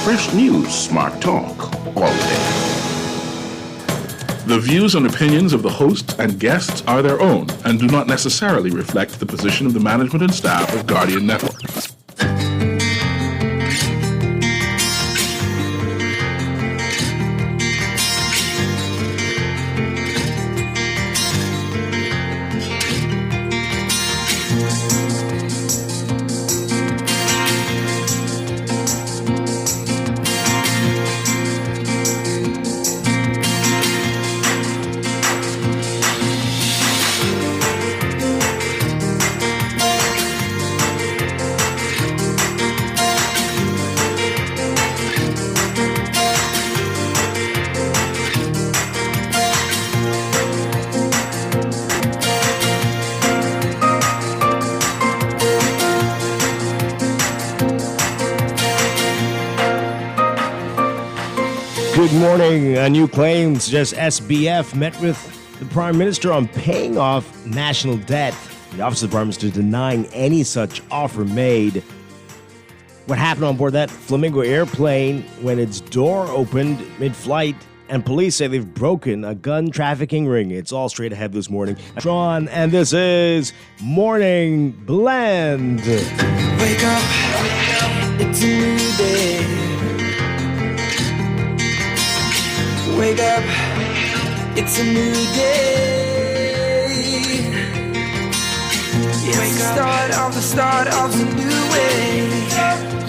Fresh news, smart talk, all day. The views and opinions of the hosts and guests are their own and do not necessarily reflect the position of the management and staff of Guardian Network. Good morning. New claims suggest SBF met with the Prime Minister on paying off national debt. The Office of the Prime Minister denying any such offer made. What happened on board that Flamingo airplane when its door opened mid-flight, and police say they've broken a gun trafficking ring. It's all straight ahead this morning. Strachan, and this is Morning Blend. Wake up, it's a new day. Wake up, it's a new day. It's the start of a new way.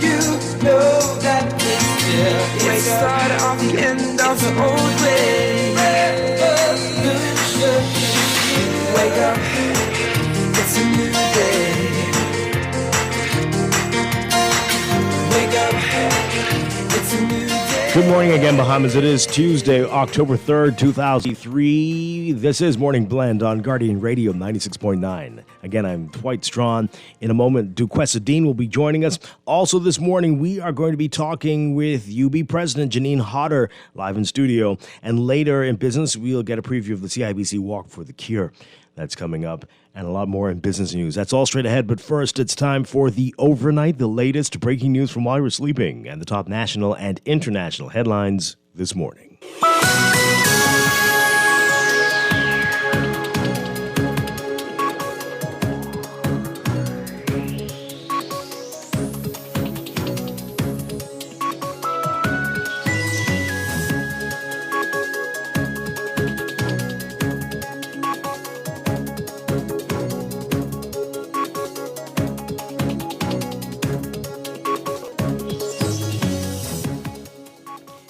You know that it's the start of the end of the old way. Wake up, it's a new day. Wake up, it's a new day. Good morning again, Bahamas. It is Tuesday, October 3rd, 2003. This is Morning Blend on Guardian Radio 96.9. Again, I'm Dwight Strachan. In a moment, Duquesa Dean will be joining us. Also this morning, we are going to be talking with UB President Janine Hodder live in studio. And later in business, we'll get a preview of the CIBC Walk for the Cure. That's coming up, and a lot more in business news. That's all straight ahead, but first it's time for the overnight, the latest breaking news from while you were sleeping, and the top national and international headlines this morning.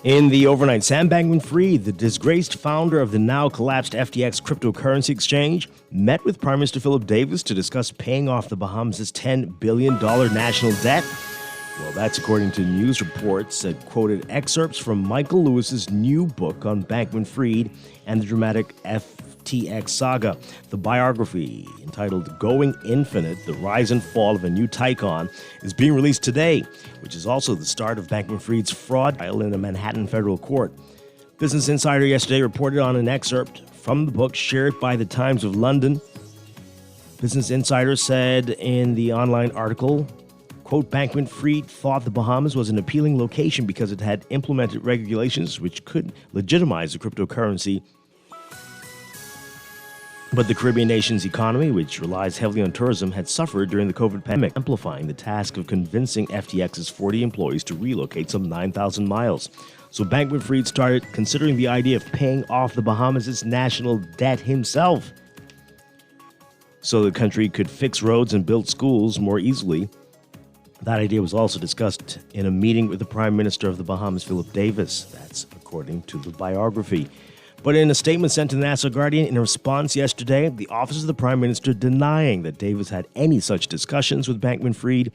In the overnight, Sam Bankman-Fried, the disgraced founder of the now-collapsed FTX cryptocurrency exchange, met with Prime Minister Philip Davis to discuss paying off the Bahamas' $10 billion national debt. Well, that's according to news reports that quoted excerpts from Michael Lewis's new book on Bankman-Fried and the dramatic FTX saga. The biography, entitled Going Infinite, The Rise and Fall of a New Tycoon, is being released today, which is also the start of Bankman-Fried's fraud trial in a Manhattan federal court. Business Insider yesterday reported on an excerpt from the book shared by the Times of London. Business Insider said in the online article, quote, Bankman-Fried thought the Bahamas was an appealing location because it had implemented regulations which could legitimize the cryptocurrency. But the Caribbean nation's economy, which relies heavily on tourism, had suffered during the COVID pandemic, amplifying the task of convincing FTX's 40 employees to relocate some 9,000 miles. So Bankman-Fried started considering the idea of paying off the Bahamas' national debt himself, so the country could fix roads and build schools more easily. That idea was also discussed in a meeting with the Prime Minister of the Bahamas, Philip Davis. That's according to the biography. But in a statement sent to the National Guardian in response yesterday, the Office of the Prime Minister denying that Davis had any such discussions with Bankman-Fried,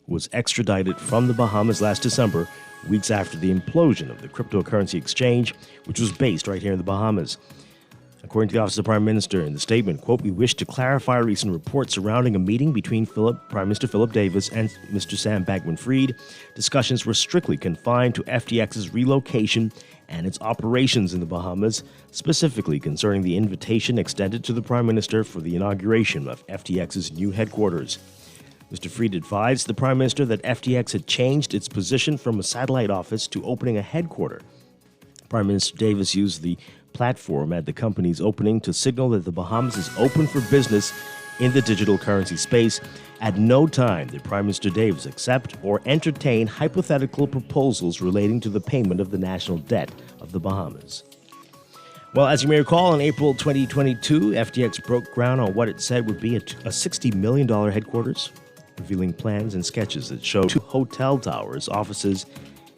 who was extradited from the Bahamas last December, weeks after the implosion of the cryptocurrency exchange, which was based right here in the Bahamas. According to the Office of the Prime Minister in the statement, quote, we wish to clarify recent reports surrounding a meeting between Prime Minister Philip Davis and Mr. Sam Bankman-Fried. Discussions were strictly confined to FTX's relocation and its operations in the Bahamas, specifically concerning the invitation extended to the Prime Minister for the inauguration of FTX's new headquarters. Mr. Fried advised the Prime Minister that FTX had changed its position from a satellite office to opening a headquarter. Prime Minister Davis used the platform at the company's opening to signal that the Bahamas is open for business in the digital currency space. At no time did Prime Minister Davis accept or entertain hypothetical proposals relating to the payment of the national debt of the Bahamas. Well, as you may recall, in April 2022, FTX broke ground on what it said would be a $60 million headquarters, revealing plans and sketches that show 2 hotel towers, offices,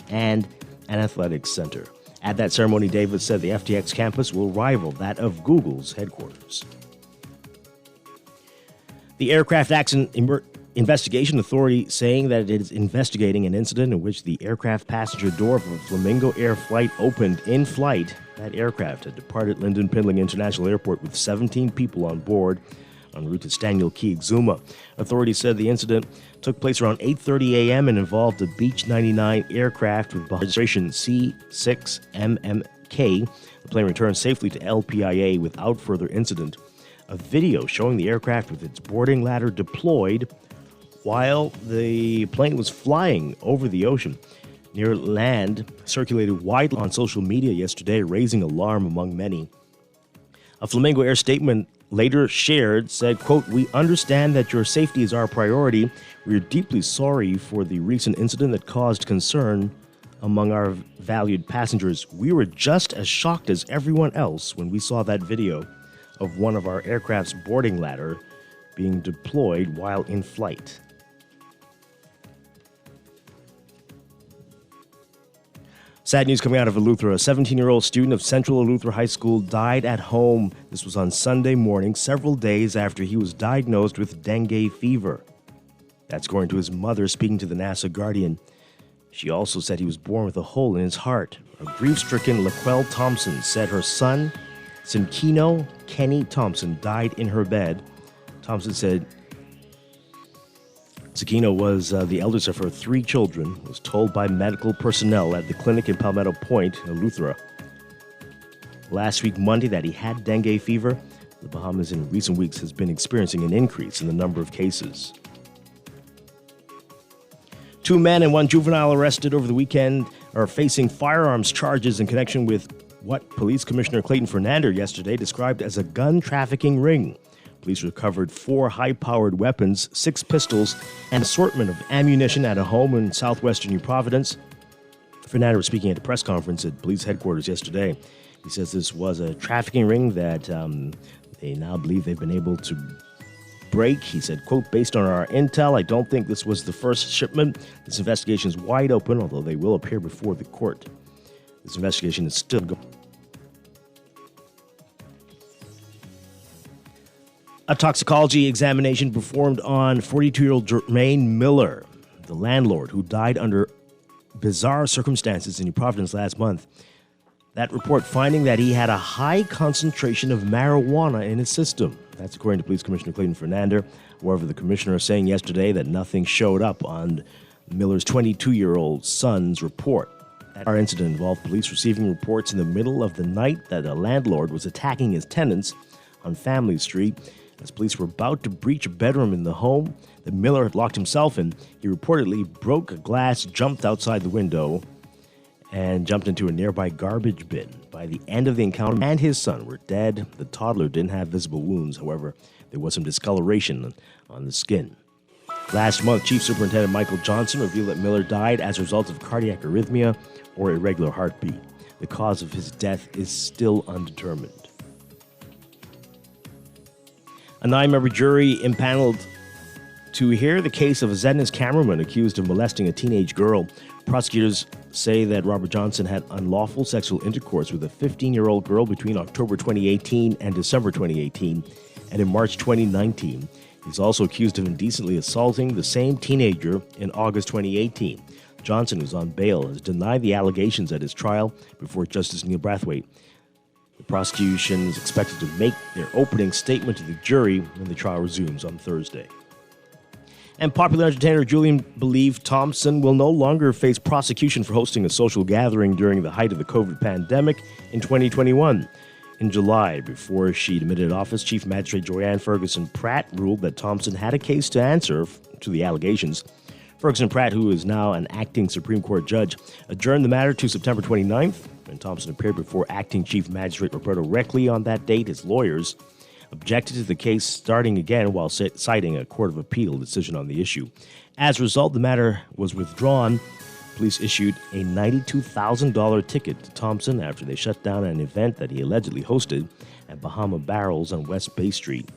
and an athletics center. At that ceremony, Davis said the FTX campus will rival that of Google's headquarters. The Aircraft Accident Investigation Authority saying that it is investigating an incident in which the aircraft passenger door of a Flamingo Air flight opened in flight. That aircraft had departed Lyndon Pindling International Airport with 17 people on board en route to Staniel Key, Exuma. Authorities said the incident took place around 8:30 a.m. and involved a Beech 99 aircraft with registration C6MMK. The plane returned safely to LPIA without further incident. A video showing the aircraft with its boarding ladder deployed while the plane was flying over the ocean near land circulated widely on social media yesterday, raising alarm among many. A Flamingo Air statement later shared said, quote, "We understand that your safety is our priority. We are deeply sorry for the recent incident that caused concern among our valued passengers. We were just as shocked as everyone else when we saw that video of one of our aircraft's boarding ladder being deployed while in flight." Sad news coming out of Eleuthera. A 17-year-old student of Central Eleuthera High School died at home. This was on Sunday morning, several days after he was diagnosed with dengue fever. That's according to his mother speaking to the NASA Guardian. She also said he was born with a hole in his heart. A grief-stricken Laquelle Thompson said her son, Sinkino Kenny Thompson, died in her bed. Thompson said Sinkino was the eldest of her 3 children, was told by medical personnel at the clinic in Palmetto Point, Eleuthera, last week Monday that he had dengue fever. The Bahamas in recent weeks has been experiencing an increase in the number of cases. 2 men and 1 juvenile arrested over the weekend are facing firearms charges in connection with what Police Commissioner Clayton Fernander yesterday described as a gun trafficking ring. Police recovered 4 high-powered weapons, 6 pistols, and an assortment of ammunition at a home in southwestern New Providence. Fernander was speaking at a press conference at police headquarters yesterday. He says this was a trafficking ring that they now believe they've been able to break. He said, quote, "Based on our intel, I don't think this was the first shipment. This investigation is wide open, although they will appear before the court." This investigation is still going. A toxicology examination performed on 42-year-old Jermaine Miller, the landlord who died under bizarre circumstances in New Providence last month. That report finding that he had a high concentration of marijuana in his system. That's according to Police Commissioner Clayton Fernander. However, the commissioner is saying yesterday that nothing showed up on Miller's 22-year-old son's report. Our incident involved police receiving reports in the middle of the night that a landlord was attacking his tenants on Family Street. As police were about to breach a bedroom in the home that Miller had locked himself in, he reportedly broke a glass, jumped outside the window, and jumped into a nearby garbage bin. By the end of the encounter, man and his son were dead. The toddler didn't have visible wounds. However, there was some discoloration on the skin. Last month, Chief Superintendent Michael Johnson revealed that Miller died as a result of cardiac arrhythmia or irregular heartbeat. The cause of his death is still undetermined. A 9-member jury impaneled to hear the case of a Zenith cameraman accused of molesting a teenage girl. Prosecutors say that Robert Johnson had unlawful sexual intercourse with a 15-year-old girl between October 2018 and December 2018, and in March 2019. He's also accused of indecently assaulting the same teenager in August 2018. Johnson, who's on bail, has denied the allegations at his trial before Justice Neil Brathwaite. The prosecution is expected to make their opening statement to the jury when the trial resumes on Thursday. And popular entertainer Julian Believe Thompson will no longer face prosecution for hosting a social gathering during the height of the COVID pandemic in 2021. In July, before she admitted office, Chief Magistrate Joanne Ferguson Pratt ruled that Thompson had a case to answer to the allegations. Ferguson Pratt, who is now an acting Supreme Court judge, adjourned the matter to September 29th. When Thompson appeared before acting Chief Magistrate Roberto Reckley on that date, his lawyers objected to the case starting again while citing a Court of Appeal decision on the issue. As a result, the matter was withdrawn. Police issued a $92,000 ticket to Thompson after they shut down an event that he allegedly hosted at Bahama Barrels on West Bay Street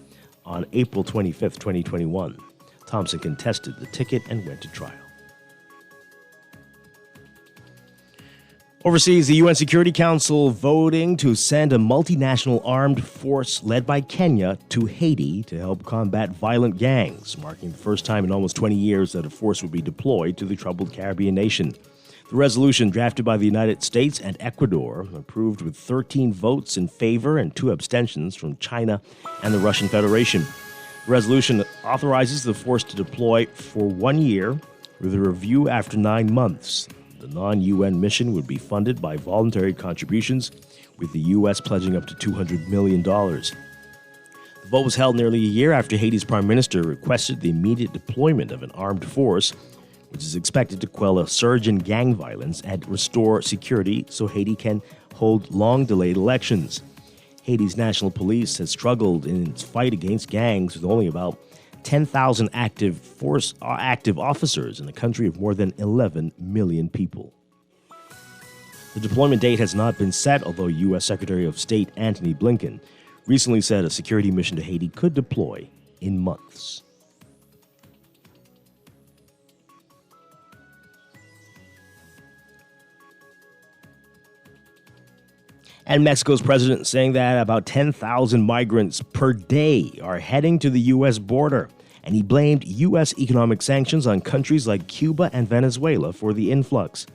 on April 25, 2021. Thompson contested the ticket and went to trial. Overseas, the UN Security Council voting to send a multinational armed force led by Kenya to Haiti to help combat violent gangs, marking the first time in almost 20 years that a force would be deployed to the troubled Caribbean nation. The resolution, drafted by the United States and Ecuador, approved with 13 votes in favor and 2 abstentions from China and the Russian Federation. The resolution authorizes the force to deploy for 1 year with a review after 9 months. The non-UN mission would be funded by voluntary contributions, with the U.S. pledging up to $200 million. The vote was held nearly a year after Haiti's prime minister requested the immediate deployment of an armed force, which is expected to quell a surge in gang violence and restore security so Haiti can hold long-delayed elections. Haiti's national police has struggled in its fight against gangs with only about 10,000 active officers in a country of more than 11 million people. The deployment date has not been set, although U.S. Secretary of State Antony Blinken recently said a security mission to Haiti could deploy in months. And Mexico's president saying that about 10,000 migrants per day are heading to the U.S. border. And he blamed U.S. economic sanctions on countries like Cuba and Venezuela for the influx.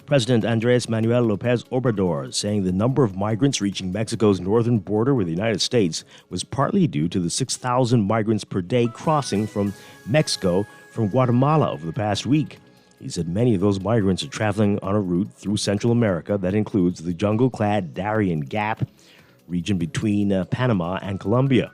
President Andrés Manuel López Obrador saying the number of migrants reaching Mexico's northern border with the United States was partly due to the 6,000 migrants per day crossing from Mexico from Guatemala over the past week. He said many of those migrants are traveling on a route through Central America that includes the jungle-clad Darien Gap region between Panama and Colombia.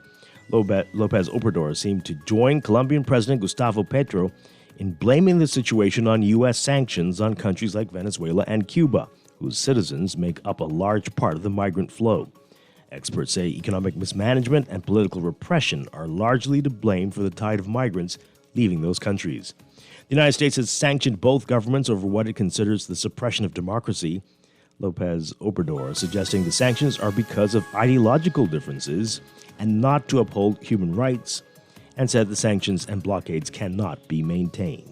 López Obrador seemed to join Colombian President Gustavo Petro in blaming the situation on U.S. sanctions on countries like Venezuela and Cuba, whose citizens make up a large part of the migrant flow. Experts say economic mismanagement and political repression are largely to blame for the tide of migrants leaving those countries. The United States has sanctioned both governments over what it considers the suppression of democracy. López Obrador suggesting the sanctions are because of ideological differences and not to uphold human rights, and said the sanctions and blockades cannot be maintained.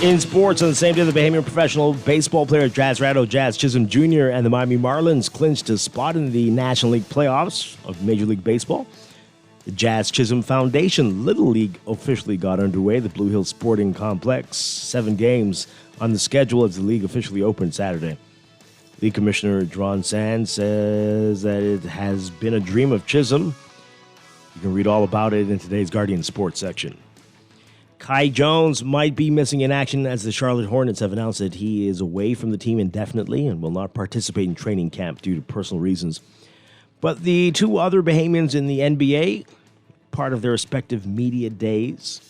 In sports, on the same day, the Bahamian professional baseball player Jazz Chisholm Jr. and the Miami Marlins clinched a spot in the National League playoffs of Major League Baseball. The Jazz Chisholm Foundation Little League officially got underway at the Blue Hills Sporting Complex. 7 games on the schedule as the league officially opened Saturday. League Commissioner Dron Sand says that it has been a dream of Chisholm. You can read all about it in today's Guardian Sports section. Kai Jones might be missing in action as the Charlotte Hornets have announced that he is away from the team indefinitely and will not participate in training camp due to personal reasons. But the 2 other Bahamians in the NBA, part of their respective media days,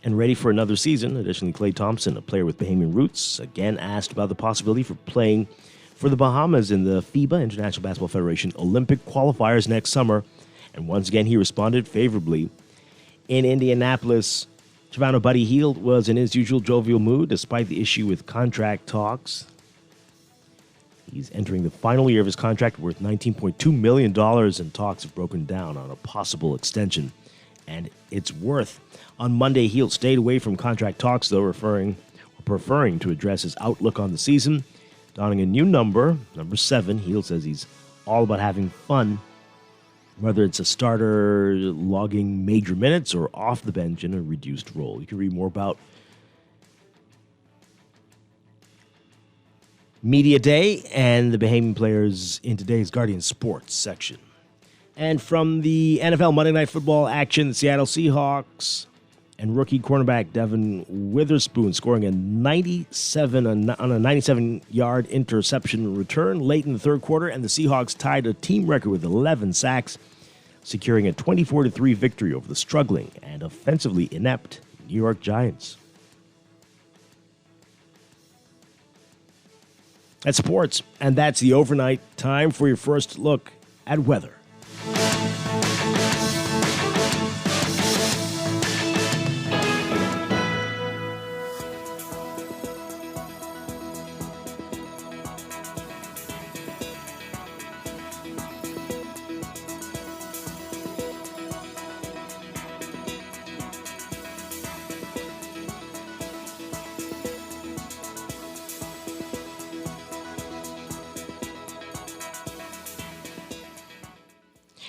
and ready for another season. Additionally, Klay Thompson, a player with Bahamian roots, again asked about the possibility for playing for the Bahamas in the FIBA, International Basketball Federation, Olympic qualifiers next summer. And once again, he responded favorably. In Indianapolis, Toronto Buddy Hield was in his usual jovial mood despite the issue with contract talks. He's entering the final year of his contract worth $19.2 million, and talks have broken down on a possible extension and its worth. On Monday, Hield stayed away from contract talks, though, preferring to address his outlook on the season. Donning a new number 7, Hield says he's all about having fun, whether it's a starter logging major minutes or off the bench in a reduced role. You can read more about Media Day and the Bahamian players in today's Guardian Sports section. And from the NFL Monday Night Football action, the Seattle Seahawks and rookie cornerback Devin Witherspoon scoring a 97-yard interception return late in the third quarter, and the Seahawks tied a team record with 11 sacks, securing a 24-3 victory over the struggling and offensively inept New York Giants. That's sports, and that's the overnight. Time for your first look at weather.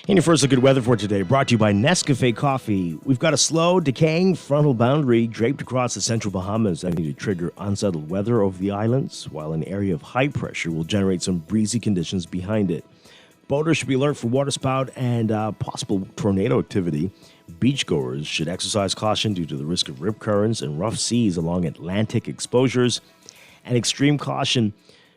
And your first look at weather for today, brought to you by Nescafe Coffee. We've got a slow, decaying frontal boundary draped across the central Bahamas that need to trigger unsettled weather over the islands, while an area of high pressure will generate some breezy conditions behind it. Boaters should be alert for waterspout and possible tornado activity. Beachgoers should exercise caution due to the risk of rip currents and rough seas along Atlantic exposures. And extreme caution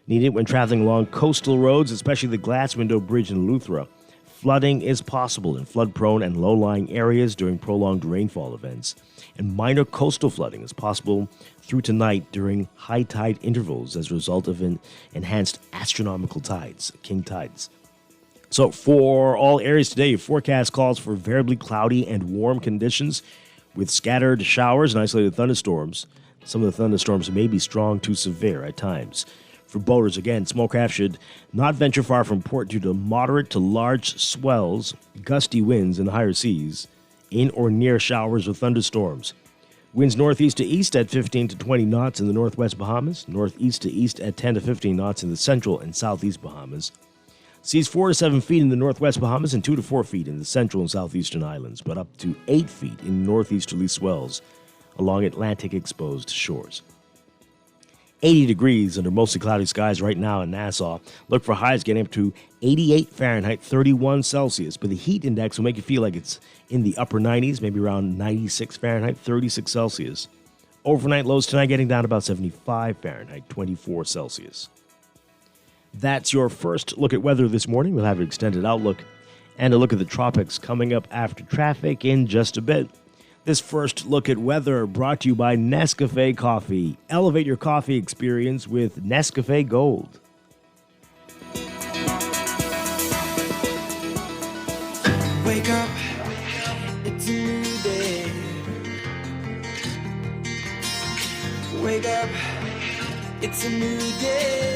needed when traveling along coastal roads, especially the Glass Window Bridge in Eleuthera. Flooding is possible in flood-prone and low-lying areas during prolonged rainfall events, and minor coastal flooding is possible through tonight during high tide intervals as a result of enhanced astronomical tides, king tides. So for all areas today, your forecast calls for variably cloudy and warm conditions with scattered showers and isolated thunderstorms. Some of the thunderstorms may be strong to severe at times. For boaters, again, small craft should not venture far from port due to moderate to large swells, gusty winds, and higher seas, in or near showers or thunderstorms. Winds northeast to east at 15 to 20 knots in the northwest Bahamas, northeast to east at 10 to 15 knots in the central and southeast Bahamas. Seas 4 to 7 feet in the northwest Bahamas and 2 to 4 feet in the central and southeastern islands, but up to 8 feet in northeasterly swells along Atlantic exposed shores. 80 degrees under mostly cloudy skies right now in Nassau. Look for highs getting up to 88 Fahrenheit, 31 Celsius. But the heat index will make you feel like it's in the upper 90s, maybe around 96 Fahrenheit, 36 Celsius. Overnight lows tonight getting down to about 75 Fahrenheit, 24 Celsius. That's your first look at weather this morning. We'll have an extended outlook and a look at the tropics coming up after traffic in just a bit. This first look at weather brought to you by Nescafe Coffee. Elevate your coffee experience with Nescafe Gold. Wake up, it's a new day. Wake up, it's a new day.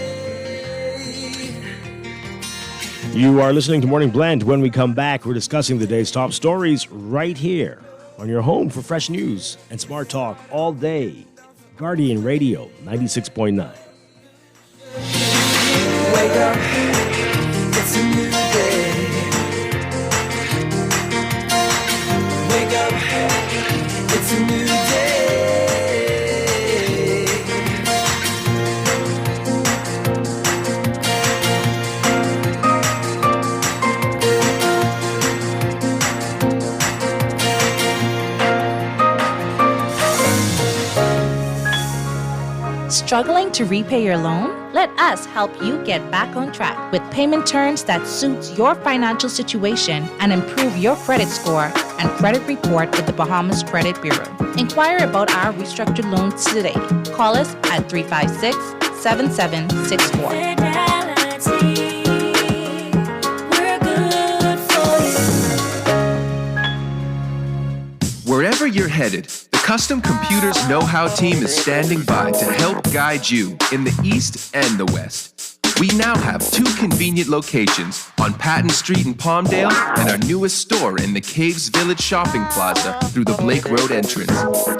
You are listening to Morning Blend. When we come back, we're discussing the day's top stories right here on your home for fresh news and smart talk all day. Guardian Radio 96.9. Wake up, it's a new day. Wake up, it's a new day. Struggling to repay your loan? Let us help you get back on track with payment terms that suits your financial situation and improve your credit score and credit report with the Bahamas Credit Bureau. Inquire about our restructured loans today. Call us at 356-7764. Wherever you're headed, the Custom Computers Know-How team is standing by to help guide you in the East and the West. We now have 2 convenient locations on Patton Street in Palmdale and our newest store in the Caves Village Shopping Plaza through the Blake Road entrance.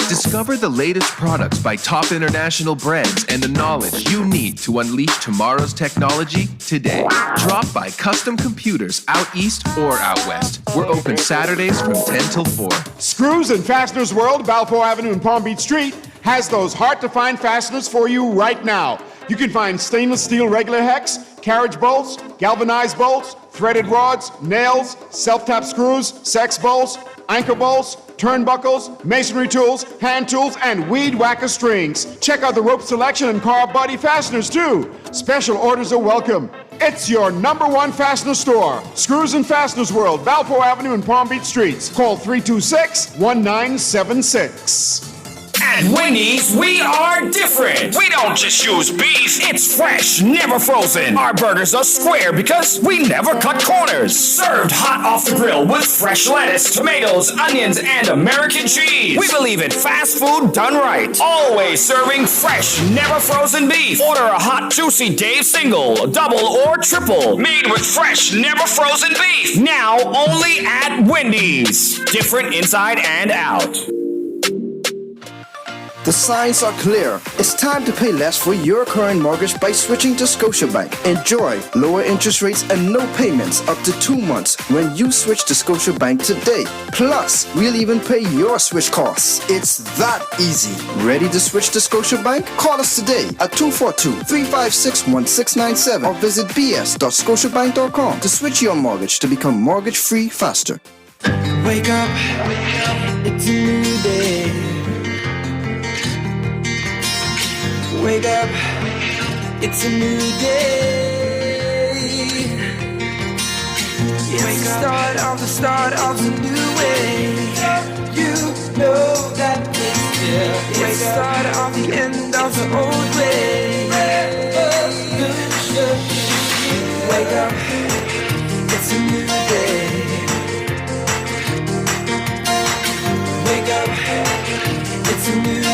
Discover the latest products by top international brands and the knowledge you need to unleash tomorrow's technology today. Drop by Custom Computers out east or out west. We're open Saturdays from 10 till 4. Screws and Fasteners World, Balfour Avenue and Palm Beach Street, has those hard-to-find fasteners for you right now. You can find stainless steel regular hex, carriage bolts, galvanized bolts, threaded rods, nails, self-tap screws, sex bolts, anchor bolts, turnbuckles, masonry tools, hand tools, and weed whacker strings. Check out the rope selection and car body fasteners, too. Special orders are welcome. It's your #1 fastener store. Screws and Fasteners World, Balfour Avenue and Palm Beach Streets. Call 326-1976. At Wendy's, we are different. We don't just use beef. It's fresh, never frozen. Our burgers are square because we never cut corners. Served hot off the grill with fresh lettuce, tomatoes, onions, and American cheese. We believe in fast food done right. Always serving fresh, never frozen beef. Order a hot, juicy Dave single, double, or triple. Made with fresh, never frozen beef. Now only at Wendy's. Different inside and out. The signs are clear. It's time to pay less for your current mortgage by switching to Scotiabank. Enjoy lower interest rates and no payments up to 2 months when you switch to Scotiabank today. Plus, we'll even pay your switch costs. It's that easy. Ready to switch to Scotiabank? Call us today at 242-356-1697 or visit bs.scotiabank.com to switch your mortgage to become mortgage-free faster. Wake up, it's a new day. Wake up, it's a new day. It's the start of a new way. You know that it's the start of the end of the old way. Wake up, it's a new day. Wake up, it's a new day.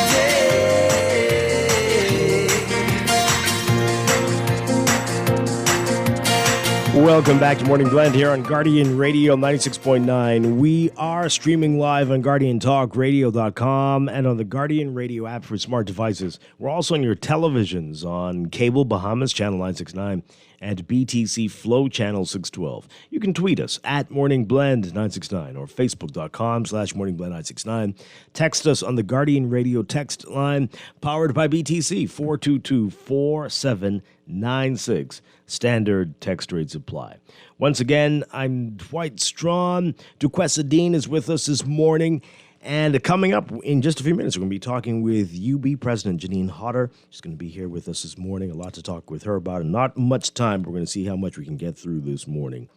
Welcome back to Morning Blend here on Guardian Radio 96.9. We are streaming live on GuardianTalkRadio.com and on the Guardian Radio app for smart devices. We're also on your televisions on Cable Bahamas Channel 969 and BTC Flow Channel 612. You can tweet us at Morning Blend 969 or Facebook.com/Morning Blend 969. Text us on the Guardian Radio text line powered by BTC 422-4796. Standard text rates apply. Once again, I'm Dwight Strachan. Duquesa Dean is with us this morning. And coming up in just a few minutes, we're going to be talking with UB President Janine Hodder. She's going to be here with us this morning. A lot to talk with her about, and not much time. We're going to see how much we can get through this morning.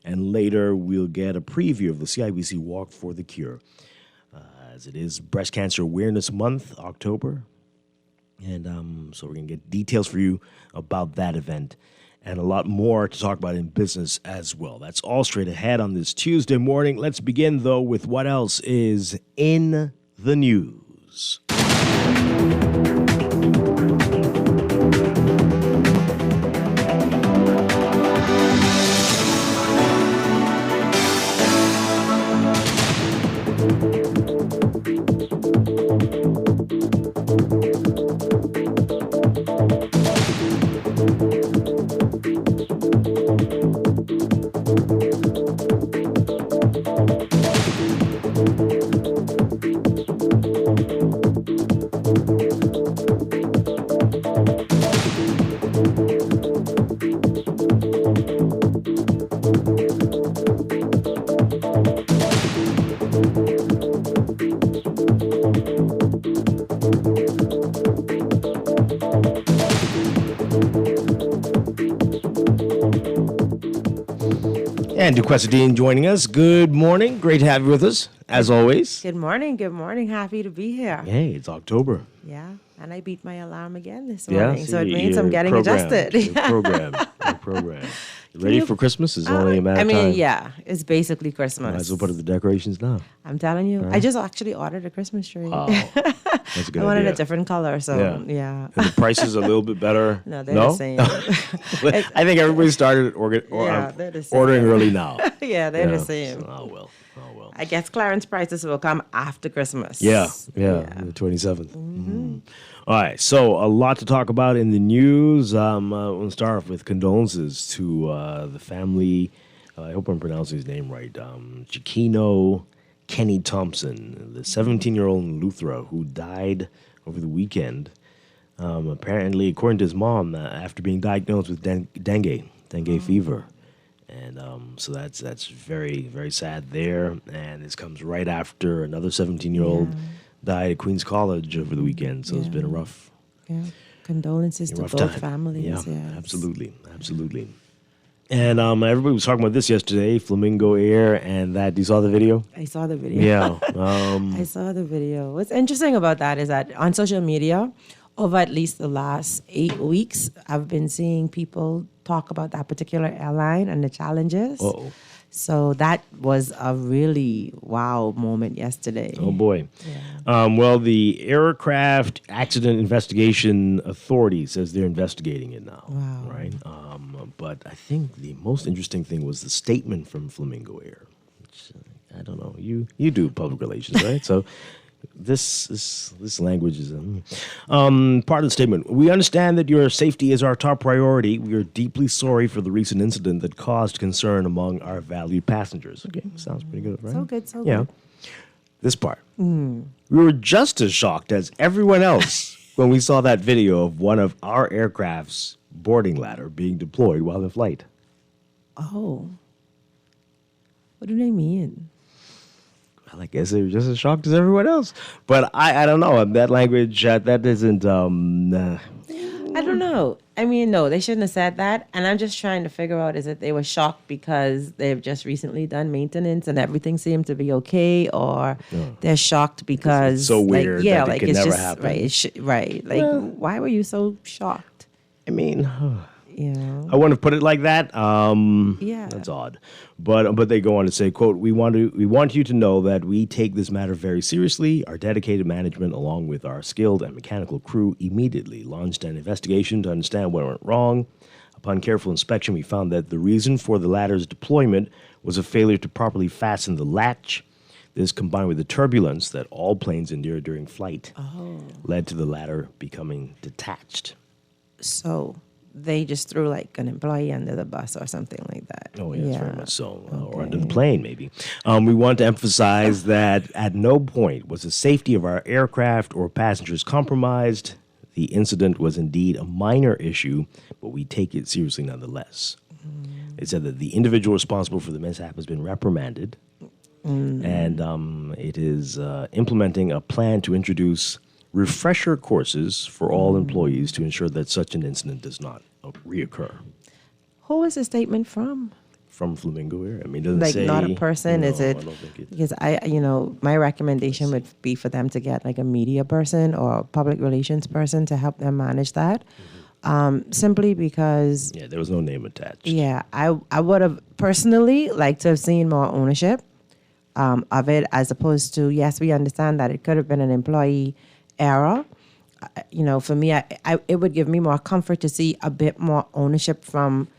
And later, we'll get a preview of the CIBC Walk for the Cure, as it is Breast Cancer Awareness Month, October. And so we're going to get details for you about that event and a lot more to talk about in business as well. That's all straight ahead on this Tuesday morning. Let's begin, though, with what else is in the news. And Duquesa Dean joining us. Good morning. Great to have you with us, as always. Good morning. Good morning. Happy to be here. Hey, it's October. Yeah, and I beat my alarm again this morning, Yeah, so it means I'm getting adjusted. Programmed. Great program. You ready for Christmas? It's only a matter of time. Yeah, it's basically Christmas. Might as well put up the decorations now. I'm telling you. I just actually ordered a Christmas tree. Oh, that's a good I wanted idea. a different color, so yeah. And the prices are a little bit better. No, they're the same. I think everybody started they're the same. ordering early now. Yeah, they're the same. Oh, well. I guess clearance prices will come after Christmas. Yeah, the 27th. All right, so a lot to talk about in the news. We'll start off with condolences to the family. I hope I'm pronouncing his name right. Chiquino Kenny Thompson, the 17-year-old in Luthra who died over the weekend. Apparently, according to his mom, after being diagnosed with dengue fever. And so that's very, very sad there. And this comes right after another 17-year-old died at Queens College over the weekend. So it's been a rough condolences to both time. families. Yeah, absolutely. And everybody was talking about this yesterday, Flamingo Air, and that. You saw the video? I saw the video. Yeah. I saw the video. What's interesting about that is that on social media, over at least the last 8 weeks, I've been seeing people talk about that particular airline and the challenges. Uh-oh. So that was a really wow moment yesterday. Oh, boy. Well, the Aircraft Accident Investigation Authority says they're investigating it now. Wow. Right? But I think the most interesting thing was the statement from Flamingo Air. Which, I don't know. You do public relations, right? So this language is part of the statement. We understand that your safety is our top priority. We are deeply sorry for the recent incident that caused concern among our valued passengers. Okay, sounds pretty good, right? So good. This part. We were just as shocked as everyone else when we saw that video of one of our aircraft's boarding ladder being deployed while in flight. Oh. What do they mean? Well, I guess they were just as shocked as everyone else. But I don't know. That language, that isn't... I don't know. I mean, no, they shouldn't have said that. And I'm just trying to figure out, is it they were shocked because they've just recently done maintenance and everything seemed to be okay, or they're shocked because... It's so weird that it could never happen. Right. Why were you so shocked? I mean... I wouldn't have put it like that. Yeah. That's odd. But they go on to say, quote, we want you to know that we take this matter very seriously. Our dedicated management, along with our skilled and mechanical crew, immediately launched an investigation to understand what went wrong. Upon careful inspection, we found that the reason for the ladder's deployment was a failure to properly fasten the latch. This, combined with the turbulence that all planes endure during flight, led to the ladder becoming detached. So... they just threw like an employee under the bus or something like that. Oh, yes, very much so. Or under the plane, maybe. We want to emphasize that at no point was the safety of our aircraft or passengers compromised. The incident was indeed a minor issue, but we take it seriously nonetheless. It said that the individual responsible for the mishap has been reprimanded, and it is implementing a plan to introduce refresher courses for all employees to ensure that such an incident does not reoccur. Who is the statement from? From Flamingo Air. I mean, it doesn't like say... not a person, is it? I don't think it... Because my recommendation would be for them to get like a media person or a public relations person to help them manage that. Simply because... Yeah, there was no name attached. Yeah, I would have personally liked to have seen more ownership of it, as opposed to, yes, we understand that it could have been an employee error. For me, it would give me more comfort to see a bit more ownership from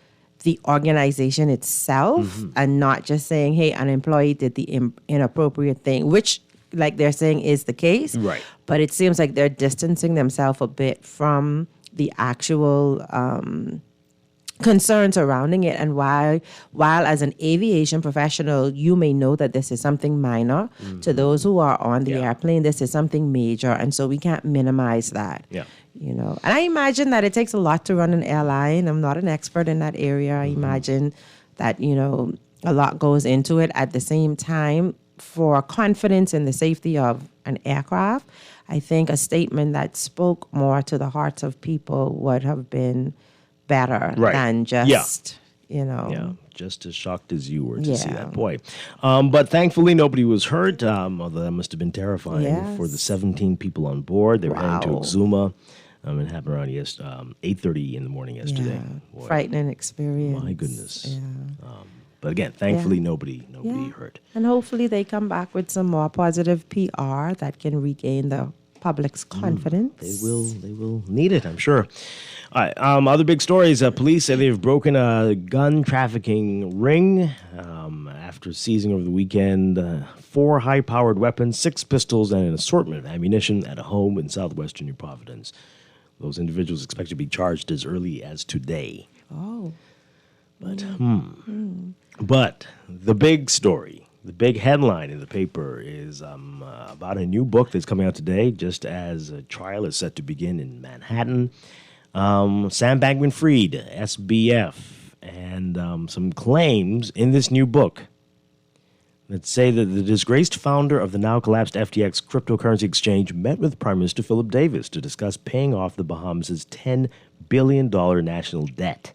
the organization itself, and not just saying, hey, an employee did the inappropriate thing, which, like they're saying, is the case. Right. But it seems like they're distancing themselves a bit from the actual concerns surrounding it. And while as an aviation professional, you may know that this is something minor, to those who are on the airplane, this is something major. And so we can't minimize that. Yeah. And I imagine that it takes a lot to run an airline. I'm not an expert in that area. I imagine that, a lot goes into it. At the same time, for confidence in the safety of an aircraft, I think a statement that spoke more to the hearts of people would have been better than just, Yeah, just as shocked as you were to see that. Boy. But thankfully, nobody was hurt, although that must have been terrifying for the 17 people on board. They were heading to Exuma. It happened around 8:30 in the morning yesterday. Yeah. Boy, Frightening experience. my goodness. Yeah. But again, thankfully, nobody hurt. And hopefully they come back with some more positive PR that can regain the public's confidence. They will need it, I'm sure. All right. Other big stories. Police say they've broken a gun trafficking ring after seizing over the weekend 4 high-powered weapons, 6 pistols, and an assortment of ammunition at a home in southwestern New Providence. Those individuals expect to be charged as early as today. Oh. But the big story, the big headline in the paper is about a new book that's coming out today, just as a trial is set to begin in Manhattan. Sam Bankman-Fried, SBF, and some claims in this new book that say that the disgraced founder of the now-collapsed FTX cryptocurrency exchange met with Prime Minister Philip Davis to discuss paying off the Bahamas' $10 billion national debt.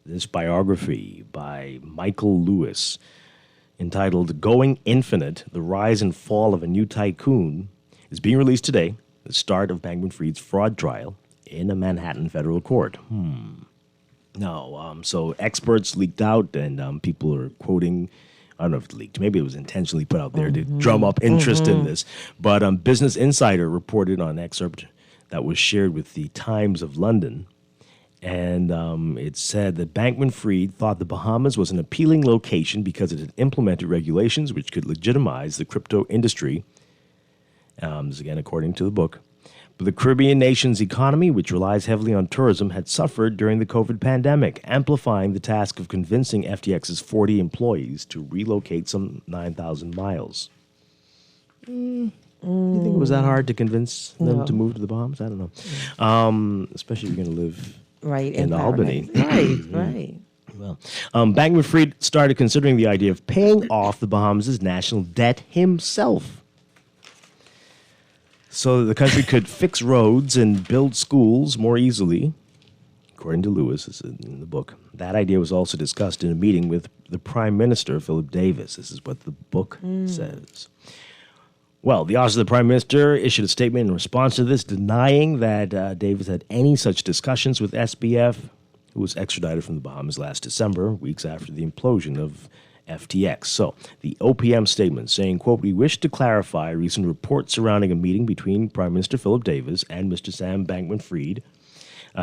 This biography by Michael Lewis, entitled Going Infinite, The Rise and Fall of a New Tycoon, is being released today, the start of Bankman-Fried's fraud trial in a Manhattan federal court. So experts leaked out, and people are quoting, I don't know if it leaked, maybe it was intentionally put out there to drum up interest in this, but Business Insider reported on an excerpt that was shared with the Times of London. And it said that Bankman-Fried thought the Bahamas was an appealing location because it had implemented regulations which could legitimize the crypto industry. This again, according to the book. But the Caribbean nation's economy, which relies heavily on tourism, had suffered during the COVID pandemic, amplifying the task of convincing FTX's 40 employees to relocate some 9,000 miles. You think it was that hard to convince them to move to the Bahamas? I don't know. Especially if you're going to live... Right in Albany. Right. Well, Bankman-Fried started considering the idea of paying off the Bahamas' national debt himself, so that the country could fix roads and build schools more easily. According to Lewis, this is in the book. That idea was also discussed in a meeting with the Prime Minister, Philip Davis. This is what the book says. Well, the Office of the Prime Minister issued a statement in response to this, denying that Davis had any such discussions with SBF, who was extradited from the Bahamas last December, weeks after the implosion of FTX. So, the OPM statement saying, quote, "We wish to clarify recent reports surrounding a meeting between Prime Minister Philip Davis and Mr. Sam Bankman-Fried.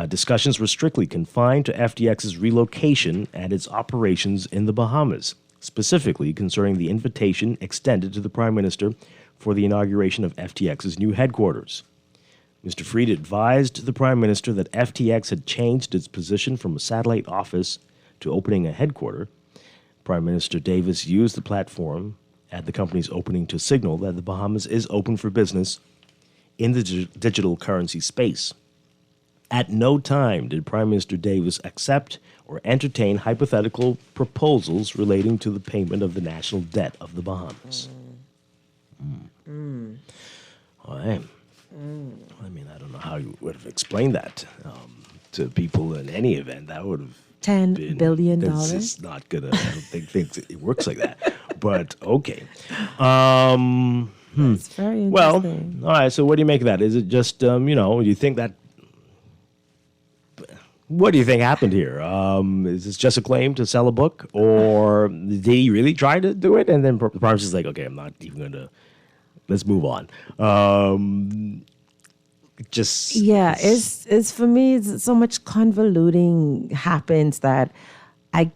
Discussions were strictly confined to FTX's relocation and its operations in the Bahamas, specifically concerning the invitation extended to the Prime Minister for the inauguration of FTX's new headquarters. Mr. Fried advised the Prime Minister that FTX had changed its position from a satellite office to opening a headquarter. Prime Minister Davis used the platform at the company's opening to signal that the Bahamas is open for business in the digital currency space. At no time did Prime Minister Davis accept or entertain hypothetical proposals relating to the payment of the national debt of the Bahamas." All right. I mean, I don't know how you would have explained that to people in any event. That would have $10 billion. That's just not gonna. I don't think it works like that. But okay. It's very interesting. Well, all right. So, what do you make of that? Is it just do you think that? What do you think happened here? Is this just a claim to sell a book, or did he really try to do it? And then the Prime Minister's like, okay, I'm not even going to. Let's move on. It's for me. It's so much convoluting happens that I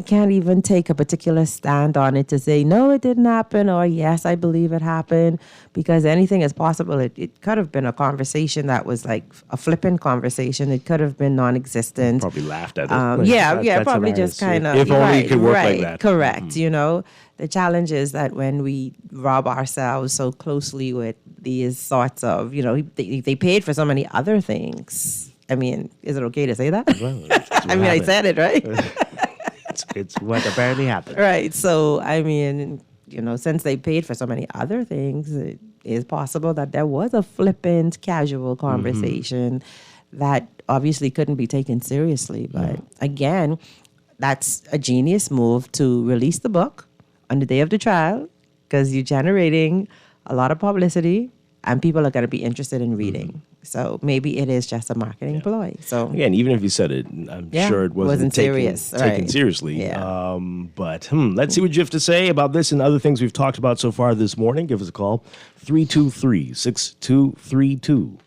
can't even take a particular stand on it to say, no, it didn't happen, or yes, I believe it happened, because anything is possible. It could have been a conversation that was like a flippant conversation. It could have been non-existent. Probably laughed at it. That's probably just kind of. If only it could work like that. Correct. The challenge is that when we rob ourselves so closely with these sorts of, they paid for so many other things. I mean, is it okay to say that? Well, I said it, right? It's what apparently happened. Right. So, I mean, since they paid for so many other things, it is possible that there was a flippant, casual conversation that obviously couldn't be taken seriously. But again, that's a genius move to release the book on the day of the trial, because you're generating a lot of publicity and people are going to be interested in reading. So maybe it is just a marketing ploy. So Again, even if you said it, I'm Yeah, sure it wasn't taken, serious, taken right. seriously. Yeah. But let's see what you have to say about this and other things we've talked about so far this morning. Give us a call, 323-6232,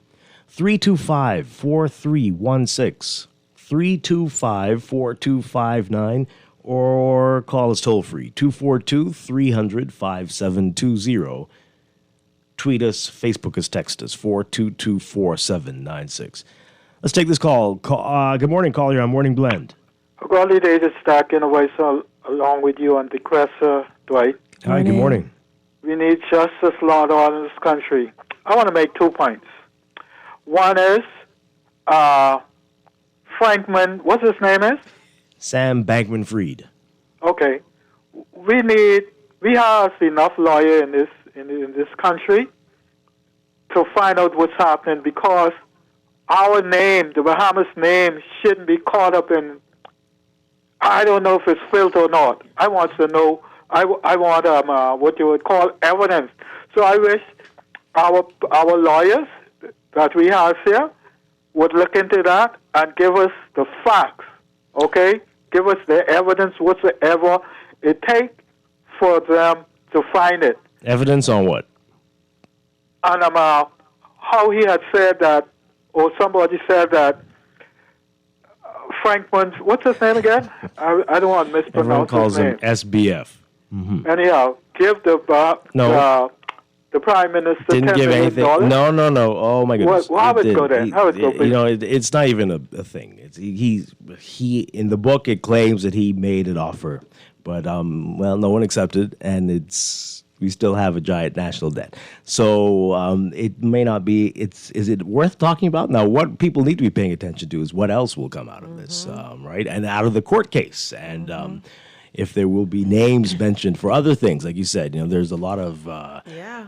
325-4316, 325-4259, or call us toll-free, 242-300-5720. Tweet us, Facebook us, text us, 422-4796. Let's take this call. Good morning, caller. On Morning Blend. Early days is Strachan away along with you on the Cresser, Dwight. Hi, good morning. We need justice, law, and order in this country. I want to make 2 points. One is Frankman, what's his name is? Sam Bankman-Fried. Okay. We have enough lawyer in this country to find out what's happening, because our name, the Bahamas name, shouldn't be caught up in, I don't know if it's filth or not. I want to know, I want what you would call evidence. So I wish our lawyers that we have here would look into that and give us the facts, okay? Give us the evidence whatsoever it takes for them to find it. Evidence on what? And how he had said that, or somebody said that, Frankman, what's his name again? I don't want to Everyone mispronounce calls his him name. SBF. Anyhow, give the Prime Minister Didn't $10 give million. anything. No. Oh my goodness. How it go then? How it go, You know, it's not even a thing. It's he in the book it claims that he made an offer, but well, no one accepted, and we still have a giant national debt. So it may not be. Is it worth talking about? Now, what people need to be paying attention to is what else will come out of this, right? And out of the court case, and if there will be names mentioned for other things, like you said, you know, there's a lot of boy,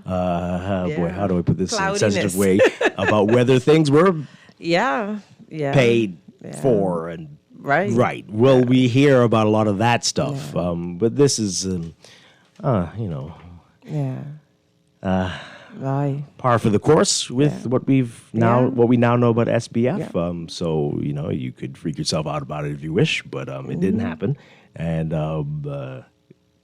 how do I put this in a sensitive way about whether things were paid for and right. Well, we hear about a lot of that stuff, but this is, par for the course with what we now know about SBF. So you know, you could freak yourself out about it if you wish, but it didn't happen, and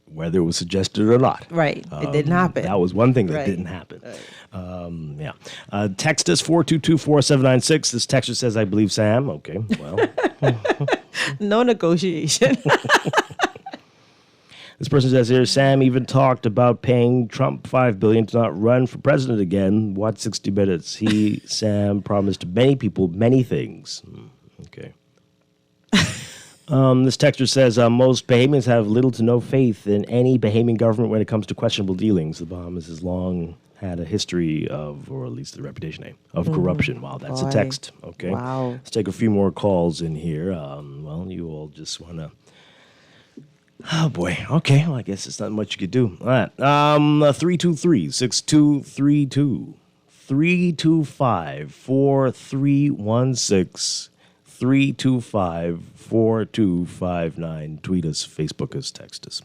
whether it was suggested or not, it didn't happen. That was one thing that didn't happen. Text us 422-4796. This texter says, "I believe Sam." Okay, well, no negotiation. This person says here, Sam even talked about paying Trump $5 billion to not run for president again. Watch 60 Minutes. Sam, promised many people many things. Okay. This texter says most Bahamians have little to no faith in any Bahamian government when it comes to questionable dealings. The Bahamas has long had a history of, or at least the reputation of corruption. Wow, that's a text. Okay. Wow. Let's take a few more calls in here. Well, you all just want to. Oh, boy. Okay. Well, I guess it's not much you could do. All right. 323-6232. 325-4316. 325-4259. Tweet us, Facebook us, text us.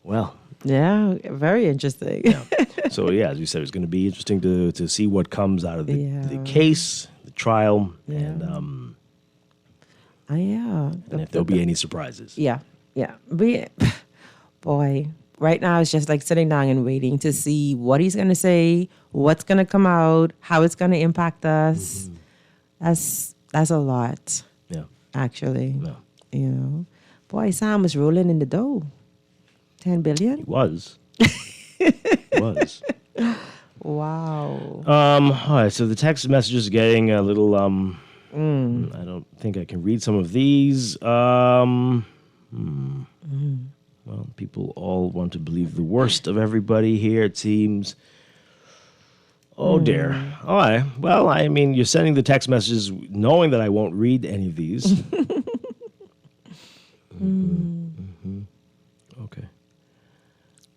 Well. Yeah, very interesting. So, as you said, it's going to be interesting to see what comes out of the case, the trial, and if there'll be any surprises. Yeah. Boy, right now it's just like sitting down and waiting to see what he's going to say, what's going to come out, how it's going to impact us. That's a lot. Yeah. Actually. Yeah. You know. Boy, Sam was rolling in the dough. 10 billion? He was. Wow. All right, so the text message is getting a little I don't think I can read some of these. Well, people all want to believe the worst of everybody here, it seems. Oh, dear. All right. Well, I mean, you're sending the text messages knowing that I won't read any of these. Okay.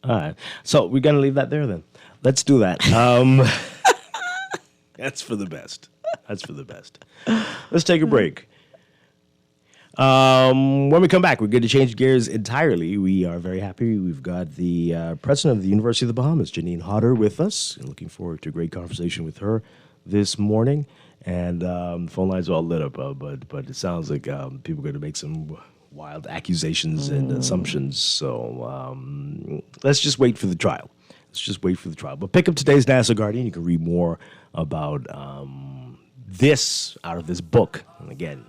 All right. So we're going to leave that there then. Let's do that. That's for the best. Let's take a break. When we come back, we're going to change gears entirely. We are very happy. We've got the president of the University of the Bahamas, Janine Hodder, with us. And looking forward to a great conversation with her this morning. And the phone lines are all lit up, but it sounds like people are going to make some wild accusations and assumptions. So let's just wait for the trial. But pick up today's Nassau Guardian. You can read more about this out of this book. And again,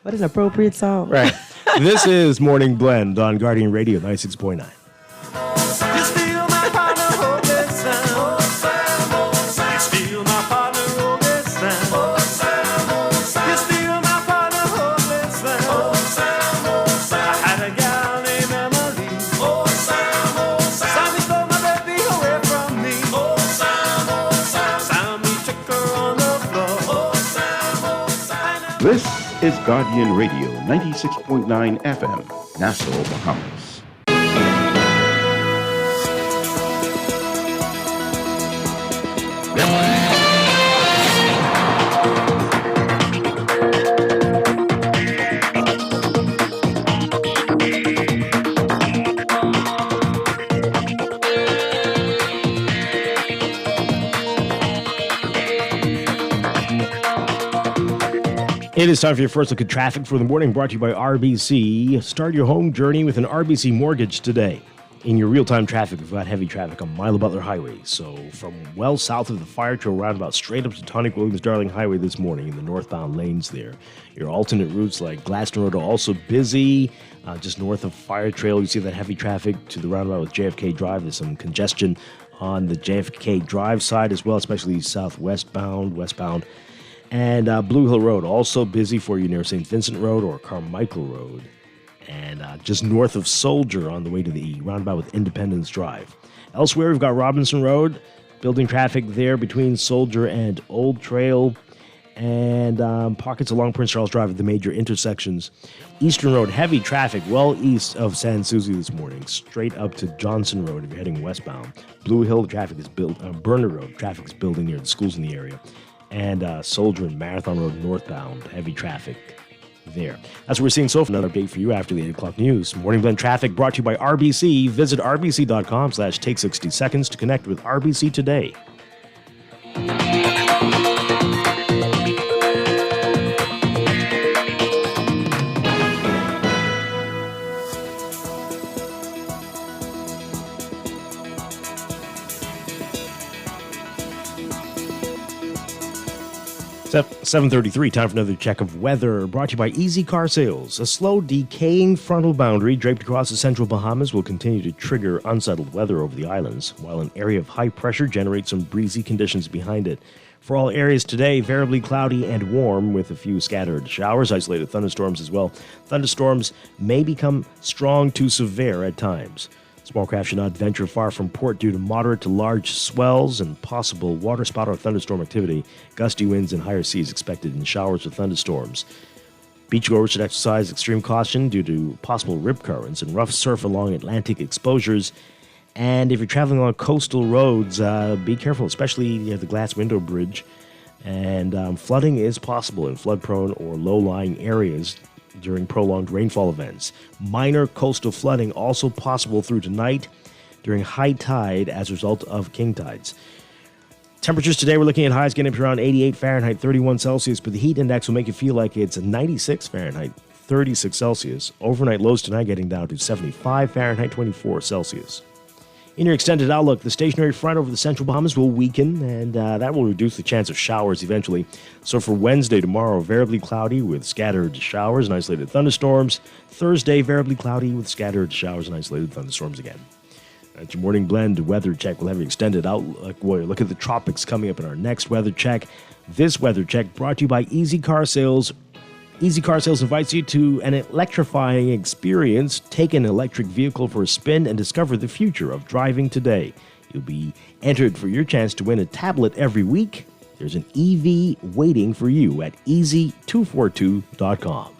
what an appropriate song. right. This is Morning Blend on Guardian Radio 96.9. This is Guardian Radio 96.9 FM, Nassau, Bahamas. It is time for your first look at traffic for the morning, brought to you by RBC. Start your home journey with an RBC mortgage today. In your real-time traffic, we've got heavy traffic on Milo Butler Highway. So from well south of the Fire Trail roundabout straight up to Tonic Williams-Darling Highway this morning in the northbound lanes there. Your alternate routes like Gladstone Road are also busy. Just north of Fire Trail, you see that heavy traffic to the roundabout with JFK Drive. There's some congestion on the JFK Drive side as well, especially westbound. And Blue Hill Road, also busy for you near St. Vincent Road or Carmichael Road. And just north of Soldier on the way to the roundabout with Independence Drive. Elsewhere, we've got Robinson Road, building traffic there between Soldier and Old Trail. And pockets along Prince Charles Drive at the major intersections. Eastern Road, heavy traffic well east of San Souci this morning, straight up to Johnson Road if you're heading westbound. Blue Hill, traffic is Burner Road, traffic is building near the schools in the area. And Soldier and Marathon Road northbound, heavy traffic there. That's what we're seeing so far. Another update for you after the 8 o'clock news. Morning Blend traffic brought to you by RBC. Visit rbc.com/take 60 seconds to connect with RBC today. 7:33, time for another check of weather, brought to you by Easy Car Sales. A slow, decaying frontal boundary draped across the central Bahamas will continue to trigger unsettled weather over the islands, while an area of high pressure generates some breezy conditions behind it. For all areas today, variably cloudy and warm with a few scattered showers, isolated thunderstorms as well. Thunderstorms may become strong to severe at times. Small craft should not venture far from port due to moderate to large swells and possible waterspout or thunderstorm activity. Gusty winds and higher seas expected in showers or thunderstorms. Beachgoers should exercise extreme caution due to possible rip currents and rough surf along Atlantic exposures. And if you're traveling on coastal roads, be careful, especially near the Glass Window Bridge. And flooding is possible in flood-prone or low-lying areas during prolonged rainfall events. Minor coastal flooding also possible through tonight during high tide as a result of king tides. Temperatures today, we're looking at highs getting up to around 88 Fahrenheit, 31 Celsius, but the heat index will make you feel like it's 96 Fahrenheit, 36 Celsius. Overnight lows tonight getting down to 75 Fahrenheit, 24 Celsius. In your extended outlook, the stationary front over the central Bahamas will weaken, and that will reduce the chance of showers eventually. So for Wednesday, tomorrow, variably cloudy with scattered showers and isolated thunderstorms. Thursday, variably cloudy with scattered showers and isolated thunderstorms again. At your morning blend weather check, we'll have your extended outlook. We'll look at the tropics coming up in our next weather check. This weather check brought to you by Easy Car Sales. Easy Car Sales invites you to an electrifying experience. Take an electric vehicle for a spin and discover the future of driving today. You'll be entered for your chance to win a tablet every week. There's an EV waiting for you at easy242.com.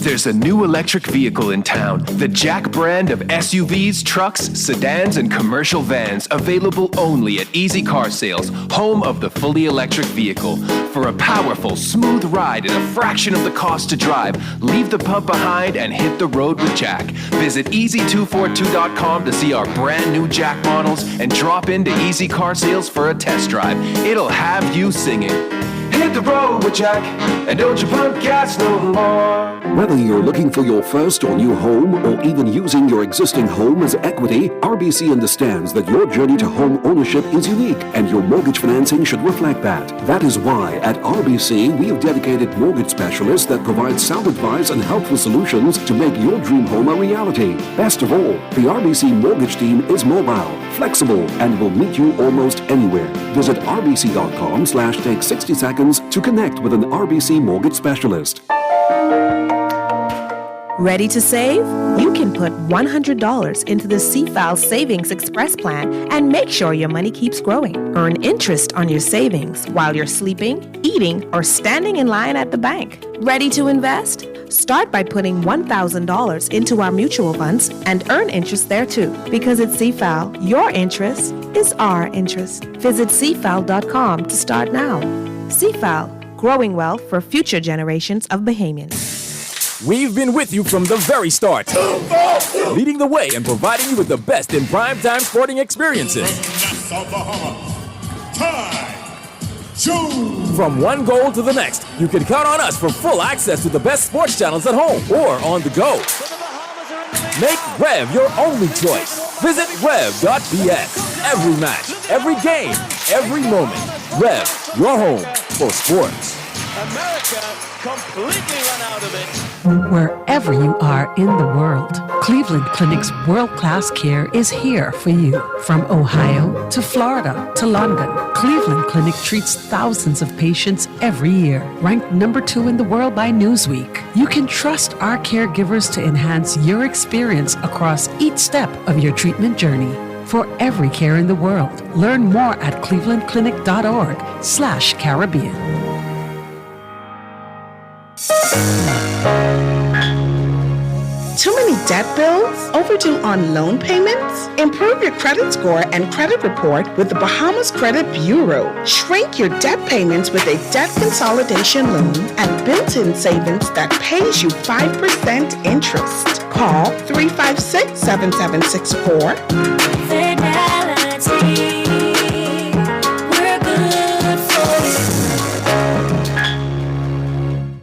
There's a new electric vehicle in town, the Jack brand of SUVs, trucks, sedans, and commercial vans, available only at Easy Car Sales, home of the fully electric vehicle. For a powerful, smooth ride at a fraction of the cost to drive, leave the pump behind and hit the road with Jack. Visit easy242.com to see our brand new Jack models and drop into Easy Car Sales for a test drive. It'll have you singing. Hit the road with Jack, and don't you pump gas no more. Whether you're looking for your first or new home, or even using your existing home as equity, RBC understands that your journey to home ownership is unique, and your mortgage financing should reflect that. That is why, at RBC, we have dedicated mortgage specialists that provide sound advice and helpful solutions to make your dream home a reality. Best of all, the RBC mortgage team is mobile, flexible, and will meet you almost anywhere. Visit rbc.com/take 60 seconds to connect with an RBC mortgage specialist. Ready to save? You can put $100 into the CFAL Savings Express Plan and make sure your money keeps growing. Earn interest on your savings while you're sleeping, eating, or standing in line at the bank. Ready to invest? Start by putting $1,000 into our mutual funds and earn interest there too. Because at CFAL, your interest is our interest. Visit cfal.com to start now. CFAL, growing wealth for future generations of Bahamians. We've been with you from the very start, leading the way and providing you with the best in primetime sporting experiences. From one goal to the next, you can count on us for full access to the best sports channels at home or on the go. Make Rev your only choice. Visit rev.bs. Every match, every game, every moment. Rev, your home for sports. America completely run out of it. Wherever you are in the world, Cleveland Clinic's world-class care is here for you. From Ohio to Florida to London, Cleveland Clinic treats thousands of patients every year. Ranked number 2 in the world by Newsweek, you can trust our caregivers to enhance your experience across each step of your treatment journey. For every care in the world, learn more at clevelandclinic.org/Caribbean. Too many debt bills? Overdue on loan payments? Improve your credit score and credit report with the Bahamas Credit Bureau. Shrink your debt payments with a debt consolidation loan and built-in savings that pays you 5% interest. Call 356-7764. Fidelity, we're good for you.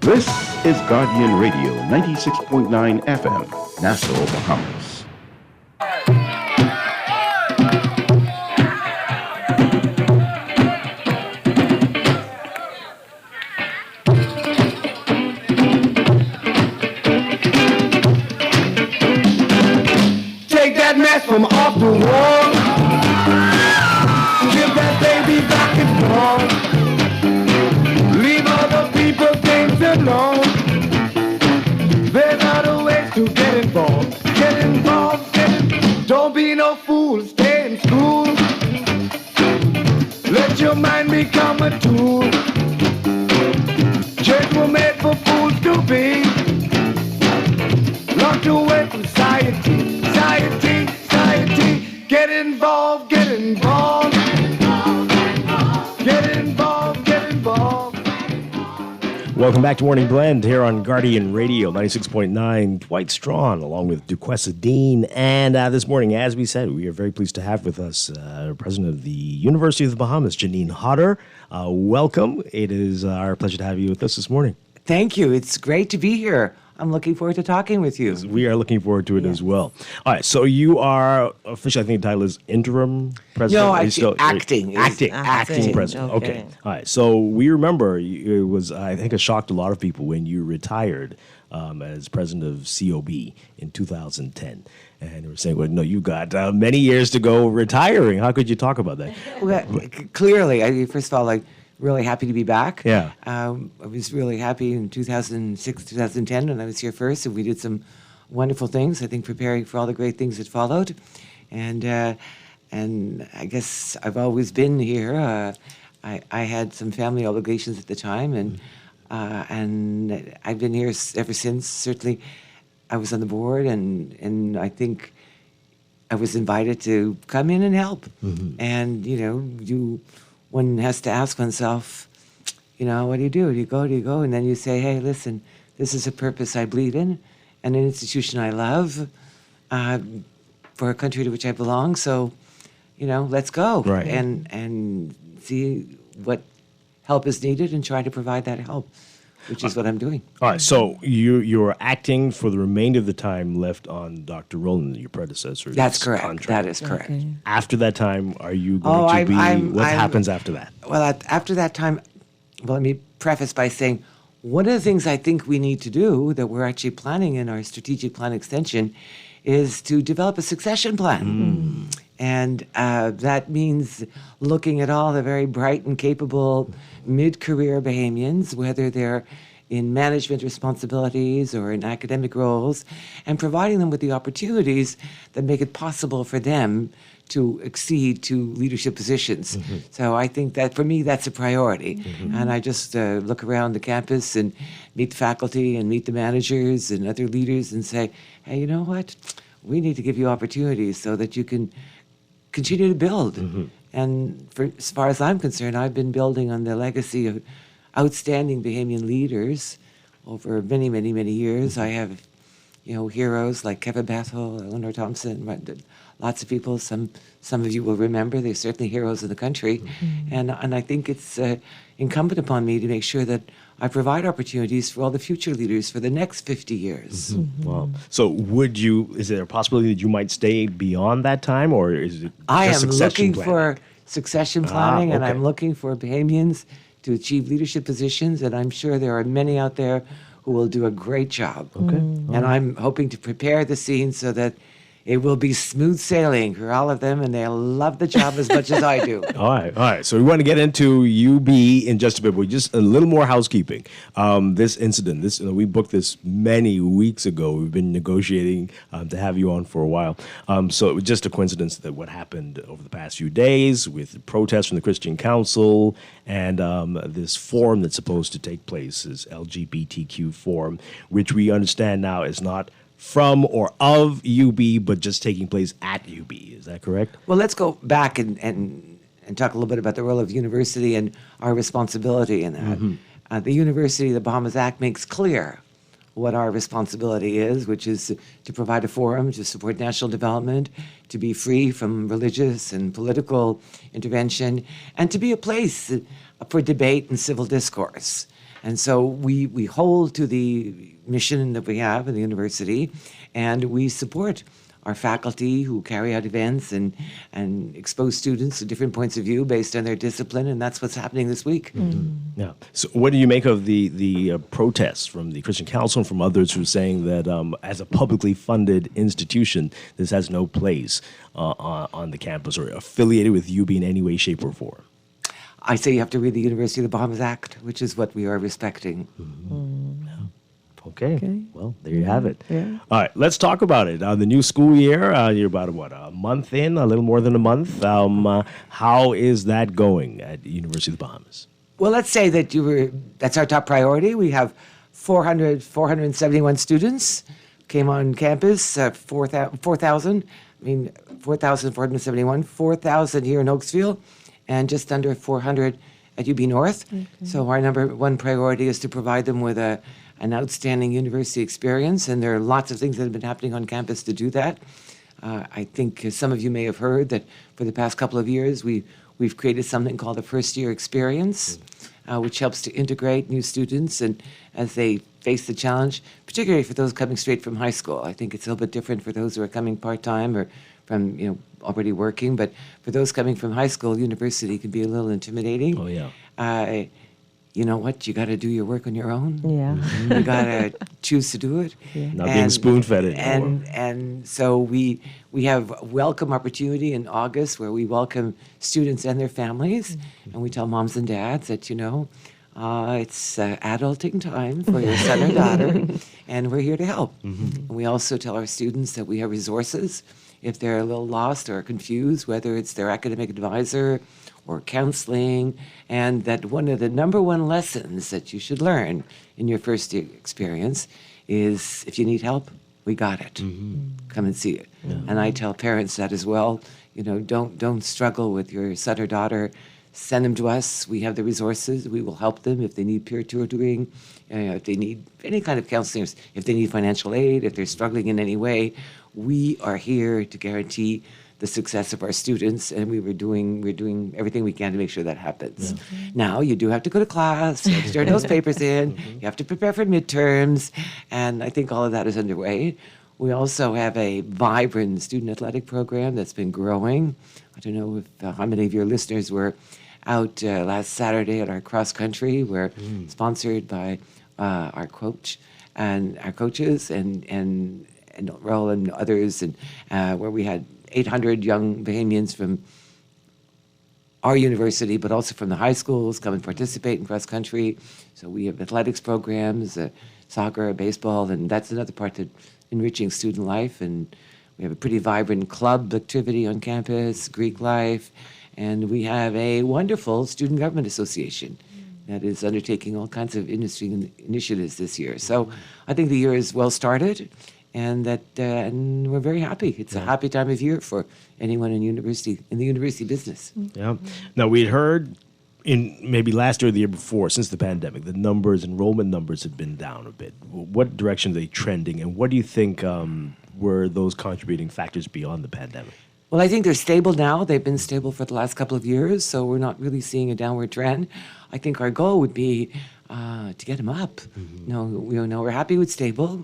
This is Guardian Radio 96.9 FM, Nassau, Bahamas. Take that mess from off the wall. Give that baby back its ball. Leave other people things alone. There's other ways to get involved. Get involved, don't be no fool, stay in school. Let your mind become a tool. Church were made for fools to be. Locked away from society, society, society. Get involved, get involved. Get involved, get involved. Welcome back to Morning Blend here on Guardian Radio 96.9. Dwight Strachan along with Duquesa Dean. And this morning, as we said, we are very pleased to have with us President of the University of the Bahamas, Janine Hodder. Welcome. It is our pleasure to have you with us this morning. Thank you. It's great to be here. I'm looking forward to talking with you. We are looking forward to it as well. All right, so you are officially, I think the title is interim president? No, acting president. Okay. All right, so we remember it was, I think, a shock to a lot of people when you retired as president of COB in 2010. And you were saying, well, no, you got many years to go retiring. How could you talk about that? Well, clearly, first of all, really happy to be back. Yeah. I was really happy in 2006, 2010 when I was here first, and we did some wonderful things, I think, preparing for all the great things that followed. And I guess I've always been here. I had some family obligations at the time, and And I've been here ever since. Certainly, I was on the board, and I think I was invited to come in and help. And one has to ask oneself, what do you do? Do you go? And then you say, hey, listen, this is a purpose I believe in, and an institution I love, for a country to which I belong. So, let's go. Right. And see what help is needed and try to provide that help, which is what I'm doing. All right, so you're acting for the remainder of the time left on Dr. Rowland, your predecessor. That's correct. That is correct. Okay. After that time, are you going to be? What happens after that? Well, after that time, let me preface by saying one of the things I think we need to do that we're actually planning in our strategic plan extension is to develop a succession plan. And that means looking at all the very bright and capable mid-career Bahamians, whether they're in management responsibilities or in academic roles, and providing them with the opportunities that make it possible for them to accede to leadership positions. So I think that for me, that's a priority. And I just look around the campus and meet the faculty and meet the managers and other leaders and say, hey, you know what? We need to give you opportunities so that you can continue to build. And as far as I'm concerned, I've been building on the legacy of outstanding Bahamian leaders over many, many, many years. I have, heroes like Kevin Bethel, Eleanor Thompson, lots of people. Some of you will remember. They're certainly heroes of the country. And I think it's incumbent upon me to make sure that I provide opportunities for all the future leaders for the next 50 years. Wow. So is there a possibility that you might stay beyond that time, or is it I am succession looking planning? for succession planning, and okay. I'm looking for Bahamians to achieve leadership positions, and I'm sure there are many out there who will do a great job. Okay. And I'm hoping to prepare the scene so that it will be smooth sailing for all of them, and they'll love the job as much as I do. All right. So we want to get into UB in just a bit, but just a little more housekeeping. This incident, we booked this many weeks ago. We've been negotiating to have you on for a while. So it was just a coincidence that what happened over the past few days with protests from the Christian Council and this forum that's supposed to take place, is LGBTQ forum, which we understand now is not from or of UB, but just taking place at UB. Is that correct? Well, let's go back and talk a little bit about the role of university and our responsibility in that. The University of the Bahamas Act makes clear what our responsibility is, which is to provide a forum to support national development, to be free from religious and political intervention, and to be a place for debate and civil discourse. And so we hold to the mission that we have in the university, and we support our faculty who carry out events and expose students to different points of view based on their discipline, and that's what's happening this week. Yeah. So what do you make of the protests from the Christian Council and from others who are saying that as a publicly funded institution, this has no place on the campus or affiliated with UB in any way, shape, or form? I say you have to read the University of the Bahamas Act, which is what we are respecting. Okay. Well, there you have it. Yeah. All right, let's talk about it. The new school year, you're about, a month in, a little more than a month. How is that going at the University of the Bahamas? Well, let's say that that's our top priority. We have 471 students came on campus, 4,471, 4,000 here in Oaksville, and just under 400 at UB North. Okay. So our number one priority is to provide them with an outstanding university experience, and there are lots of things that have been happening on campus to do that. I think some of you may have heard that for the past couple of years, we've created something called the First Year Experience, which helps to integrate new students and as they face the challenge, particularly for those coming straight from high school. I think it's a little bit different for those who are coming part-time or from already working, but for those coming from high school, university can be a little intimidating. Oh, yeah. You know what? You got to do your work on your own. Yeah. You got to choose to do it. Yeah. Not being spoon-fed anymore. And so we have welcome opportunity in August where we welcome students and their families, and we tell moms and dads that, it's adulting time for your son or daughter, and we're here to help. And we also tell our students that we have resources if they're a little lost or confused, whether it's their academic advisor or counseling, and that one of the number one lessons that you should learn in your first year experience is if you need help, we got it. Come and see it. And I tell parents that as well. Don't struggle with your son or daughter. Send them to us. We have the resources. We will help them if they need peer tutoring, if they need any kind of counseling, if they need financial aid, if they're struggling in any way. We are here to guarantee the success of our students, and we're doing everything we can to make sure that happens. Now, you do have to go to class, you have to turn those papers in, you have to prepare for midterms, and I think all of that is underway. We also have a vibrant student athletic program that's been growing. I don't know if how many of your listeners were out last Saturday at our cross country. We're sponsored by our coach and our coaches and Roll and others, and where we had 800 young Bahamians from our university, but also from the high schools, come and participate in cross country. So we have athletics programs, soccer, baseball, and that's another part of enriching student life. And we have a pretty vibrant club activity on campus, Greek life, and we have a wonderful student government association that is undertaking all kinds of industry initiatives this year. So I think the year is well started, and and we're very happy. It's a happy time of year for anyone in the university business. Yeah. Now, we had heard in maybe last year or the year before, since the pandemic, the enrollment numbers had been down a bit. What direction are they trending, and what do you think were those contributing factors beyond the pandemic? Well, I think they're stable now. They've been stable for the last couple of years, so we're not really seeing a downward trend. I think our goal would be to get them up. We're happy with stable.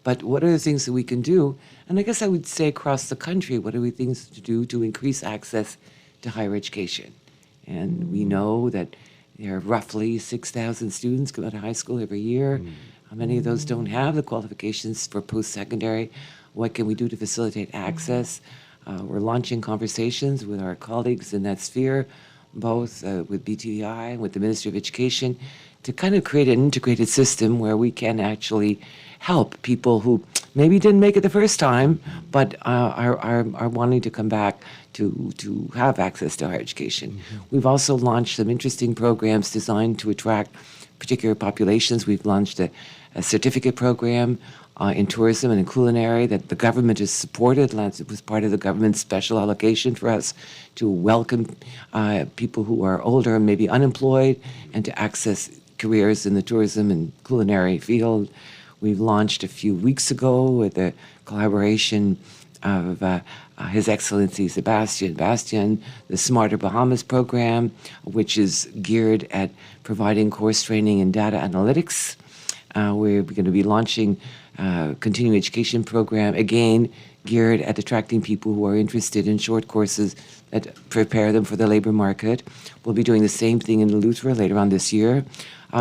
But what are the things that we can do? And I guess I would say across the country, what are the things to do to increase access to higher education? And we know that there are roughly 6,000 students come out of high school every year. How many of those don't have the qualifications for post-secondary? What can we do to facilitate access? We're launching conversations with our colleagues in that sphere, both with BTI and with the Ministry of Education, to kind of create an integrated system where we can actually help people who maybe didn't make it the first time, but are wanting to come back to have access to higher education. We've also launched some interesting programs designed to attract particular populations. We've launched a certificate program in tourism and in culinary that the government has supported. It was part of the government's special allocation for us to welcome people who are older and maybe unemployed and to access careers in the tourism and culinary field. We've launched a few weeks ago with a collaboration of His Excellency Sebastian Bastian, the Smarter Bahamas program, which is geared at providing course training in data analytics. We're going to be launching a continuing education program, again, geared at attracting people who are interested in short courses that prepare them for the labor market. We'll be doing the same thing in Eleuthera later on this year.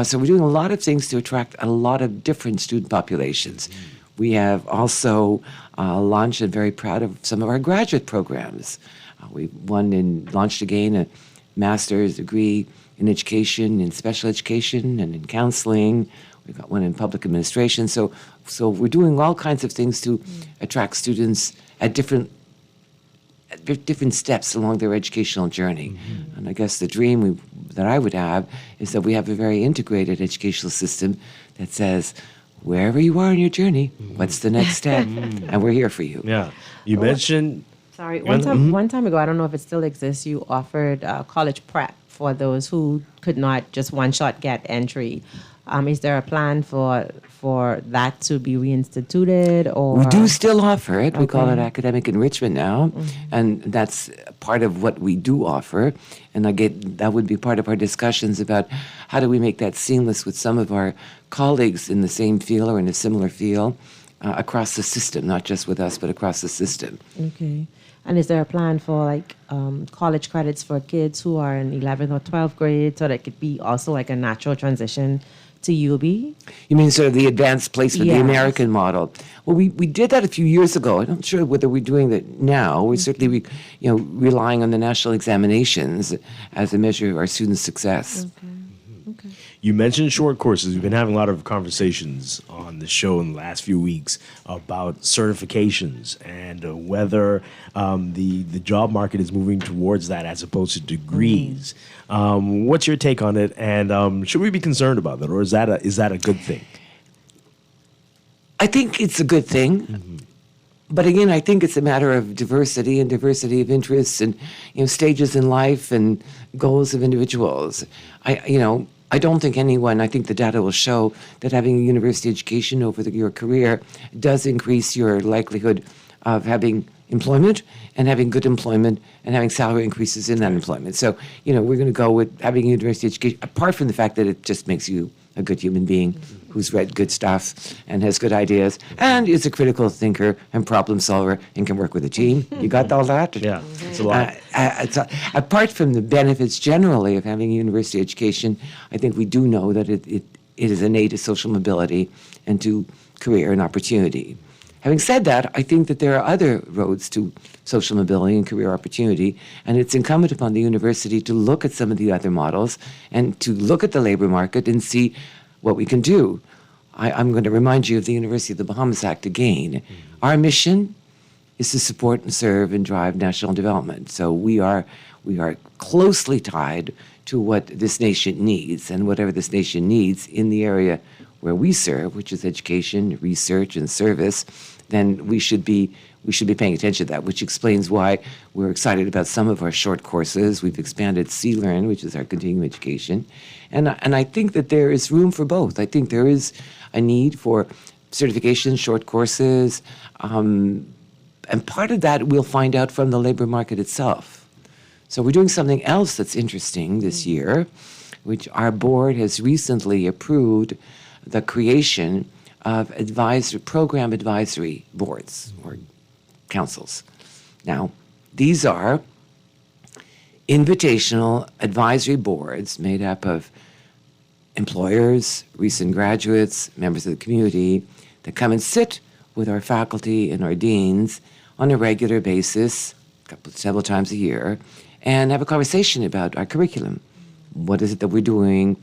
So we're doing a lot of things to attract a lot of different student populations. We have also launched and very proud of some of our graduate programs. We launched again a master's degree in education, in special education, and in counseling. We've got one in public administration. So we're doing all kinds of things to attract students at different steps along their educational journey. And I guess the dream that I would have is that we have a very integrated educational system that says, wherever you are in your journey, what's the next step? And we're here for you. Yeah. You mentioned... Sorry, one time ago, I don't know if it still exists, you offered college prep for those who could not just one-shot get entry. Is there a plan for that to be reinstituted? Or we do still offer it. We call it academic enrichment now, and that's part of what we do offer. And that would be part of our discussions about how do we make that seamless with some of our colleagues in the same field or in a similar field across the system, not just with us, but across the system. Okay. And is there a plan for college credits for kids who are in 11th or 12th grade, so that it could be also like a natural transition to UB? You mean sort of the advanced placement, the American model? Well, we did that a few years ago. I'm not sure whether we're doing that now. We're certainly relying on the national examinations as a measure of our students' success. Okay. You mentioned short courses. We've been having a lot of conversations on the show in the last few weeks about certifications and whether the job market is moving towards that as opposed to degrees. What's your take on it? And should we be concerned about that, or is that a good thing? I think it's a good thing. But again, I think it's a matter of diversity and diversity of interests and stages in life and goals of individuals. I don't think anyone, I think the data will show that having a university education over your career does increase your likelihood of having employment and having good employment and having salary increases in that employment. So, we're going to go with having a university education, apart from the fact that it just makes you a good human being who's read good stuff and has good ideas and is a critical thinker and problem solver and can work with a team. You got all that? Yeah, it's a lot. Apart from the benefits generally of having a university education, I think we do know that it is an aid to social mobility and to career and opportunity. Having said that, I think that there are other roads to social mobility and career opportunity, and it's incumbent upon the university to look at some of the other models and to look at the labor market and see what we can do. I'm going to remind you of the University of the Bahamas Act again. Our mission is to support and serve and drive national development. So we are closely tied to what this nation needs, and whatever this nation needs in the area where we serve, which is education, research, and service, then we should be paying attention to that, which explains why we're excited about some of our short courses. We've expanded C-Learn, which is our continuing education. And I think that there is room for both. I think there is a need for certification, short courses, and part of that we'll find out from the labor market itself. So we're doing something else that's interesting this year, which our board has recently approved the creation of program advisory boards or councils. Now, these are invitational advisory boards made up of employers, recent graduates, members of the community that come and sit with our faculty and our deans on a regular basis, several times a year, and have a conversation about our curriculum. What is it that we're doing?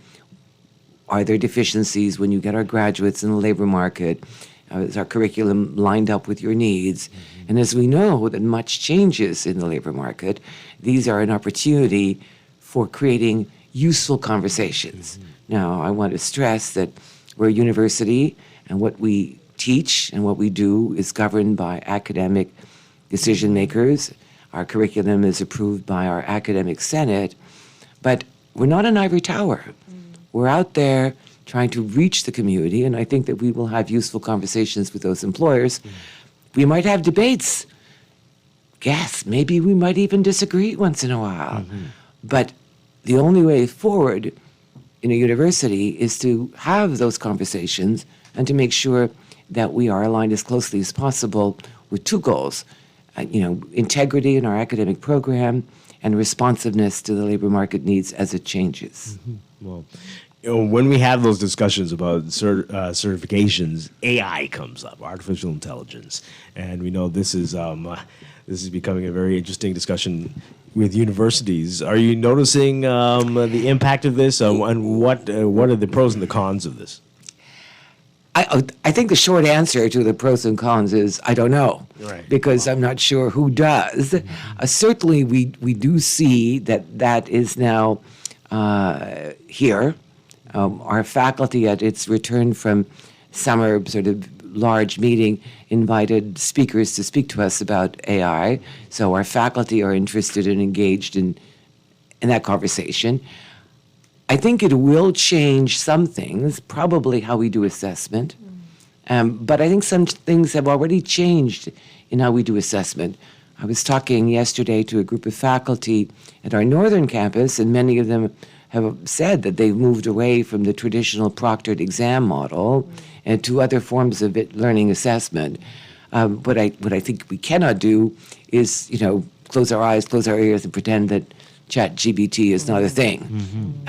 Are there deficiencies when you get our graduates in the labor market? Is our curriculum lined up with your needs? And as we know that much changes in the labor market, these are an opportunity for creating useful conversations. Now, I want to stress that we're a university, and what we teach and what we do is governed by academic decision makers. Our curriculum is approved by our academic senate, but we're not an ivory tower. We're out there trying to reach the community, and I think that we will have useful conversations with those employers. We might have debates. Yes, maybe we might even disagree once in a while. But the only way forward in a university is to have those conversations and to make sure that we are aligned as closely as possible with two goals, integrity in our academic program and responsiveness to the labor market needs as it changes. Well, when we have those discussions about certifications, AI comes up, artificial intelligence, and we know this is becoming a very interesting discussion with universities. Are you noticing the impact of this, and what are the pros and the cons of this? I think the short answer to the pros and cons is I don't know, because I'm not sure who does. Certainly, we do see that is now here. Our faculty, at its return from summer sort of large meeting, invited speakers to speak to us about AI. So our faculty are interested and engaged in that conversation. I think it will change some things, probably how we do assessment. But I think some things have already changed in how we do assessment. I was talking yesterday to a group of faculty at our northern campus, and many of them have said that they've moved away from the traditional proctored exam model and to other forms of learning assessment. What I think we cannot do is, close our eyes, close our ears, and pretend that ChatGPT is not a thing,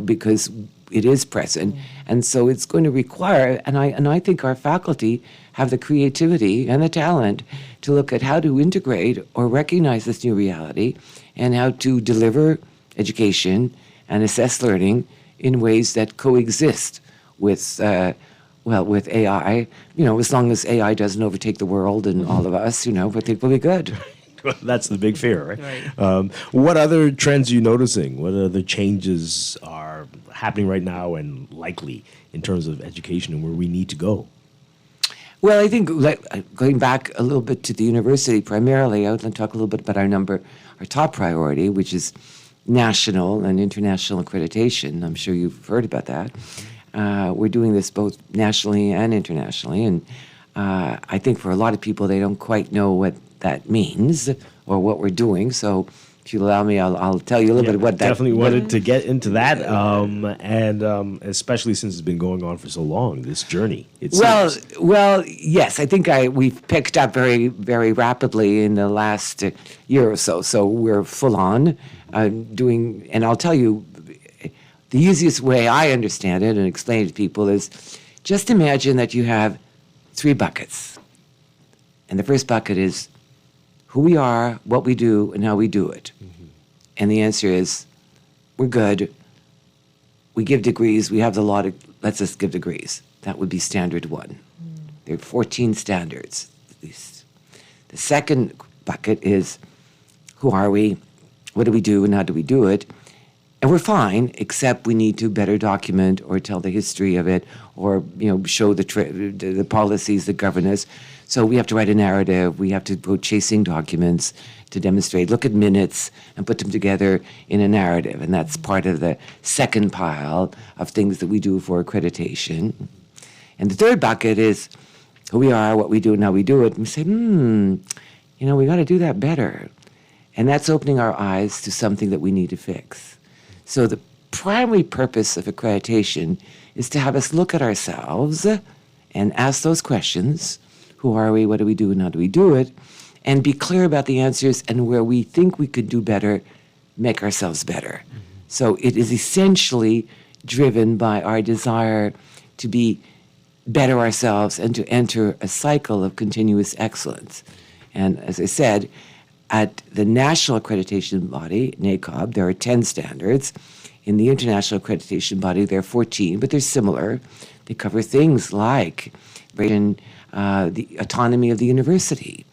because it is present. And so it's going to require, and I think our faculty have the creativity and the talent to look at how to integrate or recognize this new reality and how to deliver education and assess learning in ways that coexist with with AI. As long as AI doesn't overtake the world and all of us, I think we'll be good. That's the big fear, right? What other trends are you noticing? What other changes are happening right now and likely in terms of education and where we need to go? Well, I think going back a little bit to the university primarily, I would like to talk a little bit about our top priority, which is national and international accreditation. I'm sure you've heard about that. We're doing this both nationally and internationally, and I think for a lot of people, they don't quite know what that means or what we're doing. So if you allow me, I'll tell you a little bit what that... Definitely wanted to get into that, and especially since it's been going on for so long, this journey. Well, yes, I think we've picked up very, very rapidly in the last year or so. So we're full on doing, and I'll tell you, the easiest way I understand it and explain it to people is just imagine that you have 3 buckets. And the first bucket is who we are, what we do, and how we do it. Mm-hmm. And the answer is, we're good. We give degrees. We have the law lets us give degrees. That would be standard 1. There are 14 standards, at least. The second bucket is, who are we? What do we do, and how do we do it? And we're fine, except we need to better document or tell the history of it, or show the policies that govern us. So we have to write a narrative. We have to go chasing documents to demonstrate, look at minutes, and put them together in a narrative. And that's part of the second pile of things that we do for accreditation. And the third bucket is who we are, what we do, and how we do it. And we say, we got to do that better. And that's opening our eyes to something that we need to fix. So the primary purpose of accreditation is to have us look at ourselves and ask those questions. Who are we? What do we do? And how do we do it? And be clear about the answers, and where we think we could do better, make ourselves better. Mm-hmm. So it is essentially driven by our desire to be better ourselves and to enter a cycle of continuous excellence. And as I said, at the national accreditation body, NACOB, there are 10 standards. In the international accreditation body, there are 14, but they're similar. They cover things like the autonomy of the university,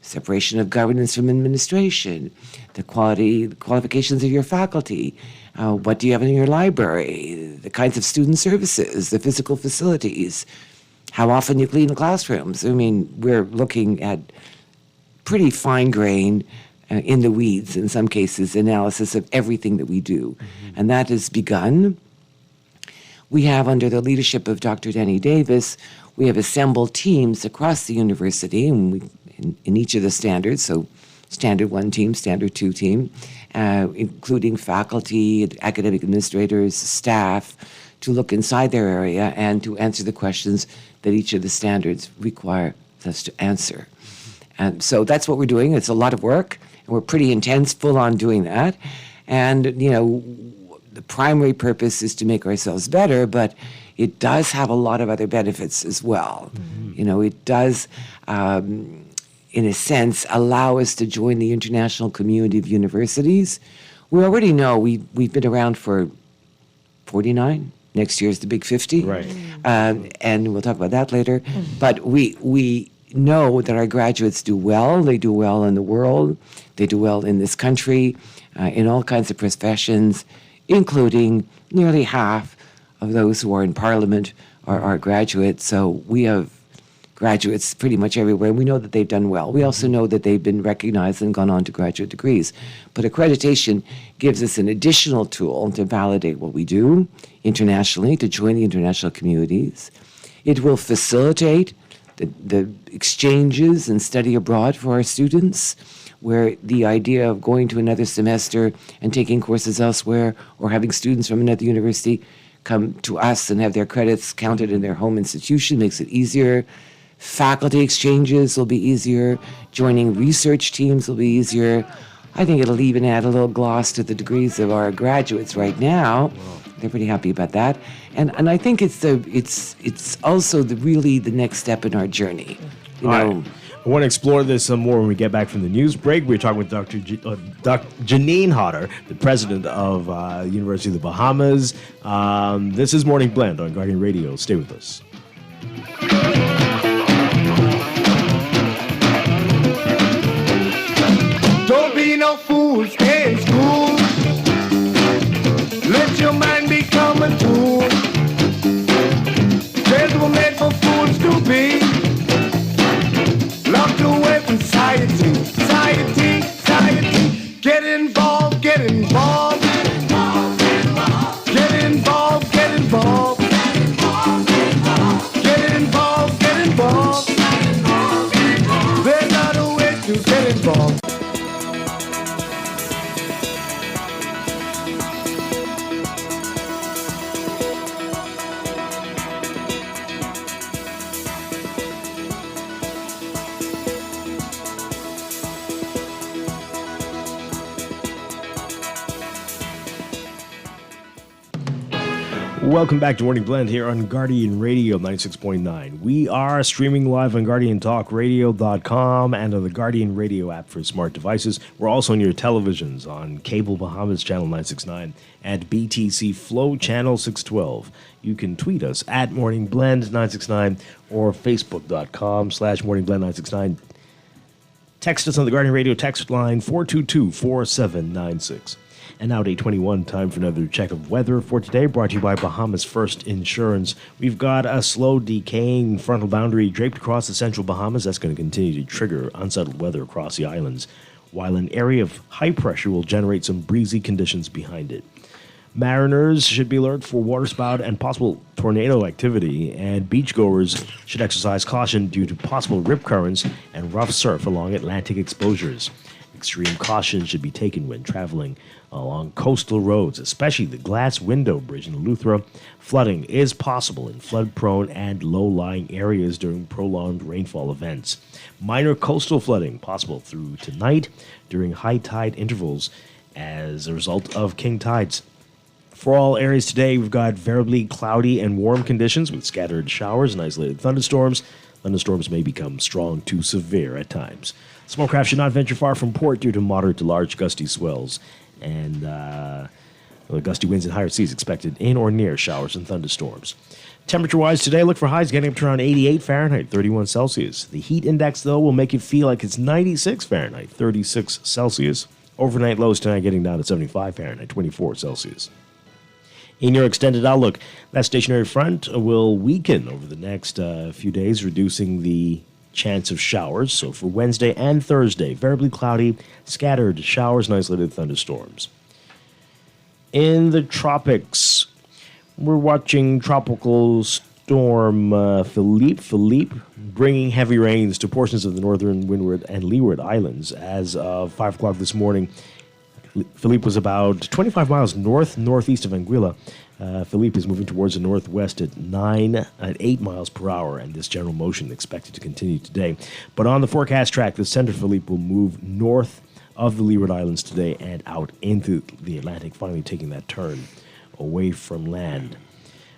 separation of governance from administration, the qualifications of your faculty, what do you have in your library, the kinds of student services, the physical facilities, how often you clean the classrooms. We're looking at pretty fine-grained, in the weeds, in some cases, analysis of everything that we do. Mm-hmm. And that has begun. We have, under the leadership of Dr. Denny Davis, we have assembled teams across the university, and in each of the standards, so Standard 1 team, Standard 2 team, including faculty, academic administrators, staff, to look inside their area and to answer the questions that each of the standards require us to answer. And so that's what we're doing. It's a lot of work, and we're pretty intense, full on doing that. And, the primary purpose is to make ourselves better, but it does have a lot of other benefits as well. Mm-hmm. It does, in a sense, allow us to join the international community of universities. We already know we've been around for 49. Next year is the big 50. Right. And we'll talk about that later. Mm-hmm. But we know that our graduates do well. They do well in the world. They do well in this country, in all kinds of professions, including nearly half of those who are in Parliament are graduates. So we have graduates pretty much everywhere, and we know that they've done well. We also know that they've been recognized and gone on to graduate degrees. But accreditation gives us an additional tool to validate what we do internationally, to join the international communities. It will facilitate the exchanges and study abroad for our students, where the idea of going to another semester and taking courses elsewhere, or having students from another university come to us and have their credits counted in their home institution makes it easier. Faculty exchanges will be easier. Joining research teams will be easier. I think it'll even add a little gloss to the degrees of our graduates right now. They're pretty happy about that. And I think it's also really the next step in our journey. I want to explore this some more when we get back from the news break. We're talking with Dr. Janine Hodder, the president of University of the Bahamas. This is Morning Blend on Guardian Radio. Stay with us. Don't be no fool, stay in school. Let your mind become a tool. Chairs were made for fools to be. Locked away from society, society, society. Get involved, get involved. Get involved, get involved. Get involved, get involved. Get involved, get involved. There's not a way to get involved. Welcome back to Morning Blend here on Guardian Radio 96.9. We are streaming live on GuardianTalkRadio.com and on the Guardian Radio app for smart devices. We're also on your televisions on Cable Bahamas Channel 969 and BTC Flow Channel 612. You can tweet us at Morning Blend 969 or Facebook.com/Morning Blend 969. Text us on the Guardian Radio text line 422-4796. And now at 8:21, time for another check of weather for today, brought to you by Bahamas First Insurance. We've got a slow decaying frontal boundary draped across the central Bahamas. That's going to continue to trigger unsettled weather across the islands, while an area of high pressure will generate some breezy conditions behind it. Mariners should be alert for waterspout and possible tornado activity, and beachgoers should exercise caution due to possible rip currents and rough surf along Atlantic exposures. Extreme caution should be taken when traveling along coastal roads, especially the Glass Window Bridge in Eleuthera. Flooding is possible in flood-prone and low-lying areas during prolonged rainfall events. Minor coastal flooding possible through tonight during high tide intervals as a result of king tides. For all areas today, we've got variably cloudy and warm conditions with scattered showers and isolated thunderstorms. Thunderstorms may become strong to severe at times. Small craft should not venture far from port due to moderate to large gusty swells and gusty winds and higher seas expected in or near showers and thunderstorms. Temperature-wise today, look for highs getting up to around 88 Fahrenheit, 31 Celsius. The heat index, though, will make it feel like it's 96 Fahrenheit, 36 Celsius. Overnight lows tonight getting down to 75 Fahrenheit, 24 Celsius. In your extended outlook, that stationary front will weaken over the next few days, reducing the chance of showers. So for Wednesday and Thursday, variably cloudy, scattered showers and isolated thunderstorms. In the tropics, we're watching Tropical Storm Philippe bringing heavy rains to portions of the northern Windward and Leeward Islands. As of 5 o'clock this morning, Philippe was about 25 miles northeast of Anguilla. Philippe is moving towards the northwest at 8 miles per hour, and this general motion expected to continue today. But on the forecast track, the center Philippe will move north of the Leeward Islands today and out into the Atlantic, finally taking that turn away from land.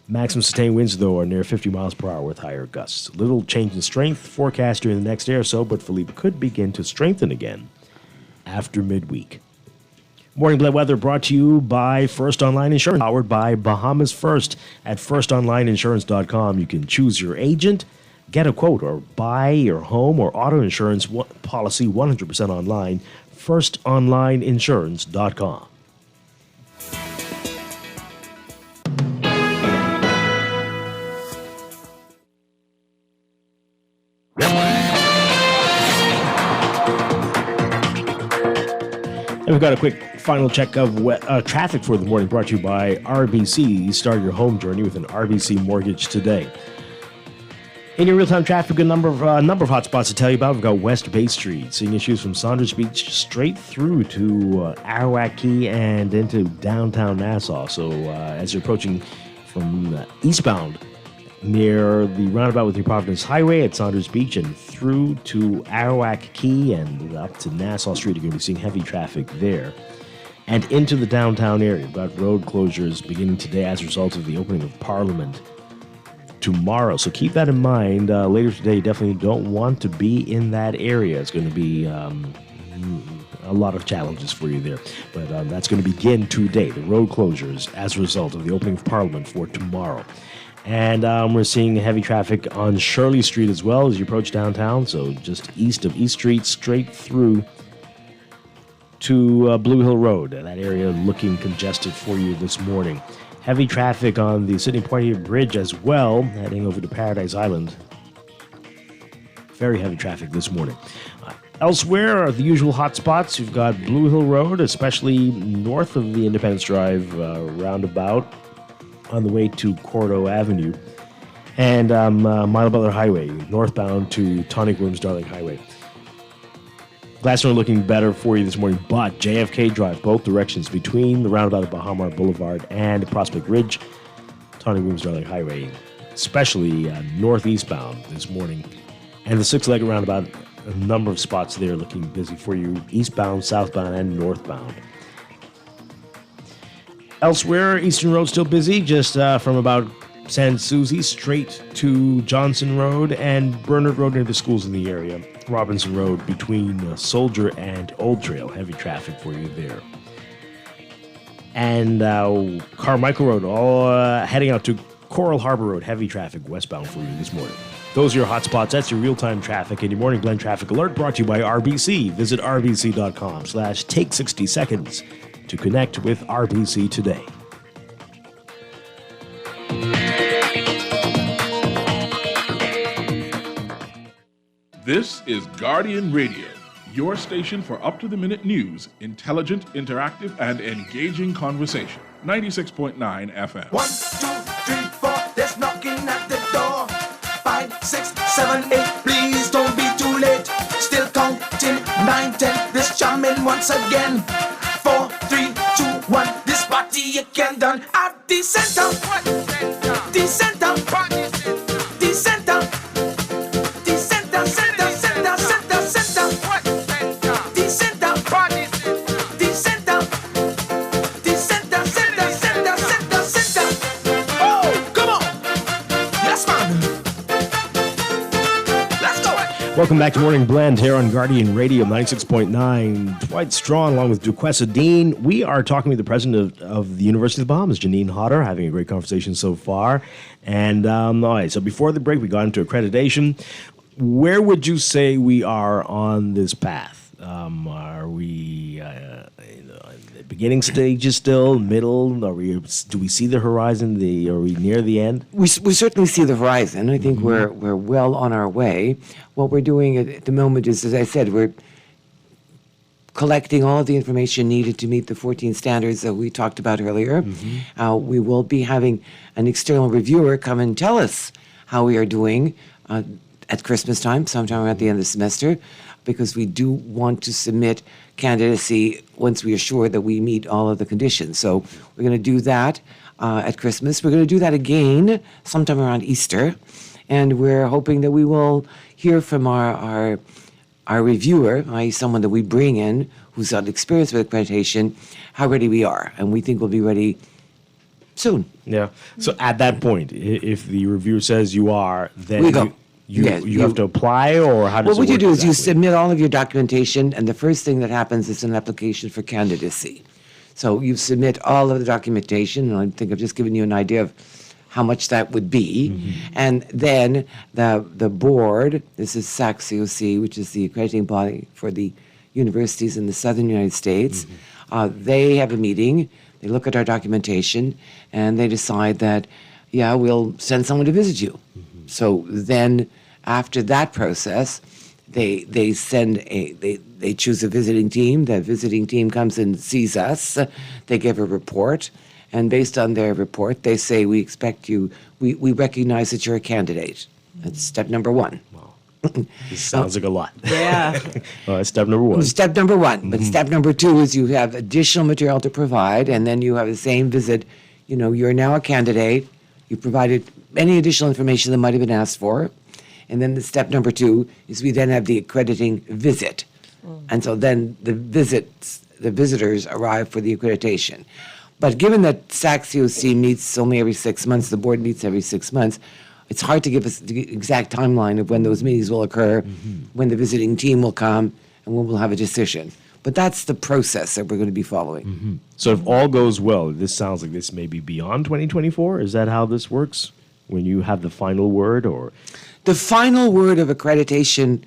Maximum sustained winds, though, are near 50 miles per hour with higher gusts. Little change in strength forecast during the next day or so, but Philippe could begin to strengthen again after midweek. Morning Blend weather brought to you by First Online Insurance, powered by Bahamas First. At firstonlineinsurance.com, you can choose your agent, get a quote, or buy your home or auto insurance policy 100% online. firstonlineinsurance.com. And we've got a quick final check of traffic for the morning, brought to you by RBC. Start your home journey with an RBC mortgage today. In your real-time traffic, a number of hot spots to tell you about. We've got West Bay Street, seeing issues from Saunders Beach straight through to Arawak Key and into downtown Nassau. So as you're approaching from eastbound near the roundabout with New Providence Highway at Saunders Beach and through to Arawak Key and up to Nassau Street, you're going to be seeing heavy traffic there. And into the downtown area, we've got road closures beginning today as a result of the opening of Parliament. tomorrow. So keep that in mind. Later today, definitely don't want to be in that area. It's going to be a lot of challenges for you there. But that's going to begin today, the road closures as a result of the opening of Parliament for tomorrow. And we're seeing heavy traffic on Shirley Street as well as you approach downtown. So just east of East Street, straight through to Blue Hill Road. That area looking congested for you this morning. Heavy traffic on the Sidney Poitier Bridge as well, heading over to Paradise Island. Very heavy traffic this morning. Elsewhere are the usual hot spots. You've got Blue Hill Road, especially north of the Independence Drive roundabout on the way to Cordo Avenue, and Milo Butler Highway, northbound to Tonic Rooms Darling Highway. Glasgow looking better for you this morning, but JFK Drive, both directions between the roundabout of Bahamar Boulevard and Prospect Ridge, Tonic Rooms Darling Highway, especially northeastbound this morning. And the six-legged roundabout, a number of spots there looking busy for you, eastbound, southbound, and northbound. Elsewhere, Eastern Road still busy, just from about San Souci straight to Johnson Road and Bernard Road near the schools in the area. Robinson Road between Soldier and Old Trail, heavy traffic for you there. And Carmichael Road, all heading out to Coral Harbor Road, heavy traffic westbound for you this morning. Those are your hot spots. That's your real-time traffic and your Morning Blend traffic alert brought to you by RBC. Visit rbc.com/take60seconds to connect with RBC today. This is Guardian Radio, your station for up-to-the-minute news, intelligent, interactive, and engaging conversation. 96.9 FM. 1, 2, 3, 4, there's knocking at the door. 5, 6, 7, 8, please don't be too late. Still counting, 9, 10, this jamming once again. 4, 3, 2, 1, this party you can done at the center. The center. The center. The center, center, center, center, center. The center. The center. The center, center, center, center, center. Oh, come on. Yes, man. Let's go. Welcome back to Morning Blend here on Guardian Radio 96.9. Dwight Strachan along with Duquesa Dean. We are talking with the president of the University of the Bahamas, Janine Hodder, having a great conversation so far. And all right, so before the break, we got into accreditation. Where would you say we are on this path? Are we in the beginning stages still, middle? Do we see the horizon? Are we near the end? We certainly see the horizon. I think we're well on our way. What we're doing at the moment is, as I said, we're collecting all of the information needed to meet the 14 standards that we talked about earlier. We will be having an external reviewer come and tell us how we are doing at Christmas time, sometime at the end of the semester, because we do want to submit candidacy once we are sure that we meet all of the conditions. So we're going to do that at Christmas. We're going to do that again sometime around Easter, and we're hoping that we will hear from our reviewer, i.e. someone that we bring in who's got experience with accreditation, how ready we are. And we think we'll be ready soon. Yeah. So at that point, if the reviewer says you are, then we go. You have to apply, or how does it work? What you do is exactly? you submit all of your documentation, and the first thing that happens is an application for candidacy. So you submit all of the documentation, and I think I've just given you an idea of how much that would be. And then the board, this is SAC-COC, which is the accrediting body for the universities in the southern United States, they have a meeting, they look at our documentation, and they decide that, yeah, we'll send someone to visit you. So then, after that process, they choose a visiting team. That visiting team comes and sees us. They give a report, and based on their report, they say, we expect you, we recognize that you're a candidate. That's step number one. This sounds like a lot. Yeah. All right, step number one. Step number one. But step number two is you have additional material to provide, and then you have the same visit. You know, you're now a candidate. You provided any additional information that might have been asked for. And then the step number two is we then have the accrediting visit. And so then the visitors arrive for the accreditation. But given that SAC-COC meets only every 6 months, the board meets every 6 months, it's hard to give us the exact timeline of when those meetings will occur, when the visiting team will come, and when we'll have a decision. But that's the process that we're going to be following. So if all goes well, this sounds like this may be beyond 2024. Is that how this works? When you have the final word, or the final word of accreditation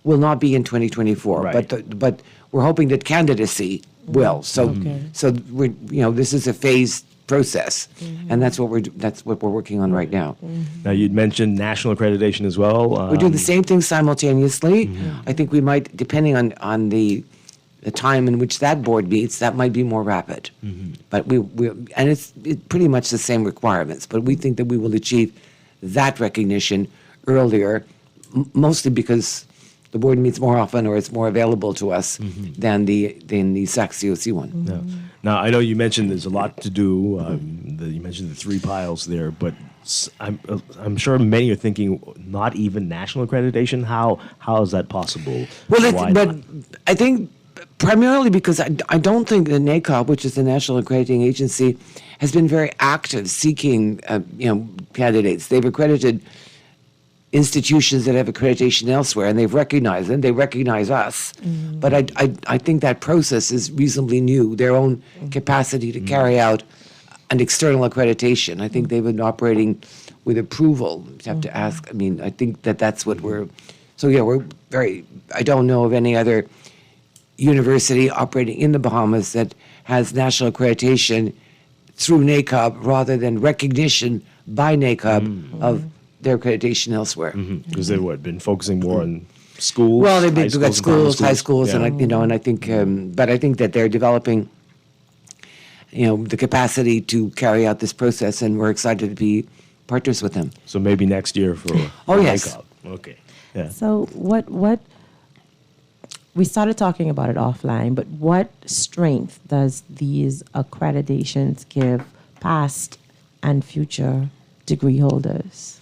will not be in 2024, Right. but we're hoping that candidacy will. So we this is a phased process, and that's what we're working on right now. Now you'd mentioned national accreditation as well. We're doing the same thing simultaneously. I think we might, depending on the time in which that board meets, that might be more rapid. But and it's pretty much the same requirements. But we think that we will achieve that recognition earlier, mostly because the board meets more often, or it's more available to us than the SAC-COC one. Now, I know you mentioned there's a lot to do. You mentioned the 3 piles there, but I'm sure many are thinking not even national accreditation. How is that possible? Well, I think primarily because I don't think the NACOP, which is the National Accrediting Agency, has been very active seeking candidates. They've accredited institutions that have accreditation elsewhere, and they've recognized them. They recognize us. But I think that process is reasonably new, their own capacity to carry out an external accreditation. I think they've been operating with approval. You have to ask. I mean, I think that's what we're... So, we're very... I don't know of any other university operating in the Bahamas that has national accreditation through NACOP rather than recognition by NACOP of their accreditation elsewhere. Because they've been focusing more on schools. Well, they've got schools, high schools, yeah. and I think, but I think that they're developing, the capacity to carry out this process, and we're excited to be partners with them. So maybe next year for yes. NACOP. Okay. Yeah. So what we started talking about it offline, but what strength does these accreditations give past and future degree holders?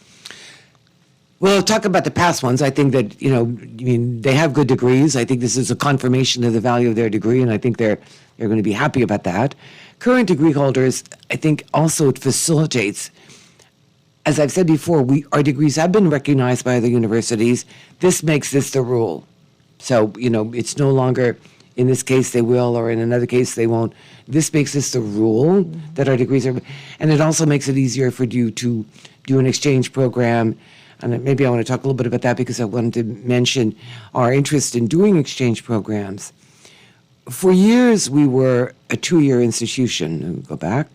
Well, talk about the past ones. I think that, they have good degrees. I think this is a confirmation of the value of their degree, and I think they're going to be happy about that. Current degree holders, I think also it facilitates, as I've said before, our degrees have been recognized by other universities. This makes this the rule. So, it's no longer, in this case they will, or in another case they won't. This makes this the rule that our degrees are, and it also makes it easier for you to do an exchange program. And maybe I want to talk a little bit about that because I wanted to mention our interest in doing exchange programs. For years, we were a 2-year institution. Go back.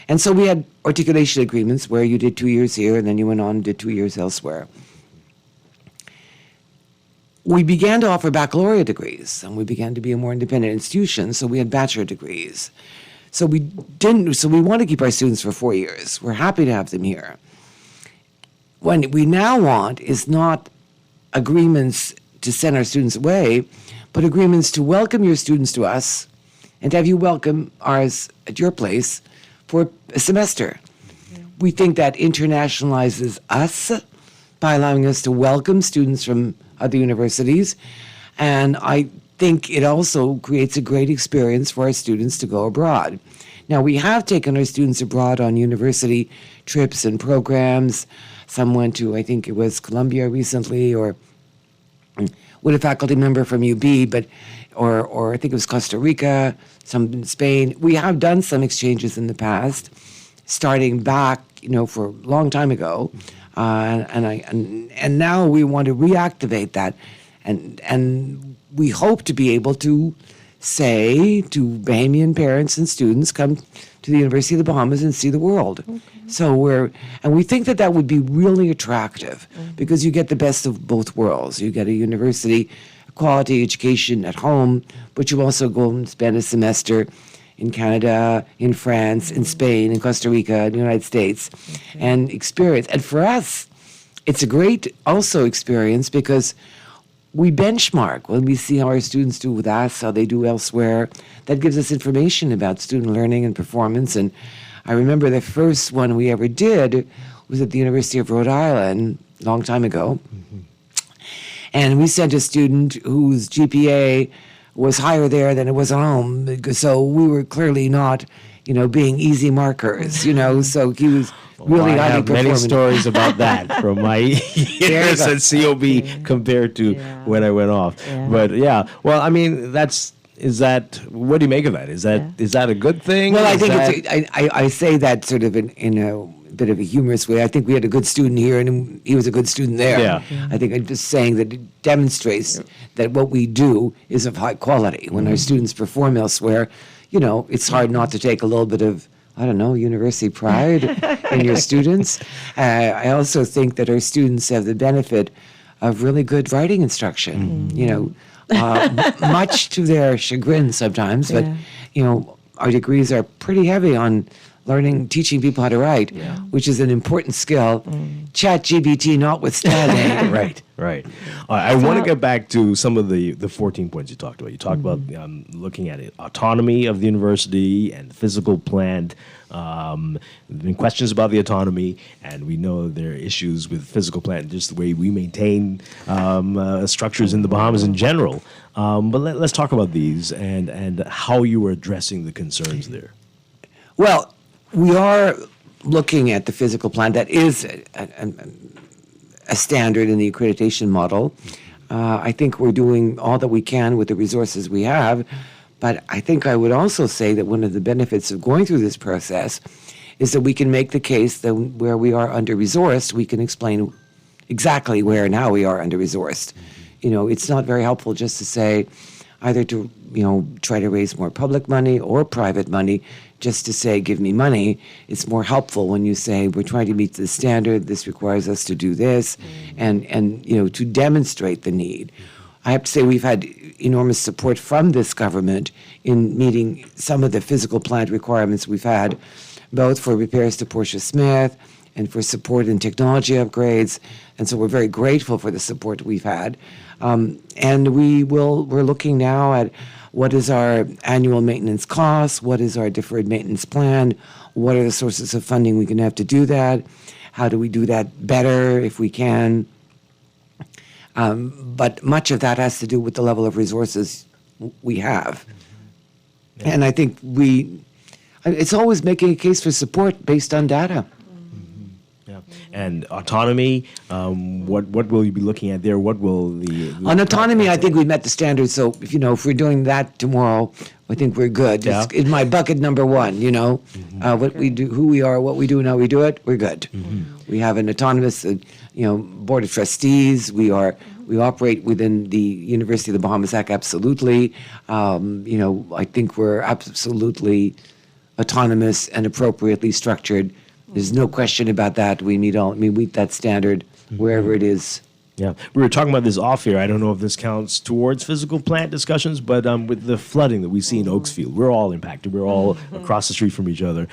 And so we had articulation agreements where you did 2 years here and then you went on and did 2 years elsewhere. We began to offer baccalaureate degrees, and we began to be a more independent institution, so we had bachelor degrees. So we want to keep our students for 4 years. We're happy to have them here. What we now want is not agreements to send our students away, but agreements to welcome your students to us and to have you welcome ours at your place for a semester. We think that internationalizes us by allowing us to welcome students from other universities, and I think it also creates a great experience for our students to go abroad. Now, we have taken our students abroad on university trips and programs. Some went to, I think it was Columbia recently, or with a faculty member from UB, or I think it was Costa Rica, some in Spain. We have done some exchanges in the past, starting back, for a long time ago, and now we want to reactivate that, and we hope to be able to say to Bahamian parents and students, come to the University of the Bahamas and see the world. Okay. So we think that would be really attractive because you get the best of both worlds. You get a university quality education at home, but you also go and spend a semester in Canada, in France, in Spain, in Costa Rica, in the United States, and experience. And for us, it's a great also experience because we benchmark when we see how our students do with us, how they do elsewhere. That gives us information about student learning and performance. And I remember the first one we ever did was at the University of Rhode Island a long time ago. And we sent a student whose GPA was higher there than it was at home. So we were clearly not, being easy markers, so he was really I highly have many performing. stories about that from my years at COB compared to when I went off. But well, I mean, what do you make of that? Is that a good thing? Well, I Is think that- I say that sort of in a bit of a humorous way. I think we had a good student here, and he was a good student there. Yeah. I think I'm just saying that it demonstrates that what we do is of high quality. When our students perform elsewhere, it's hard not to take a little bit of, I don't know, university pride in your students. I also think that our students have the benefit of really good writing instruction, much to their chagrin sometimes, but, our degrees are pretty heavy on teaching people how to write, which is an important skill, ChatGPT notwithstanding. Right. I want to get back to some of the 14 points you talked about. You talked about looking at it, autonomy of the university and physical plant. There's been questions about the autonomy, and we know there are issues with physical plant, just the way we maintain structures in the Bahamas in general. But let's talk about these and how you were addressing the concerns there. Well, we are looking at the physical plan. That is a standard in the accreditation model. I think we're doing all that we can with the resources we have, but I think I would also say that one of the benefits of going through this process is that we can make the case that where we are under-resourced, we can explain exactly where and how we are under-resourced. It's not very helpful just to say either to, try to raise more public money or private money, just to say, give me money. It's more helpful when you say, we're trying to meet the standard, this requires us to do this, and to demonstrate the need. I have to say we've had enormous support from this government in meeting some of the physical plant requirements we've had, both for repairs to Portia Smith and for support in technology upgrades. And so we're very grateful for the support we've had. And we're looking now at what is our annual maintenance cost, what is our deferred maintenance plan, what are the sources of funding we can have to do that, how do we do that better if we can. But much of that has to do with the level of resources we have. And I think it's always making a case for support based on data. And autonomy, what will you be looking at there? What will the on autonomy? I think we met the standards. So if we're doing that tomorrow, I think we're good. Yeah. It's in my bucket number one. What we do, who we are, what we do, and how we do it. We're good. We have an autonomous, board of trustees. We operate within the University of the Bahamas Act. Absolutely. I think we're absolutely autonomous and appropriately structured. There's no question about that. We meet that standard wherever it is. Yeah, we were talking about this off here. I don't know if this counts towards physical plant discussions, but with the flooding that we see in Oaksfield, we're all impacted. We're all across the street from each other.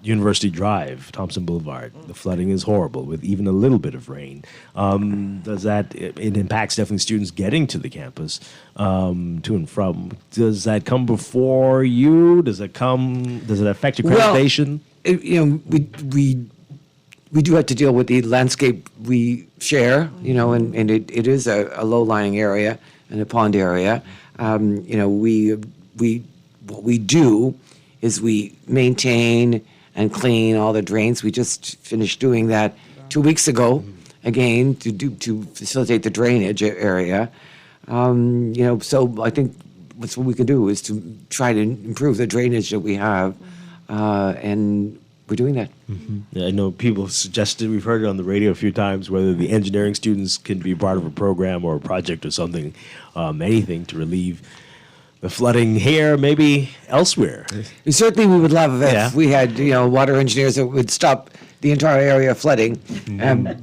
University Drive, Thompson Boulevard, the flooding is horrible with even a little bit of rain. It impacts definitely students getting to the campus, to and from. Does that come before you? Does it affect accreditation? We do have to deal with the landscape we share, and it is a low-lying area and a pond area. What we do is we maintain and clean all the drains. We just finished doing that 2 weeks ago, again, to facilitate the drainage area. So I think what we can do is to try to improve the drainage that we have, and we're doing that. Yeah, I know people have suggested, we've heard it on the radio a few times, whether the engineering students can be part of a program or a project or something, anything to relieve the flooding here, maybe elsewhere. Certainly we would love if we had water engineers that would stop the entire area flooding.